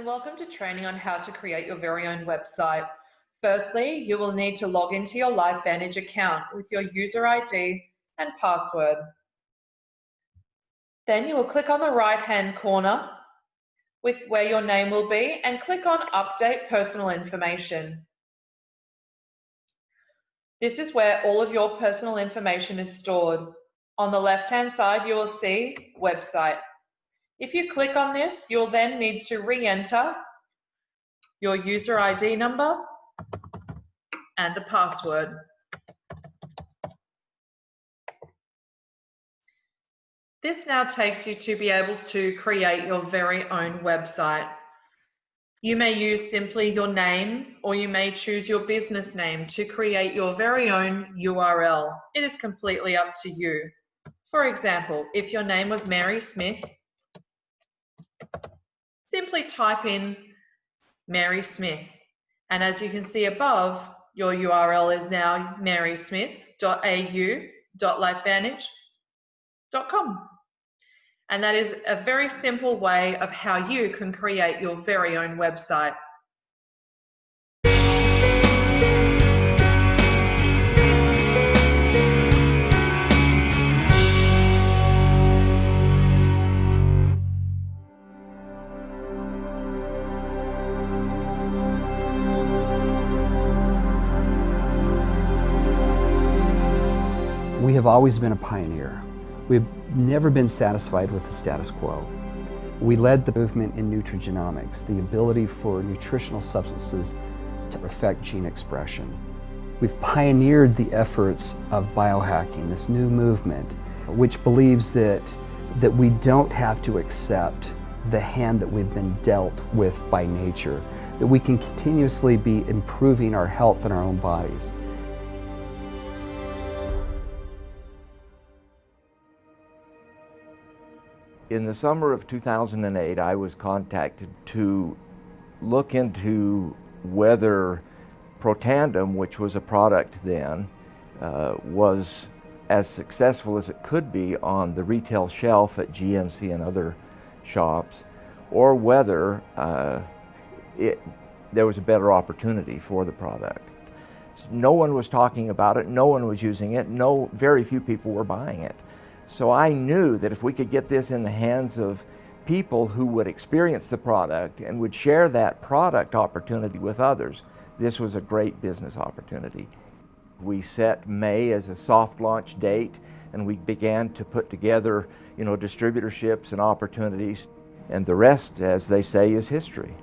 Welcome to training on how to create your very own website. Firstly, you will need to log into your LifeVantage account with your user ID and password. Then you will click on the right-hand corner with where your name will be and click on Update Personal Information. This is where all of your personal information is stored. On the left-hand side, you will see Website. If you click on this, you'll then need to re-enter your user ID number and the password. This now takes you to be able to create your very own website. You may use simply your name, or you may choose your business name to create your very own URL. It is completely up to you. For example, if your name was Mary Smith, simply type in Mary Smith, and as you can see above, your URL is now marysmith.au.lifevantage.com, and that is a very simple way of how you can create your very own website. We have always been a pioneer. We've never been satisfied with the status quo. We led the movement in nutrigenomics, the ability for nutritional substances to affect gene expression. We've pioneered the efforts of biohacking, this new movement, which believes that we don't have to accept the hand that we've been dealt with by nature, that we can continuously be improving our health in our own bodies. In the summer of 2008, I was contacted to look into whether Protandem, which was a product then, was as successful as it could be on the retail shelf at GNC and other shops, or whether there was a better opportunity for the product. No one was talking about it, no one was using it, very few people were buying it. So I knew that if we could get this in the hands of people who would experience the product and would share that product opportunity with others, this was a great business opportunity. We set May as a soft launch date, and we began to put together, distributorships and opportunities, and the rest, as they say, is history.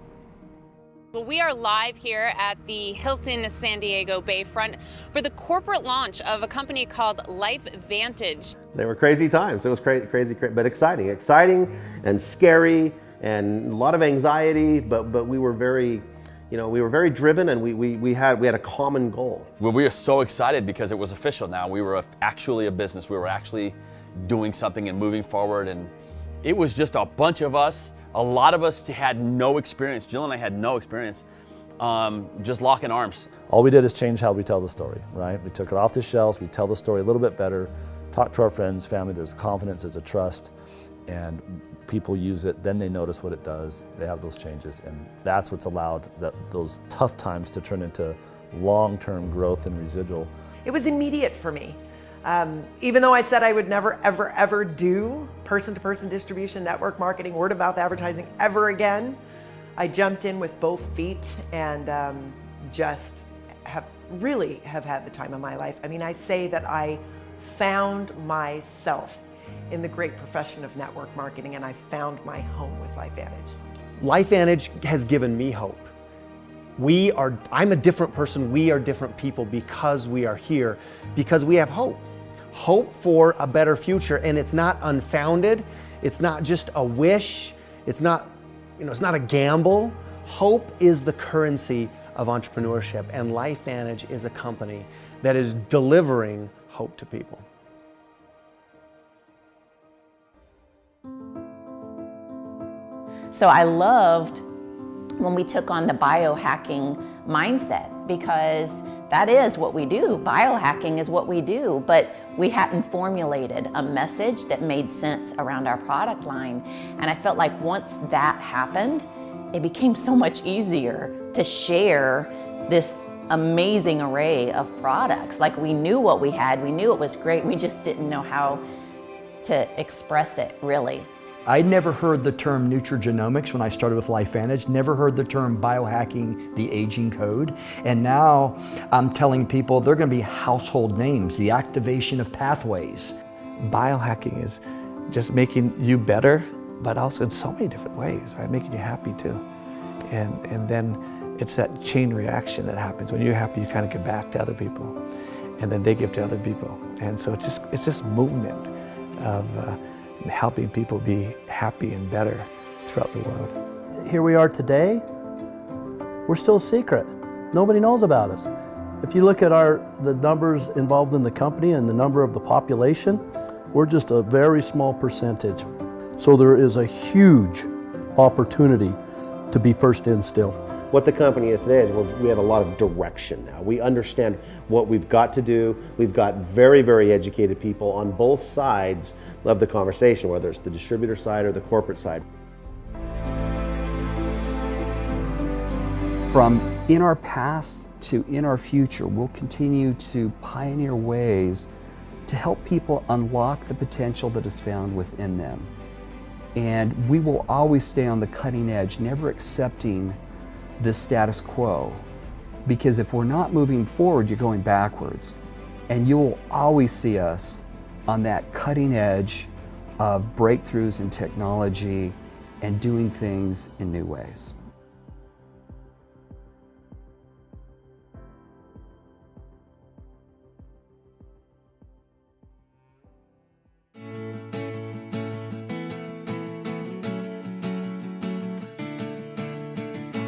Well, we are live here at the Hilton San Diego Bayfront for the corporate launch of a company called LifeVantage. They were crazy times. It was crazy, but exciting and scary and a lot of anxiety, but we were very, we were very driven, and we had a common goal. Well, we are so excited because it was official now. We were actually a business. We were actually doing something and moving forward, and it was just a bunch of us. A lot of us had no experience. Jill and I had no experience, just locking arms. All we did is change how we tell the story, right? We took it off the shelves, we tell the story a little bit better, talk to our friends, family, there's confidence, there's a trust, and people use it, then they notice what it does, they have those changes, and that's what's allowed those tough times to turn into long-term growth and residual. It was immediate for me. Even though I said I would never, ever do person-to-person distribution, network marketing, word-of-mouth advertising ever again, I jumped in with both feet and just have had the time of my life. I mean, I say that I found myself in the great profession of network marketing, and I found my home with LifeVantage. LifeVantage has given me hope. I'm a different person, we are different people because we are here, because we have hope. Hope for a better future, and it's not unfounded, it's not just a wish, it's not a gamble. Hope is the currency of entrepreneurship, and LifeVantage is a company that is delivering hope to people. So I loved when we took on the biohacking mindset, because that is what we do. Biohacking is what we do, but we hadn't formulated a message that made sense around our product line. And I felt like once that happened, it became so much easier to share this amazing array of products. Like, we knew what we had, we knew it was great, we just didn't know how to express it really. I'd never heard the term nutrigenomics when I started with LifeVantage, never heard the term biohacking the aging code, and now I'm telling people they're going to be household names, the activation of pathways. Biohacking is just making you better, but also in so many different ways, right? Making you happy too. And then it's that chain reaction that happens. When you're happy, you kind of give back to other people, and then they give to other people. And so it's just movement of helping people be happy and better throughout the world. Here we are today, we're still a secret. Nobody knows about us. If you look at the numbers involved in the company and the number of the population, we're just a very small percentage. So there is a huge opportunity to be first in still. What the company is today is we have a lot of direction now. We understand what we've got to do. We've got very, very educated people on both sides of the conversation, whether it's the distributor side or the corporate side. From in our past to in our future, we'll continue to pioneer ways to help people unlock the potential that is found within them. And we will always stay on the cutting edge, never accepting the status quo, because if we're not moving forward, you're going backwards. And you will always see us on that cutting edge of breakthroughs in technology and doing things in new ways.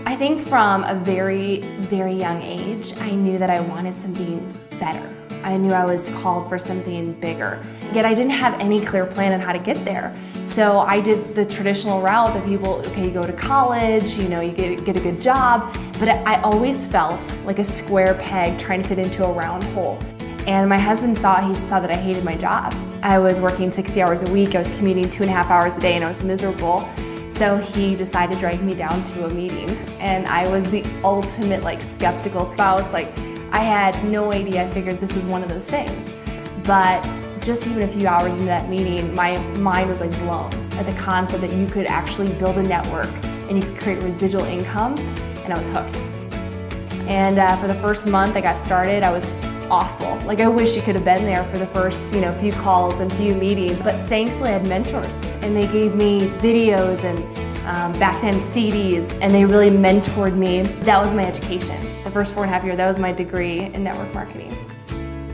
I think from a very, very young age, I knew that I wanted something better. I knew I was called for something bigger. Yet I didn't have any clear plan on how to get there. So I did the traditional route that people, okay, you go to college, you get a good job, but I always felt like a square peg trying to fit into a round hole. And my husband saw that I hated my job. I was working 60 hours a week, I was commuting 2.5 hours a day, and I was miserable. So he decided to drag me down to a meeting, and I was the ultimate skeptical spouse. I had no idea. I figured this is one of those things. But just even a few hours into that meeting, my mind was blown at the concept that you could actually build a network and you could create residual income, and I was hooked. And for the first month I got started, I was awful. I wish you could have been there for the first few calls and few meetings, but thankfully I had mentors, and they gave me videos and back then CDs, and they really mentored me. That was my education. The first 4.5 years, that was my degree in network marketing.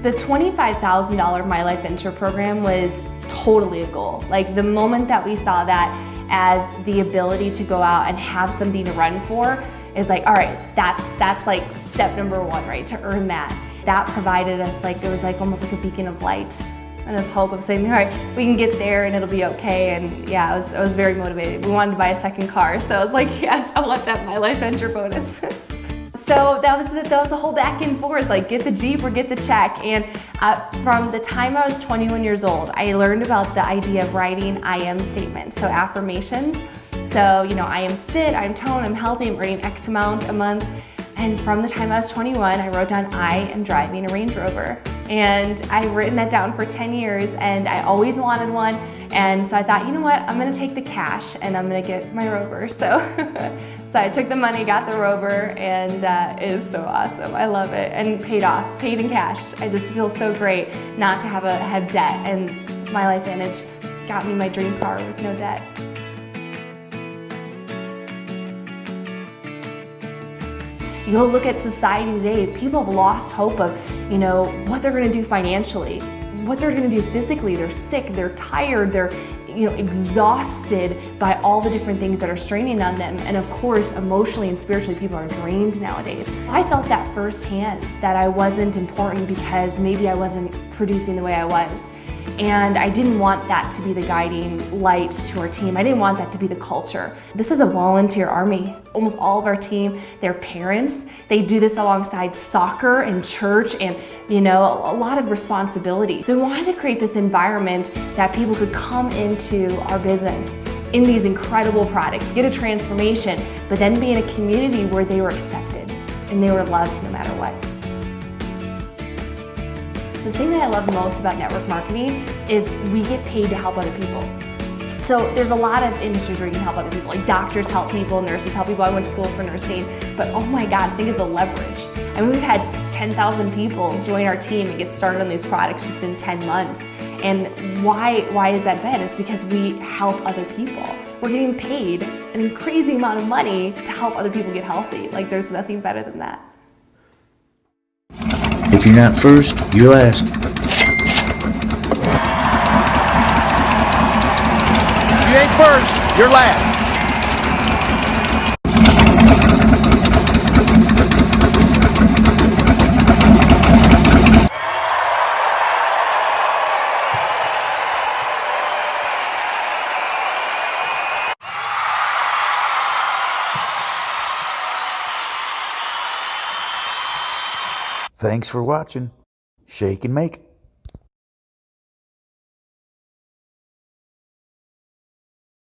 The $25,000 My Life Venture program was totally a goal. Like the moment that we saw that as the ability to go out and have something to run for, is like, all right, that's like step number one, right? To earn that. That provided us like, it was like almost like a beacon of light and of hope of saying, all right, we can get there and it'll be okay. And yeah, I was very motivated. We wanted to buy a second car. So I was like, yes, I want that My Life Venture bonus. So that was the whole back and forth, like get the Jeep or get the check. And from the time I was 21 years old, I learned about the idea of writing I am statements, so affirmations. So, you know, I am fit, I'm toned, I'm healthy, I'm earning X amount a month. And from the time I was 21, I wrote down I am driving a Range Rover. And I've written that down for 10 years and I always wanted one. And so I thought, you know what, I'm gonna take the cash and I'm gonna get my Rover. So, so I took the money, got the Rover, and it is so awesome. I love it. And paid off, paid in cash. I just feel so great not to have debt. And My Life Vantage got me my dream car with no debt. You'll look at society today, people have lost hope of, you know, what they're gonna do financially, what they're gonna do physically. They're sick, they're tired, they're, you know, exhausted by all the different things that are straining on them. And of course, emotionally and spiritually, people are drained nowadays. I felt that firsthand, that I wasn't important because maybe I wasn't producing the way I was. And I didn't want that to be the guiding light to our team. I didn't want that to be the culture. This is a volunteer army. Almost all of our team, they're parents. They do this alongside soccer and church and, you know, a lot of responsibility. So we wanted to create this environment that people could come into our business in these incredible products, get a transformation, but then be in a community where they were accepted and they were loved no matter what. The thing that I love most about network marketing is we get paid to help other people. So there's a lot of industries where you can help other people, like doctors help people, nurses help people. I went to school for nursing, but oh my God, think of the leverage. I mean, we've had 10,000 people join our team and get started on these products just in 10 months. And why has that been? It's because we help other people. We're getting paid an crazy amount of money to help other people get healthy. Like there's nothing better than that. If you're not first, you're last. If you ain't first, you're last. Thanks for watching. Shake and make.